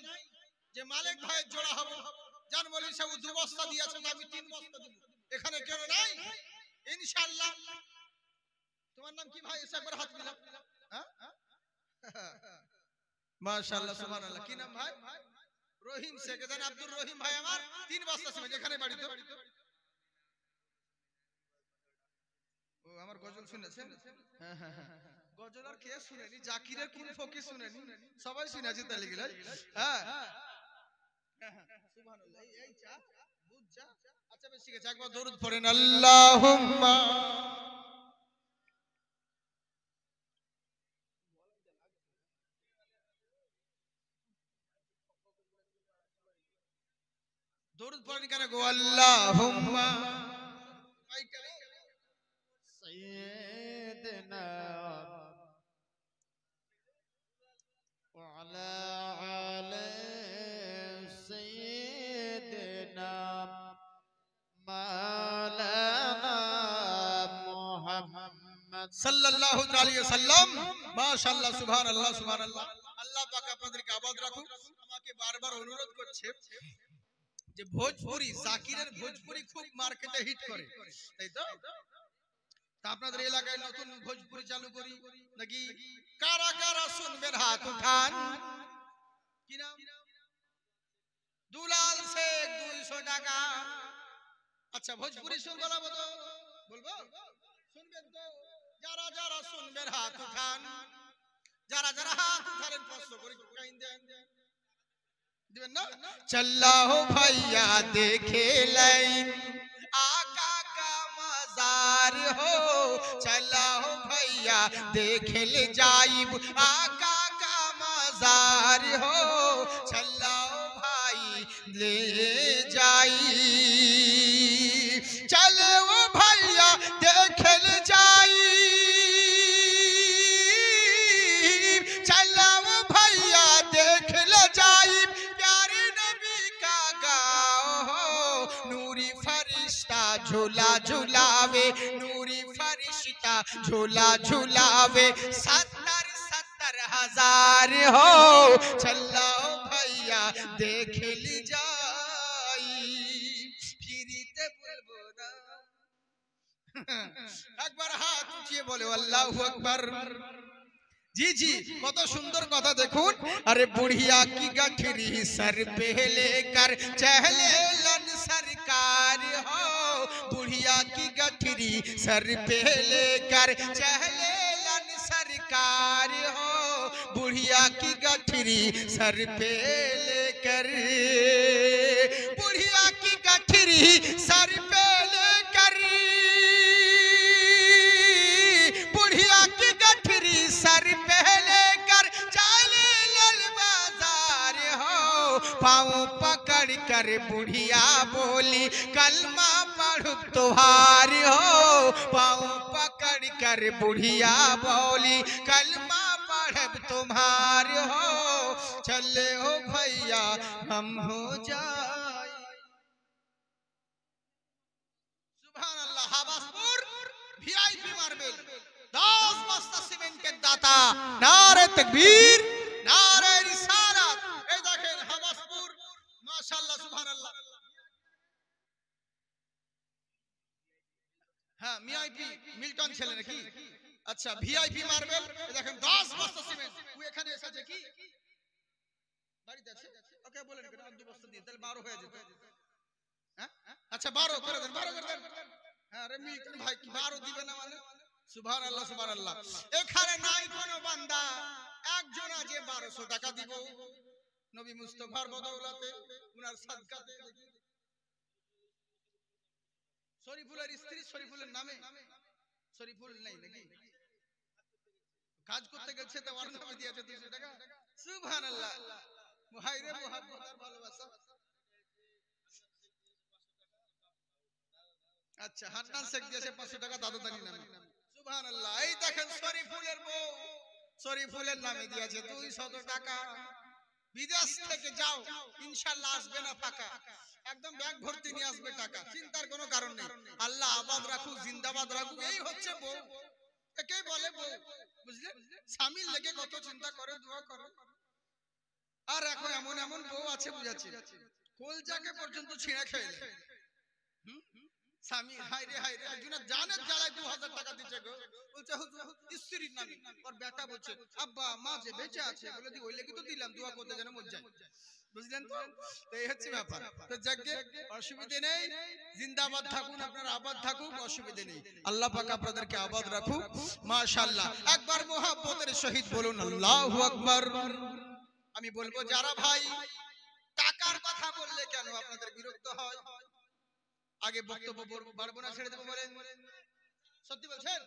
যে মালিক ভাইয়ের জোড়া হবে? জান বলি সব 2 বস্তা দিয়েছে, আমি 3 বস্তা দেব। এখানে কেউ নাই ইনশাআল্লাহ। তোমার নাম কি ভাই? এসে একবার হাত মিলাও। হ্যাঁ, মাশাআল্লাহ সুবহানাল্লাহ। কি নাম ভাই? রহিম শেখ। দেন আব্দুর রহিম ভাই আমার 3 বস্তা সিমেন্ট। এখানে বাড়ি তো। ও আমার গজল শুনেছেন? হ্যাঁ হ্যাঁ হ্যাঁ, গজল আর কে শুনেনি? জাকিরের কোন ফকির শুনেনি? সবাই শুনেছে তাহলে গিলা। হ্যাঁ সুবহানাল্লাহ। এই চা বুঝ যা। আচ্ছা বেশ, ঠিক আছে, একবার দরুদ পড়েন। আল্লাহুম্মা দরুদ পড়েন কেন গো? আল্লাহুম্মা সাইয়্যিদিনা ওয়া আলা আলি সাইয়্যিদিনা মাওলানা মুহাম্মদ সাল্লাল্লাহু আলাইহি ওয়াসাল্লাম। মাশাআল্লাহ, সুবহানাল্লাহ সুবহানাল্লাহ। আল্লাহ পাক আপনাদেরকে আবাদ রাখুক। আমাকে বারবার অনুরোধ করছে যে ভোজপুরি, জাকিরের ভোজপুরি খুব মার্কেটে হিট করে, তাই তো? তা আপনাদের এলাকায় নতুন ভোজপুরি চালু করি নাকি? কারা কারা শুনবেন হাত উঠান। কি নাম? দুলাল শেখ, 200 টাকা। আচ্ছা, ভোজপুরি শুনবো না? বলবো, শুনবেন তো? যারা যারা শুনবেন হাত উঠান। যারা যারা হাত উঠালেন 500 করে কাইন দেন, দিবেন না? চল্লাহো ভাইয়া দেখে লাইন आका का मजार हो, चलाओ भैया देख ले जाइब आका का मजार हो, चलाओ भाई ले जाई, चलो भैया देख ले जाई, चलाओ भैया देख ले जाई, प्यारे नबी का गाओ हो, नूरी फरिश्ता झूला झूलावे नूरी फरिश्ता झूला झूलावे 70,000 हो चलाओ भैया देख ली जाई फिरीते बोलबो ना একবার হাত উঠিয়ে বলে আল্লাহু আকবার जी जी কত সুন্দর কথা দেখুন अरे बुढ़िया की गठरी सर पे लेकर चहले लन सरकार हो बुढ़िया की गठरी सर पे लेकर चहले लन सरकार हो बुढ़िया की गठरी सर पे लेकर बुढ़िया की गठरी सर पे लेकर बुढ़िया की गठरी सर पे लेकर चले लल बाजार हो पाँव पकड़ कर बुढ़िया बोली कलमा पढ़ तुहार हो पाँव पकड़ कर बुढ़िया बोली कलमा पढ़ तुम्हार हो चले हो भैया हम हो जाए सुभान अल्लाह हवासपुर वीआईपी मार्बल 10 बस्ता सीमेंट के दाता नारे तकबीर नारे रिसालत এই দেখেন হাবাসপুর মাশাআল্লাহ সুবহানাল্লাহ হ্যাঁ ভিআইপি মিল্টন ছেলে নাকি আচ্ছা ভিআইপি মার্বেল এই দেখেন 10 বস্তা সিমেন্ট ও এখানে এসেছে কি বাড়িতে আছে ওকে বলেন কেন 2 বস্তা দিয়ে তাহলে 12 হয়ে যেত হ্যাঁ আচ্ছা 12 করে দেন 12 করে দেন হ্যাঁ আরে মিল্টন ভাই কি 12 দিবে না মানে সুবহানাল্লাহ সুবহানাল্লাহ এখানে নাই কোনো বান্দা একজন আছে 1200 টাকা দিব নবী মুস্তাফার বদৌলতে উনার সাদকাতে শরীফুলের স্ত্রী শরীফুলের নামে শরীফুল নাই নাকি কাজ করতে গেছে তো ওর নামে দিয়েছে 200 টাকা সুবহানাল্লাহ মুহাইরে মুহাব্বত আর ভালোবাসা আচ্ছা হান্নান শেখ দিয়েছে 500 টাকা দাদুদানি নামে সুবহানাল্লাহ এই দেখেন শরীফুলের বউ শরীফুলের নামে দিয়েছে 200 টাকা বিদেশ থেকে যাও ইনশাআল্লাহ আসবে না ফাঁকা একদম ব্যাগ ভর্তি নিয়ে আসবে টাকা চিন্তার কোনো কারণ নেই আল্লাহ আবাদ রাখুক জিন্দাবাদ রাখুক এই হচ্ছে বউ একেই বলে বউ বুঝলেন স্বামীর লেগে কত চিন্তা করে দোয়া করে আর এখন এমন এমন বউ আছে বুঝাচ্ছে কলজাকে পর্যন্ত ছিঁড়ে খেয়ে স্বামী হায়রে হায়রে একজনের জানের জ্বালায় 2000 টাকা দিচ্ছে গো বলছে হুজুর স্ত্রীর নামে আর বেটা বলছে আব্বা মা যে বেঁচে আছে বলে দি ওই লাগি তো দিলাম দোয়া করতে যেন মর যায় বুঝলেন তো এই হচ্ছে ব্যাপার তো যাকে অসুবিধা নেই জিন্দাবাদ থাকুন আপনারা আবাদ থাকুন অসুবিধা নেই আল্লাহ পাক আপনাদেরকে আবাদ রাখুক মাশাআল্লাহ একবার মোহাব্বতের সহিত বলুন আল্লাহু আকবার আমি বলবো যারা ভাই টাকার কথা বললে কেন আপনাদের বিরক্ত হয় আগে বক্তব্য বাড়বো না ছেড়ে দেবো বলেন সত্যি বলছেন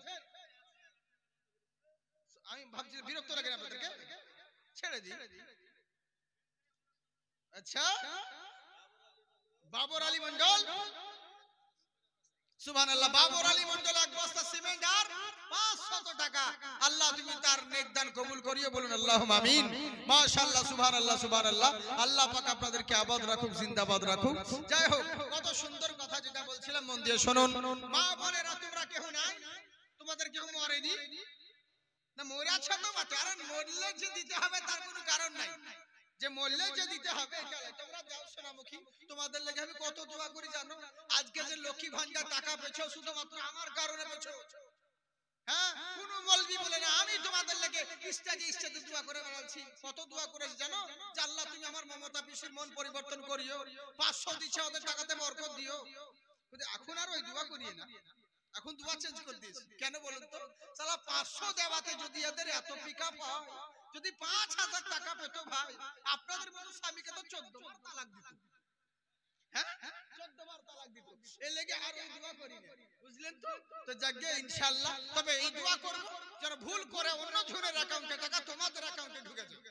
আমি ভাবছি বিরক্ত লাগে না আপনাদেরকে ছেড়ে দিই আচ্ছা বাবর আলী মন্ডল সুবহানাল্লাহ বাবর আলী মন্ডল এক বস্তা সিমেন্ট আর 500 টাকা আল্লাহ তুমি তার নেক দান কবুল করিও বলুন আল্লাহুম্মা আমিন মাশাআল্লাহ সুবহানাল্লাহ সুবহানাল্লাহ আল্লাহ পাক আপনাদেরকে আবাদ রাখুক জিন্দাবাদ রাখুক যাই হোক কত সুন্দর কথা যেটা বলছিলাম মন দিয়ে শুনুন মা বোনেরা তোমরা কেউ নাই তোমাদের কেউ মরেনি না মরে আছো তো মাত্র আর মরলে যে দিতে হবে তার কোনো কারণ নাই যে মরলে যে দিতে হবে তোমরা দাও সোনামুখী তোমাদের লাগি আমি কত দোয়া করি জানো আজকে যে লক্ষ্মী ভান্ডার টাকা পেছো শুধুমাত্র আমার কারণে পেছো হ্যাঁ কোন মলবি বলে না আমি তোমাদের লাগি ইস্তাজে দোয়া করে বেড়াচ্ছি কত দোয়া করেছি জানো যে আল্লাহ তুমি আমার মমতা পিসির মন পরিবর্তন করিও 500 দিছো ওদের টাকাতে বরকত দিও কিন্তু এখন আর ওই দোয়া করিয়ে না এখন দোয়া চেঞ্জ করে দিয়েছি কেন বলুন তো শালা 500 দেওয়াতে যদি এদের এত পিকআপ হয় যদি 5000 টাকা পেত ভাই আপনাদের মতো স্বামীকে তো 14 বার তালাক দিত হ্যাঁ 14 বার তালাক দিত এই লাগি আর ওই দোয়া করি না বুঝলেন তো তো জাগে ইনশাআল্লাহ তবে এই দোয়া করব যেন ভুল করে অন্য জনের অ্যাকাউন্টে টাকা তোমাদের অ্যাকাউন্টে ঢুকে যায়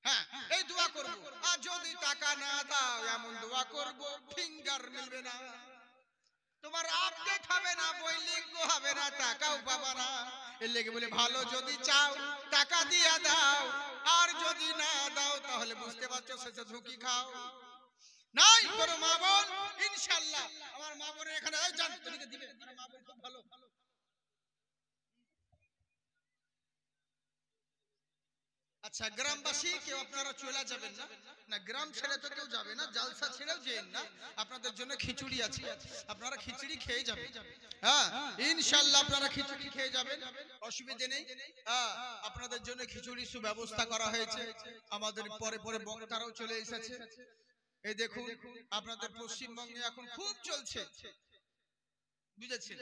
হ্যাঁ এই দোয়া করব আর যদি টাকা না দাও এমন দোয়া করব ফিঙ্গার মিলবে না তোমার আপডেট হবে না বই লিংক হবে না টাকাও পাবা না এর লাগি বলে ভালো যদি চাও টাকা দিয়া দাও আর যদি না দাও তাহলে বুঝতে পারছো শেষে ঝুঁকি খাও নাই কোনো মা বোন ইনশাআল্লাহ আমার মা বোনের এখানে জান তোকে দিবে আমার মা বোন খুব ভালো। আচ্ছা গ্রামবাসী কেউ আপনারা চলে যাবেন না? না গ্রাম ছেড়ে তো কেউ যাবে না, জালসা ছেড়েও যেন না, আপনাদের জন্য খিচুড়ি আছে, আপনারা খিচুড়ি খেয়ে যাবেন। হ্যাঁ ইনশাআল্লাহ আপনারা খিচুড়ি খেয়ে যাবেন, অসুবিধা নেই। হ্যাঁ আপনাদের জন্য খিচুড়ি সুব্যবস্থা করা হয়েছে, আমাদের পরে পরে বক্তারাও চলে এসেছে। এই দেখুন আপনাদের পশ্চিমবঙ্গে এখন খুব চলছে, বুঝেছেন,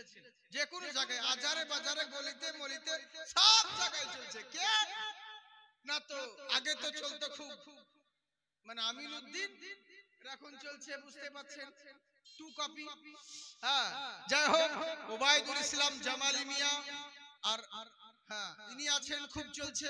যে কোনো জায়গায় আজারে বাজারে গলিতে মলিতে সব জায়গায় চলছে। কে না তো আগে তো চলতো খুব, মানে আমিনুদ্দিন, এখন চলছে বুঝতে পারছেন টু কপি। হ্যাঁ যাই হোক ওবায়দুল ইসলাম জামালি মিয়া আর হ্যাঁ ইনি আছেন, খুব চলছে।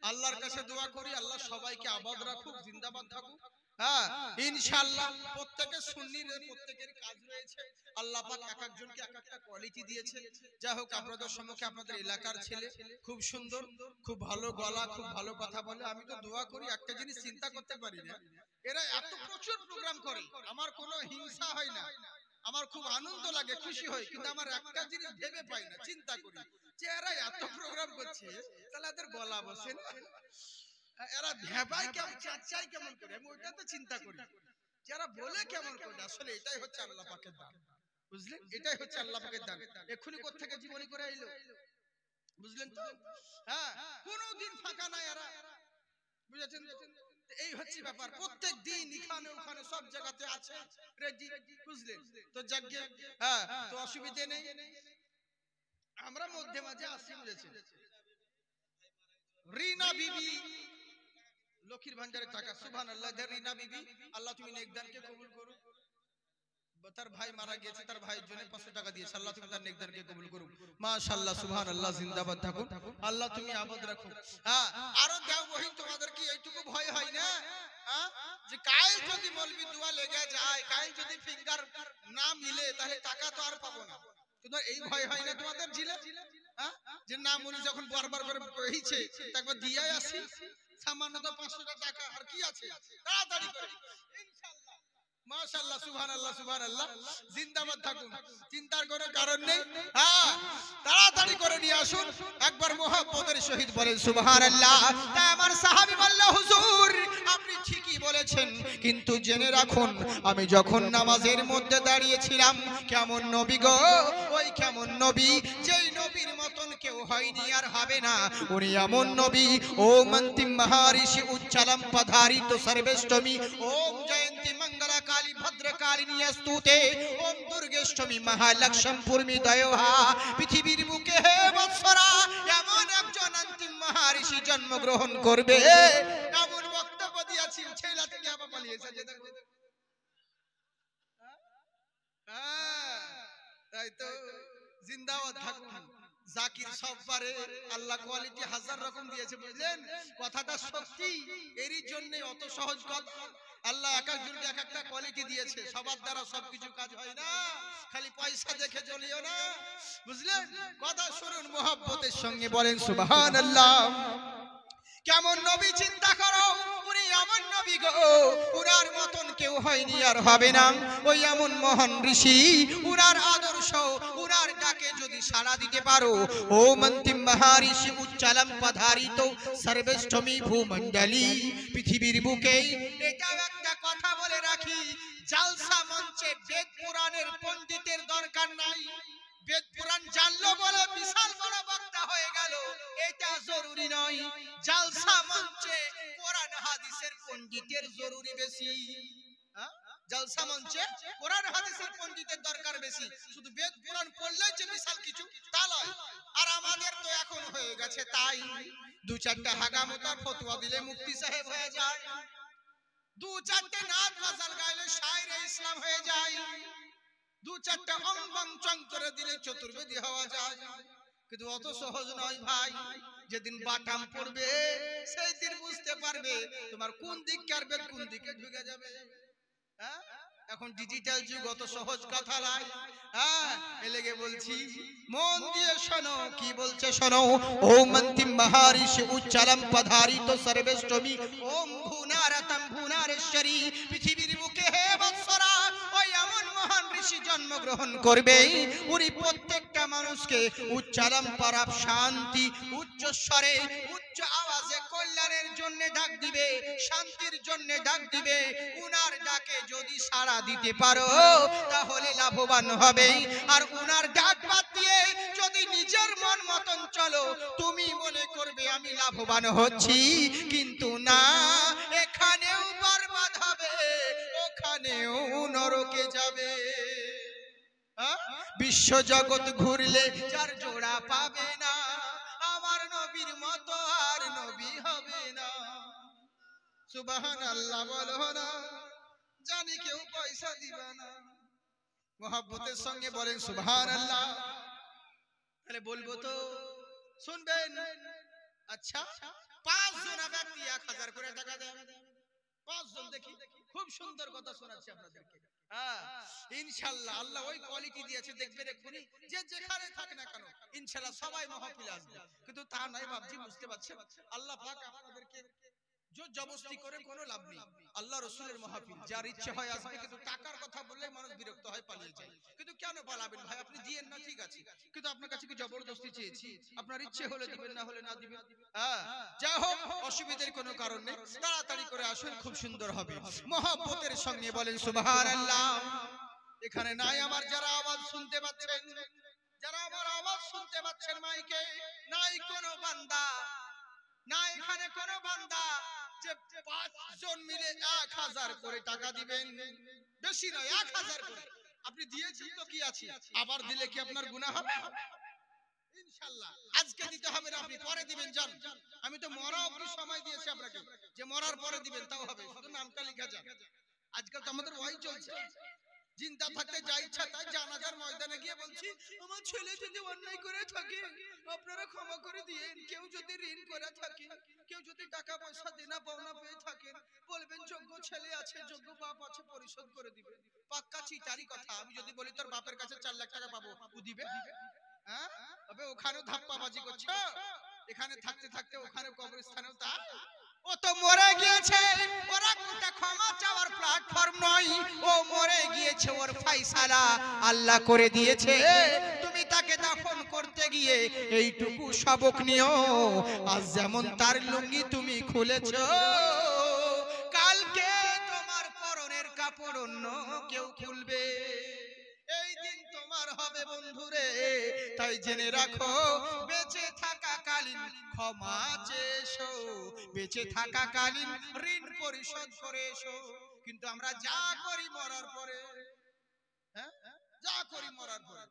আল্লাহর কাছে দোয়া করি আল্লাহ সবাইকে আবাদ রাখুক, জিন্দাবাদ থাকুক। হ্যাঁ ইনশাআল্লাহ প্রত্যেকের সুন্নির প্রত্যেকের কাজ রয়েছে, আল্লাহ পাক এক একজনকে এক একটা কোয়ালিটি দিয়েছে। যাই হোক আপনাদের সম্মুখে আপনাদের এলাকার ছেলে খুব সুন্দর, খুব ভালো গলা, খুব ভালো কথা বলে। আমি তো দোয়া করি, একটা জিনিস চিন্তা করতে পারি না, এরা এত প্রচুর প্রোগ্রাম করে, আমার কোনো হিংসা হয় না, আমার খুব আনন্দ লাগে, খুশি হয়, কিন্তু আমার একটা জিনিস ভেবে পাই না, চিন্তা করি যে এরা এত প্রোগ্রাম করছে তাহলে এদের গলা বসে না, এরা ভেবাই কেমন, চাচাই কেমন করে, আমি ওইটা তো চিন্তা করি, যারা বলে কেমন করে। আসলে এটাই হচ্ছে আল্লাহ পাকের দান, বুঝলেন, এটাই হচ্ছে আল্লাহ পাকের দান। এক্ষুনি কোথা থেকে জীবনী করে আইলো, বুঝলেন তো? হ্যাঁ কোনদিন ফাঁকা নাই এরা, বুঝেছেন? এই হচ্ছে ব্যাপার, প্রত্যেক দিন এখানে ওখানে সব জায়গাতে আছে রেডি, বুঝলেন তো? যাকে হ্যাঁ তো অসুবিধা নেই, আমরা মধ্যে মাঝে আসি, বুঝেছেন? রিনা বিবি লক্ষ্মীর ভান্ডারের টাকা, সুবহানাল্লাহ। রিনা বিবি আল্লাহ তুমি নেকদানকে কবুল করো, তার ভাই মারা গেছে, তার ভাইয়ের জন্য 500 টাকা দিয়েছে, আল্লাহ তুমি তার নেকদানকে কবুল করো, মাশাআল্লাহ সুবহানাল্লাহ, জিন্দাবাদ থাকুন, আল্লাহ তুমি আবাদ রাখো। হ্যাঁ আরো দেও বহিন, তোমাদের কি এইটুকু ভয় হয় না যে কাল যদি মলবি দোয়া লেগে যায়, কাল যদি ফিঙ্গার না মিলে তাহলে টাকা তো আর পাবো না, কিন্তু এই ভয় হয় না তোমাদের জিলে? হ্যাঁ যে না মনে যখন বারবার করে কইছে একবার দিয়ে আসি, সামান্য তো 500 টাকা, আর কি আছে, তাড়াতাড়ি করে ইনশাআল্লাহ, মাশাআল্লাহ সুবহানাল্লাহ সুবহানাল্লাহ, জিন্দাবাদ থাকুন, চিন্তার কোনো কারণ নেই। হ্যাঁ তাড়াতাড়ি করে নিয়ে আসুন, একবার মুহাব্বতের সহিত বলেন সুবহানাল্লাহ। তাই আমার সাহাবী বলল হুজুর আপনি ঠিকই বলেছেন, কিন্তু জেনে রাখুন আমি যখন নামাজের মধ্যে দাঁড়িয়েছিলাম, কেমন নবী গো, ওই কেমন নবী, যেই নবীর মতন কেউ হয়নি আর হবে না, উনি এমন নবী। ওম অন্তিম মহারিষি উচ্চালম পধারিত সর্বেষ্টমী, ওম জয়ন্তী মঙ্গলা কালী ভদ্রকালিনী स्तुते, ओम दुर्गेष्टमी महालक्ष्म पूर्मी दयोहा। পৃথিবীর বুকে হে বৎসরা এমন একজন অন্তিম মহারিষি জন্মগ্রহণ করবে, এমন বক্তব্য দিয়েছি, ছেলা থেকে আবার পালিয়েছে। তাই তো জিন্দাবাদ থাকুন, জাকির সব পারে, আল্লাহ কোয়ালিটি হাজার রকম দিয়েছে, বুঝলেন কথাটা সত্যি, এরই জন্য অত সহজ কথা, আল্লাহ এক একজনকে এক একটা কোয়ালিটি দিয়েছে, সবার দ্বারা সবকিছু কাজ হয় না, খালি পয়সা দেখে চলিও না, বুঝলেন? কথা শুনুন মুহাব্বতের সঙ্গে বলেন সুবহানাল্লাহ। কেমন নবী চিন্তা করো, উনি এমন নবী গো, উনার মতন কেউ হয়নি আর হবে না, ওই এমন মহান ঋষি, উনার আদর্শ, উনার ডাকে যদি সাড়া দিতে পারো, ও অন্তিম মহারিষি উচ্চালম পধারিত সর্বেষ্টমী ভূমণ্ডলী, পৃথিবীর বুকে। এটাও একটা কথা বলে রাখি, জালসা মঞ্চে বেদ পুরাণের পণ্ডিতের দরকার নাই, বেদ পুরাণ জানলো বলে বিশাল বড় বক্তা হয়ে গেল, এটা জরুরি নয়। জালসা মঞ্চে কোরআন হাদিসের পণ্ডিতের জরুরি বেশি, জালসা মঞ্চে কোরআন হাদিসের পণ্ডিতের দরকার বেশি, শুধু বেদ পুরাণ পড়লেই যে বিশাল কিছু তা নয়। আর আমাদের তো এখন হয়ে গেছে তাই, দু চারটা হাগামতার ফতোয়া দিলে মুফতি সাহেব হয়ে যায়, দু চারটে নাত গজল গাইলে শায়রে ইসলাম হয়ে যায়, দু চারটা অঙ্গন চং করে দিলে চতুর্বেদী হওয়া যায়, কিন্তু অত সহজ নয় ভাই। যেদিন বাটাম পড়বে সেই দিন বুঝতে পারবে তোমার কোন দিককার বেদ কোন দিকে ঢুকে যাবে। হ্যাঁ এখন ডিজিটাল যুগ, অত সহজ কথা নয়। হ্যাঁ এলেগে বলছি মন দিয়ে শোনো, কি বলছে শোনো। ওম অন্তিম মহারিষি উচ্চালম পধারিত সর্বেষ্টমী, ওম ভুনারতম ভুনারেশ্বরী, পৃথিবীর বুকে হে কৃষি জন্মগ্রহণ করবে উনি প্রত্যেকটা মানুষকে উচ্চারণ পারাপ শান্তি উচ্চস্বরে উচ্চ আওয়াজে কল্যাণের জন্য ডাক দিবে, শান্তির জন্য ডাক দিবে। উনার ডাকে যদি সাড়া দিতে পারো তাহলে লাভবান হবে। আর উনার ডাক বাদ দিয়ে যদি নিজের মন মতন চলো তুমি মনে করবে আমি লাভবান হচ্ছি, কিন্তু না, এখানেও বরবাদ হবে, ওখানেও নরকে যাবে। বিশ্ব জগৎ ঘুরলে যার জোড়া পাবে না, আমার নবীর মতো আর নবী হবে না। সুবহানাল্লাহ বলো না, জানি কেউ পয়সা দিবে না, মোহাব্বতের সঙ্গে বলেন সুবহানাল্লাহ। তাহলে বলবো তো শুনবেন। আচ্ছা, 5 জন ব্যক্তি 1000 করে টাকা দেয়, 5 জন দেখি, খুব সুন্দর কথা শোনাচ্ছি আপনাদেরকে। হ্যাঁ, ইনশাআল্লাহ আল্লাহ ওই কোয়ালিটি দিয়েছে, দেখবেন এক্ষুনি যে যেখানে থাক না কেন ইনশাআল্লাহ সবাই মাহফিলে আসবে। কিন্তু তা নয় বাপজি, বুঝতে পারছেন আল্লাহ পাক আপনাদেরকে জোর জবরদস্তি করে কোনো লাভ নেই। আল্লাহ রাসূলের মাহফিল যার ইচ্ছে হয় আসবে, কিন্তু টাকার কথা বললে মানুষ বিরক্ত হয়, পালিয়ে যায়। কিন্তু কেন পালাবেন ভাই, আপনি দিয়েন না, ঠিক আছে, কিন্তু আপনার কাছে কি জবরদস্তি চেয়েছি? আপনার ইচ্ছে হলে দিবেন, না হলে না দিবেন। হ্যাঁ, যাই হোক, অসুবিধার কোনো কারণ নেই, তাড়াতাড়ি করে আসুন, খুব সুন্দর হবে। মহব্বতের সঙ্গে বলেন সুবহানাল্লাহ। এখানে নাই আমার যারা আওয়াজ শুনতে পাচ্ছেন, যারা আমার আওয়াজ শুনতে পাচ্ছেন মাইকে, নাই কোনো বান্দা, না এখানে কোনো বান্দা যে 5 জন মিলে 1000 করে টাকা দিবেন, বেশি নয় 1000 করে। আপনি দিয়েছেন তো কি আছে, আবার দিলে কি আপনার গুনাহ হবে? ইনশাআল্লাহ আজকে দিতে হবে না, আপনি পরে দিবেন। যান, আমি তো মরা অবধি সময় দিয়েছি আপনাকে, যে মরার পরে দিবেন তাও হবে, শুধু নামটা লিখা যান। আজকাল তো আমাদের ওয়াই চলছে, চিন্তা থাকতে যা ইচ্ছা তাই। জানাজার ময়দানে গিয়ে বলছি, আমার ছেলে যদি অন্যায় করে থাকে আপনারা ক্ষমা করে দিয়েন। কেউ যদি ঋণ করে থাকে, কেউ যদি টাকা পয়সা দেনা পাওনা পেয়ে থাকেন, বলবেন যোগ্য ছেলে আছে, যোগ্য বাপ আছে, পরিশোধ করে দিবে। পাক্কা চিটারি কথা। আমি যদি বলি তোর বাপের কাছে 4 লাখ টাকা পাবো, ও দিবে? হ্যাঁ, তবে ওখানেও ধাপ্পাবাজি করছো, এখানে থাকতে থাকতে ওখানে কবরস্থানেও তাই। ও তো মরে গিয়েছে, ওরা কোটা ক্ষমা চাওয়ার প্ল্যাটফর্ম নয়, ও মরে গিয়েছে, ওর ফয়সালা আল্লাহ করে দিয়েছে। তুমি তাকে দাফন করতে গিয়ে এইটুকু সবক নিও, আজ যেমন তার লুঙ্গি তুমি খুলেছো, কালকে তোমার পরনের কাপড় অন্য কেউ খুলবে, এই দিন তোমার হবে বন্ধুরে। তাই জেনে রাখো, বেঁচে থাকাকালীন ক্ষমা চেয়েছো, বেঁচে থাকাকালীন ঋণ পরিশোধ করে এসো। কিন্তু আমরা যা করি মরার পরে, হ্যাঁ, যা করি মরার পরে,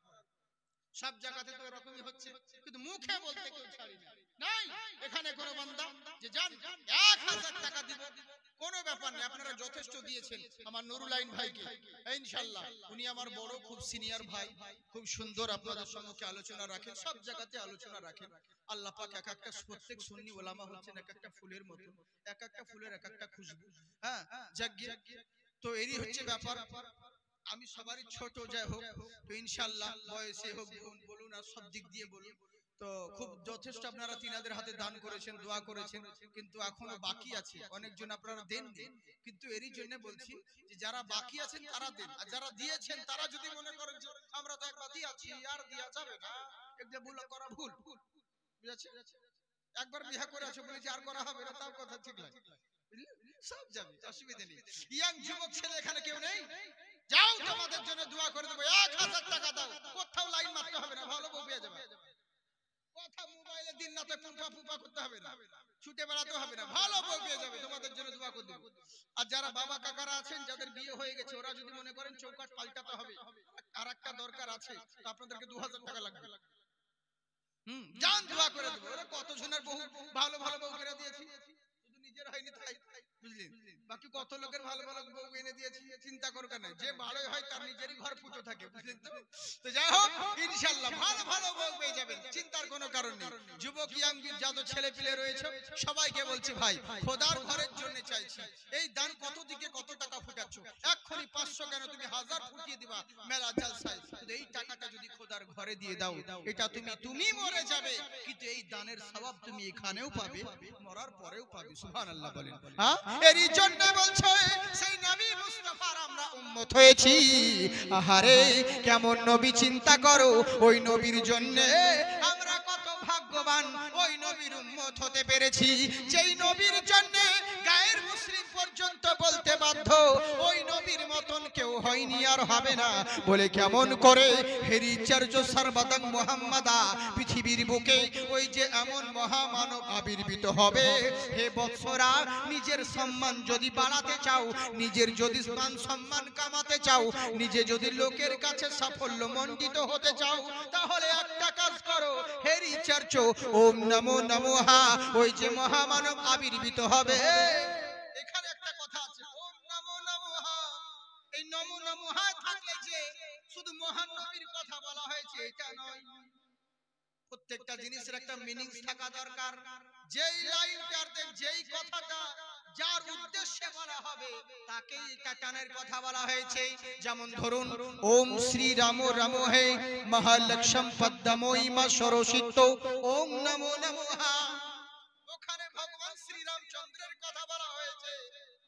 সব জায়গাতে তো এরকমই হচ্ছে, কিন্তু মুখে বলতে কেউ ছাড়ি না। নাই এখানে কোনো বান্দা যে জান 1000 টাকা দিব, কোনো ব্যাপার নেই, আপনারা যথেষ্ট দিয়েছেন আমার নুরুল আইন ভাইকে, ইনশাআল্লাহ উনি আমার বড় খুব সিনিয়র ভাই, খুব সুন্দর আপনাদের সঙ্গে আলোচনা রাখেন, সব জায়গাতে আলোচনা রাখেন। আল্লাহ পাক এক একটা প্রত্যেক সুন্নি ওলামা হচ্ছেন এক একটা ফুলের মতো, এক একটা ফুলের এক একটা খুশবু। হ্যাঁ, যাজ্ঞে তো এরই হচ্ছে ব্যাপার। আমি সবারই ছোট, যাই হোক, তো ইনশাআল্লাহ বয়সে হোক বলুন আর সব দিক দিয়ে বলুন, তো খুব যথেষ্ট আপনারা তিনাদের হাতে দান করেছেন, দোয়া করেছেন, কিন্তু এখনো বাকি আছে অনেকজন, আপনারা দেন, কিন্তু এরই জন্য বলছি যে যারা বাকি আছেন তারা দেন, আর যারা দিয়েছেন তারা যদি মনে করেন যে আমরা তো একবার দিয়েছি আর দেয়া যাবে না, একটা ভুল করা ভুল, বুঝেছেন? একবার বিয়ে করে আছো বলে যে আর করা হবে না, তাও কথা ঠিক লাগে, সব যাবে, অসুবিধা নেই। ইয়াং যুবক ছেলে এখানে কেউ নেই? যাও, তোমাদের জন্য দোয়া করে দেবো, 1000 টাকা দাও, কোথাও লাইন মারতে হবে না, ভালো বউ পেয়ে যাবে। কথা মোবাইলে দিন রাতে পুপা পুপা করতে হবে না, ছুটে বেড়াতে হবে না, ভালো বউ পেয়ে যাবে, তোমাদের জন্য দোয়া করে দেবো। আর যারা বাবা কাকারা আছেন, যাদের বিয়ে হয়ে গেছে, ওরা যদি মনে করেন চৌকাট পাল্টাতে হবে, আর একটা দরকার আছে, তো আপনাদেরকে 2000 টাকা লাগবে। জান দোয়া করে দেবো। ওরা কত জনের বহু ভালো ভালো বউ করে দিয়েছি, শুধু নিজের হয়নি তাই, বুঝলেন? বাকি কত লোকের ভালো ভালো বউ এনে দিয়েছি, চিন্তা করবেন না, যে ভালোই হয় তার নিজেরই ঘর ফুটো থাকে, বুঝলেন তো? তো যাই হোক, ইনশাআল্লাহ ভালো ভালো বউ পেয়ে যাবেন, চিন্তার কোনো কারণ নেই। যুবক ইয়াং যত ছেলে পিলে রয়েছে সবাইকে বলছি ভাই খোদার ঘরের জন্য চাইছি এই দান কত দিকে কত টাকা ফুটাচ্ছ এক্ষুনি 500 কেন তুমি 1000 ফুটিয়ে দিবা মেলা জলসায় কিন্তু এই টাকাটা যদি খোদার ঘরে দিয়ে দাও এটা তুমি মরে যাবে কিন্তু এই দানের সওয়াব তুমি এখানেও পাবে মরার পরেও পাবে সুবহানাল্লাহ বলেন হ্যাঁ এরই জন্য বলছে সেই নবী মুস্তাফার আমরা উম্মত হয়েছি আহারে কেমন নবী চিন্তা করো ওই নবীর জন্য আমরা কত ভাগ্যবান ওই নবীর উম্মত হতে পেরেছি যেই নবীর জন্য গায়ের মুসলিম পর্যন্ত বলতে বাধ্য ওই নবীর মতন কেউ হয়নি আর হবে না বলে কেমন করে হেরিচার্য সর্বদং মুহাম্মাদা পৃথিবীর বুকে ওই যে এমন মহামানব আবির্ভূত হবে হে বৎসরা নিজের সম্মান যদি বাড়াতে চাও নিজের যদি মান সম্মান কামাতে চাও নিজে যদি লোকের কাছে সাফল্য মণ্ডিত হতে চাও তাহলে একটা কাজ করো হেরিচার্য ওম নমো নমঃ ওই যে মহামানব আবির্ভূত হবে এখানে একটা কথা আছে ওম নমো নমঃ এই নমো নমঃ থাকলে যে শুধু মহান নবীর কথা বলা হয়েছে এটা নয় প্রত্যেকটা জিনিসের একটা মিনিং থাকা দরকার যেই লাইনটাতে যেই কথাটা যার উদ্দেশ্যে বলা হবে তাকেই এটা টানের কথা বলা হয়েছে যেমন ধরুন ওম শ্রী রাম রাম হে মহালক্ষ্মী পদ্মময়ী মা সরস্বতী ওম নমো নমঃ ওখানে ভগবান শ্রী রামচন্দ্রের কথা বলা হয়েছে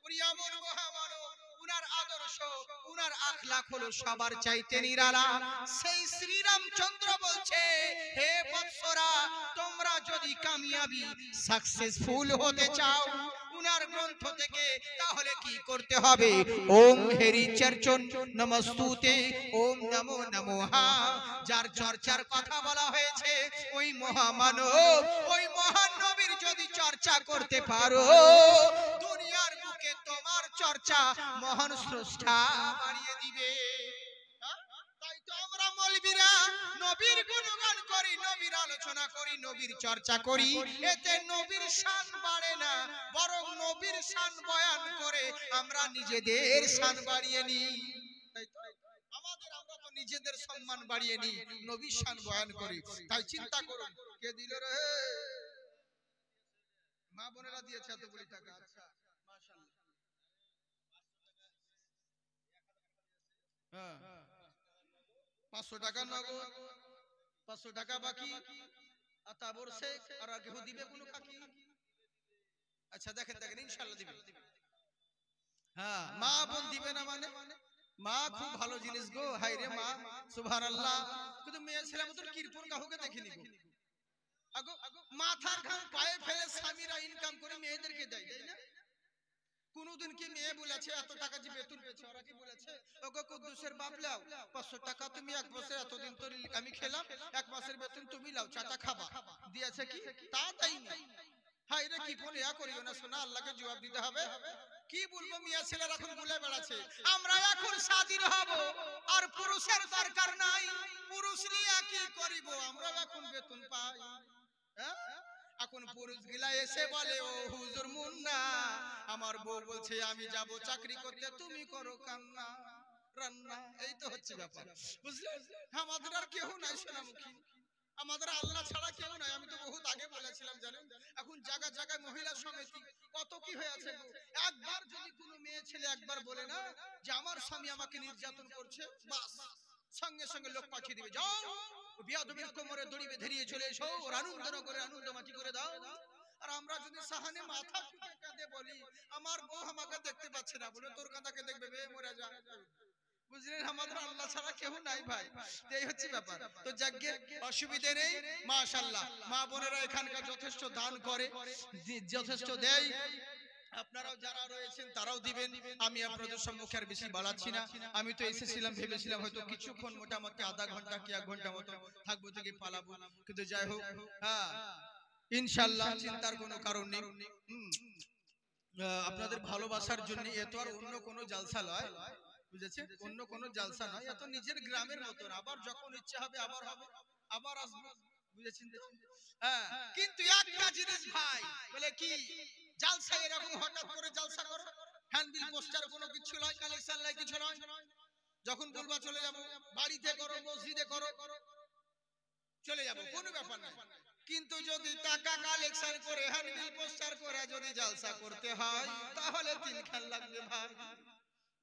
প্রিয়মন মহামানব উনার আদর্শ উনার আখলাক হলো সবার চাইতে নিরালা সেই শ্রী রামচন্দ্র বলছে হে বৎসরা তোমরা যদি কামিয়াবি সাকসেসফুল হতে চাও উনার গ্রন্থ থেকে তাহলে কি করতে হবে ওম হেরিচর্চন নমস্তুতে ওম নমো নমঃ যার চর্চার কথা বলা হয়েছে ওই মহামানব ওই মহান নবীর যদি চর্চা করতে পারো দুনিয়ার বুকে তোমার চর্চা মহান স্রষ্টা বাড়িয়ে দিবে তাই তো আমরা মৌলবীরা নবীর গুণগান করি নবীর আলোচনা করি নবীর চর্চা করি এতে নবীর শান বাড়ে না বরং নবীর শান বয়ান করে আমরা নিজেদের শান বাড়িয়ে নিই তাই তো আমরা তো নিজেদের সম্মান বাড়িয়ে নিই নবীর শান বয়ান করি তাই চিন্তা করুন কে দিল রে মা বোনেরা দিয়েছে এতগুলি টাকা আচ্ছা মাশাআল্লাহ হ্যাঁ 500 টাকা নগদ 500 টাকা বাকি আতাবর শেখ আর কেউ দিবে কোনো কাকি আচ্ছা দেখেন ইনশাআল্লাহ দিবে হ্যাঁ মা বোন দিবে না মানে মা খুব ভালো জিনিস গো হাই রে মা সুবহানাল্লাহ কিন্তু মেয়ে ছেলে মত কিরপন কাহুকে দেখিনি গো আগো মাথার ঘাম পায়ে ফেলে স্বামীরা ইনকাম করে মেয়েদেরকে দেয় তাই না কোনদিন কি মেয়ে বলেছে এত টাকা যে বেতন পেয়েছে ওরা কি বলেছে ওগো কুদ্দুসের বাপ লাও 500 টাকা তুমি এক বছর এতদিন তো আমি খেলাম এক মাসের বেতন তুমি লাও চাটা খাবা দিয়েছে কি তা দেয়নি হাই রে কি বলে করিও না শোনা আল্লাহকে জবাব দিতে হবে কি বলবো মিয়া ছেলেরা এখন বলে বেড়াচ্ছে আমরা এখন স্বাধীন হব আর পুরুষের দরকার নাই পুরুষ নিয়ে কি করিব আমরা এখন বেতন পাই হ্যাঁ এখন পুরুষ গিলা এসে বলে ও হুজুর মুন্না আমার বউ বলছে আমি যাব চাকরি করতে তুমি করো কান্না রান্না এই তো হচ্ছে ব্যাপার বুঝলেন আমাদের আর কেউ নাই সোনামুখী আমাদের আল্লাহ ছাড়া কেউ নাই আমি তো বহুত আগে বলেছিলাম জানেন এখন জায়গা জায়গায় মহিলা সমিতি কত কি হয়ে আছে একবার যদি কোনো মেয়ে ছেলে একবার বলে না যে আমার স্বামী আমাকে নির্যাতন করছে বাস সঙ্গে সঙ্গে লোক পাঠিয়ে দিবে যাও বিয়াদবির কোমরে দড়ি বেঁধে দিয়ে চলে এসো ওর আনন্দনগরে আনন্দমাটি করে দাও আর আমরা যদি সাহানে মাথা ঠুকে কাঁদে বলি আমার বউ আমাকে দেখতে পাচ্ছে না বলে তোর কাঁদাকে দেখবে বে মরে যা বুঝলেন আমাদের আল্লাহ ছাড়া কেউ নাই ভাই এই হচ্ছে ব্যাপার তো যাজ্ঞে অসুবিধে নেই মাশাআল্লাহ মা বোনেরা এখানকার যথেষ্ট দান করে যথেষ্ট দেয় আপনারাও যারা রয়েছেন তারাও দিবেন আমি আপনাদের সম্মুখে আর বেশি বাড়াচ্ছি না আমি তো এসেছিলাম ভেবেছিলাম হয়তো কিছুক্ষণ মোটামুটি আধা ঘন্টা কি 1 ঘন্টা মতো থাকবো থেকে পালাবো কিন্তু যাই হোক হ্যাঁ ইনশাআল্লাহ চিন্তার কোনো কারণ নেই আপনাদের ভালোবাসার জন্য এত আর অন্য কোনো জালসা নয় বুঝেছেন অন্য কোনো জালসা নয় এত নিজের গ্রামের মতো আবার যখন ইচ্ছা হবে আবার হবে আবার আসবো বুঝেছেন হ্যাঁ কিন্তু একটা জিনিস ভাই বলে কি জালসা এরকম হঠাৎ করে জালসা করো হ্যান্ডবিল পোস্টার কোনো কিছু নয় কালেকশন নাই কিছু নয় যখন বলবা চলে যাব বাড়িতে করো মসজিদে করো চলে যাব কোনো ব্যাপার না কিন্তু যদি টাকা কালেকশন করে হ্যান্ডবিল পোস্টার করে যদি জলসা করতে হয় তাহলে 3 খান লাগবে ভাই,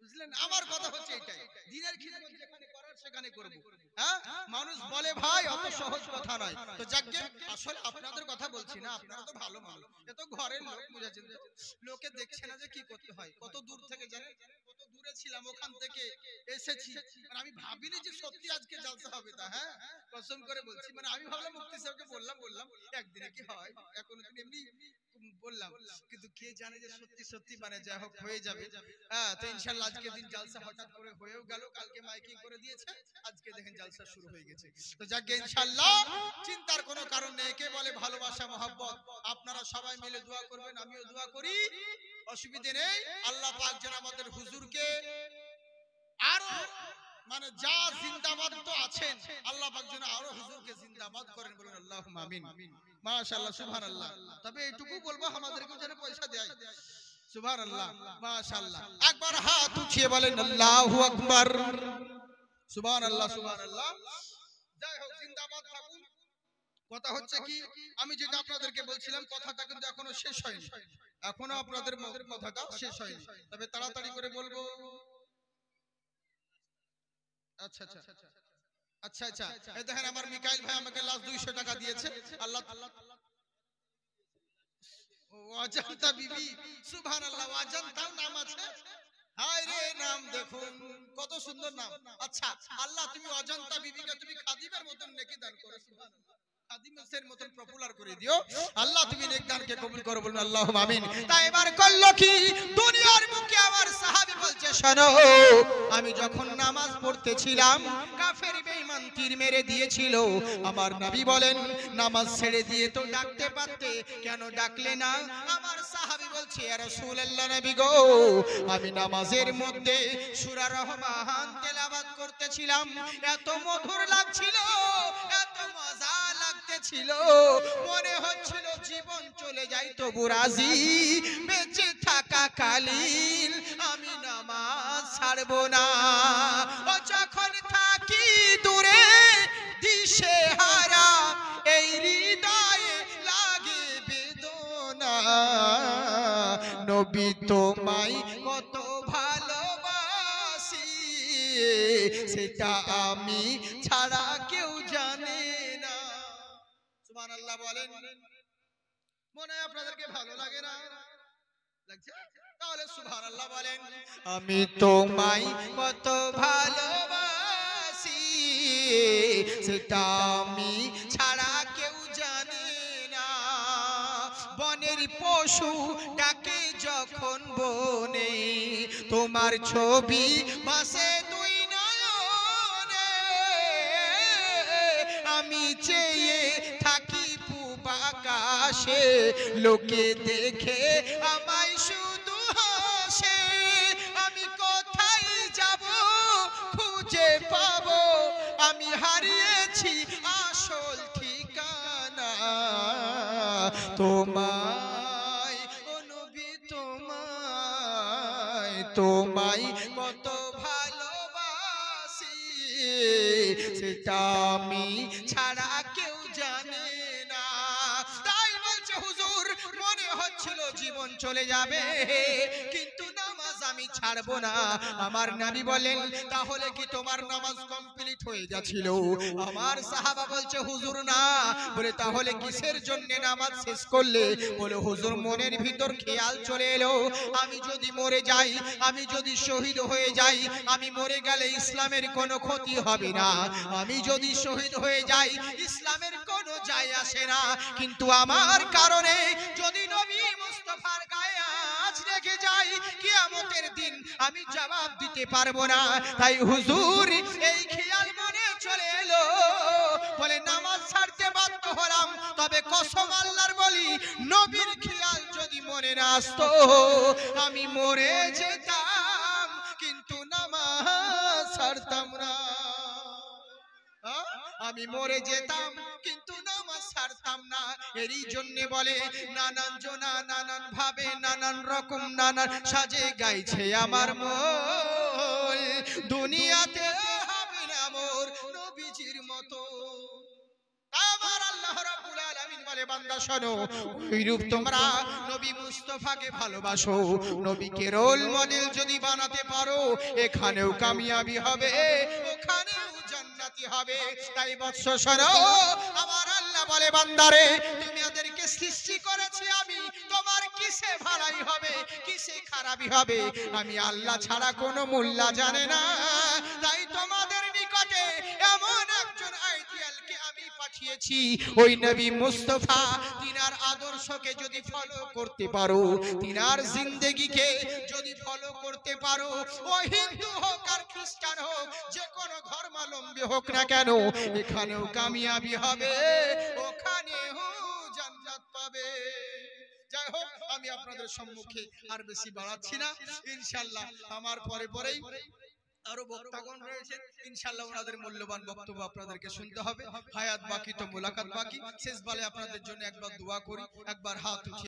বুঝলেন? আমার কথা হচ্ছে এটাই, দিনের খিদমত যেখানে করার সেখানে করব। হ্যাঁ, মানুষ বলে ভাই অত সহজ কথা নয়। তো যাকে আসলে আপনাদের কথা বলছি না, আপনারা তো ভালো মানুষ, এ তো ঘরের লোক, বুঝেছেন? লোকে দেখছে না যে কি করতে হয়। কত দূর থেকে জানেন, কত দূরে ছিলাম, ওখান থেকে এসেছি। মানে আমি ভাবিনি যে সত্যি আজকে জলসা হবে তা। হ্যাঁ, কসম করে বলছি, মানে আমি ভাবলাম মুফতি সাহেবকে বললাম একদিনে কি হয়, এখন এমনি বললাম, কিন্তু কে জানে যে সত্যি সত্যি মানে যা হোক হয়ে যাবে। হ্যাঁ, তো ইনশাআল্লাহ আজকে দিন জলসা হঠাৎ করে হয়েও গেল, কালকে মাইকিং করে দিয়েছে, আজকে দেখেন জলসা শুরু হয়ে গেছে। তো যাকে ইনশাআল্লাহ চিন্তার কোনো কারণ নেই। কে বলে ভালোবাসা মহব্বত, আপনারা সবাই মিলে দোয়া করবেন, আমিও দোয়া করি, অসুবিধে নেই। আল্লাহ পাক যেন আমাদের হুজুরকে আরো মানে যা জিন্দাবাদ তো আছেন, আল্লাহ পাক যেন আরো হুজুরকে জিন্দাবাদ করেন, বলেন আল্লাহুম্মা আমিন। মাশাআল্লাহ, সুবহানাল্লাহ। তবে এইটুকু বলবো, আমাদেরকেও যেন পয়সা দেয়। সুবহানাল্লাহ, মাশাআল্লাহ। একবার হাত উঠিয়ে বলেন আল্লাহু আকবার। সুবহানাল্লাহ, সুবহানাল্লাহ। যাই হোক, জিন্দাবাদ থাকুন। কথা হচ্ছে কি, আমি যেটা আপনাদেরকে বলছিলাম, কথাটা কিন্তু এখনো শেষ হয়নি, এখনো আপনাদের কথাটা শেষ হয়নি, তবে তাড়াতাড়ি করে বলবো। আচ্ছা আচ্ছা আচ্ছা আচ্ছা, এই দেখেন আমার মিকাইল ভাই আমাকে লাস্ট 200 টাকা দিয়েছে। আল্লাহ অজন্তা বিবি, সুবহানাল্লাহ, অজন্তাও নাম আছে। হায় রে, নাম দেখুন কত সুন্দর নাম। আচ্ছা, আল্লাহ তুমি অজন্তা বিবিকে তুমি খাদিমের মতন নেকি দান করো, সুবহানাল্লাহ, খাদিমের মতন পপুলার করে দিও। আল্লাহ তুমি নেক দানকে কবুল করো, বলুন আল্লাহুম্মা আমিন। তাই এবার করলো কি, দুনিয়ার মুখে আমার সাহাবী বলছে, শোনো, আমি যখন নামাজ পড়তেছিলাম কাফের বেঈমান তীর মেরে দিয়েছিল, আমার নবী বলেন নামাজ ছেড়ে দিয়ে তো ডাকতে পারতে, কেন ডাকলে না? আমার সাহাবী বলছে, ইয়া রাসূলুল্লাহ, নবী গো, আমি নামাজের মধ্যে সূরা রহমান তেলাওয়াত করতেছিলাম, এত মধুর লাগছিল, এত মজা লাগতেছিল, মনে হচ্ছিল জীবন চলে যায় তবু রাজি, বেঁচে থাকা কালীন আমি নামাজ ছাড়বো না। ও যখন থাকি দূরে দিশে হারা, এই হৃদয়ে লাগে বেদনা, নবী তোমায় কত ভালোবাসি, সেটা আমি ছাড়া কেউ জানে না। সুবহানাল্লাহ বলেন। মনে হয় আপনাদেরকে ভালো লাগে না, লাগছে? তাহলে সুবহানাল্লাহ বলেন। আমি তোমায় কত ভালোবাসি, সেটা আমি ছাড়া কেউ জানে না। বনের পশু ডাকে যখন বনে, তোমার ছবি ভাসে দুই নয়নে, আমি চেয়ে থাকি পূব আকাশে, লোকে দেখে আমায় শুধু হাসে, আমি কোথায় যাব খুঁজে পাবো, আমি হারিয়েছি আসল ঠিকানা, তোমায় ও নবী, তোমায় কত ভালোবাসি, সেটা আমি ছাড়া কেউ জানে না। তাই বলছে হুজুর, মনে হচ্ছিল জীবন চলে যাবে, কিন্তু নামাজ আমি ছাড়বো না। আমার নবী বলেন, তাহলে কি তোমার নামাজ কমপ্লিট হয়ে গেছিল? আমার সাহাবা বলছে, হুজুর না। বলে তাহলে কিসের জন্য নামাজ শেষ করলে? বলে হুজুর, মনের ভিতর খেয়াল চলে এলো, আমি যদি মরে যাই, আমি যদি শহীদ হয়ে যাই, আমি মরে গেলে ইসলামের কোনো ক্ষতি হবে না, আমি যদি শহীদ হয়ে যাই ইসলামের কোনো যায় আসে না, কিন্তু আমার কারণে যদি নবী মুস্তাফার গায়ে আঁচ লেগে যায়, কিয়ামতের দিন আমি জবাব দিতে পারবো না। তাই হুজুর এই খেয়াল মনে চলে এলো, বলে নামাজ ছাড়তে বাধ্য হলাম, তবে কসম আল্লাহর বলি, নবীর খেয়াল যদি মনে না আসতো, আমি মরে যেতাম, কিন্তু নামাজ ছাড়তাম না। আমি মরে যেতাম, কিন্তু নামাজ ছাড়তাম না। এরই জন্য বলে, নানান জনা নানান ভাবে নানান রকম নানান সাজে গাইছে আমার মন, দুনিয়াতে হবে না মোর নবীজির মতো। আমার আল্লাহ রাব্বুল আলামিন বান্দা শোনো, ওইরূপ তোমরা নবী মুস্তাফাকে ভালোবাসো, নবীকে রোল মডেল যদি বানাতে পারো, এখানেও কামিয়াবি হবে, ওখানেও জান্নাতি হবে। তাই বৎস শোনো, আমার আল্লাহ বলে বান্দারে, তুমি ওদেরকে সৃষ্টি করেছি আমি, তোমার কিসে ভালাই হবে, কিসে খারাপই হবে, আমি আল্লাহ ছাড়া কোনো মোল্লা জানে না। তাই তোমাদের নিকটে এমন একজন আইডিয়ালকে আমি পাঠিয়েছি, ওই নবী মুস্তাফা, তিনার আদর্শকে যদি ফলো করতে পারো, তিনার জিন্দেগিকে যদি ফলো করতে পারো, ও হিন্দু হোক আর খ্রিস্টান হোক, যে কোনো ধর্মাবলম্বী হোক না কেন, এখানেও কামিয়াবি হবে, ওখানেও জান্নাত পাবে। যাই হোক, আমি আপনাদের সম্মুখে আর বেশি বাড়াচ্ছি না, ইনশাআল্লাহ আমার পরেই আরো বক্তাগণ রয়েছেন, ইনশাআল্লাহ ওনাদের মূল্যবান বক্তব্য আপনাদেরকে শুনতে হবে। হায়াত বাকি তো মুলাকাত বাকি। শেষ বেলায় আপনাদের জন্য একবার দোয়া করি, একবার হাত উঠিয়ে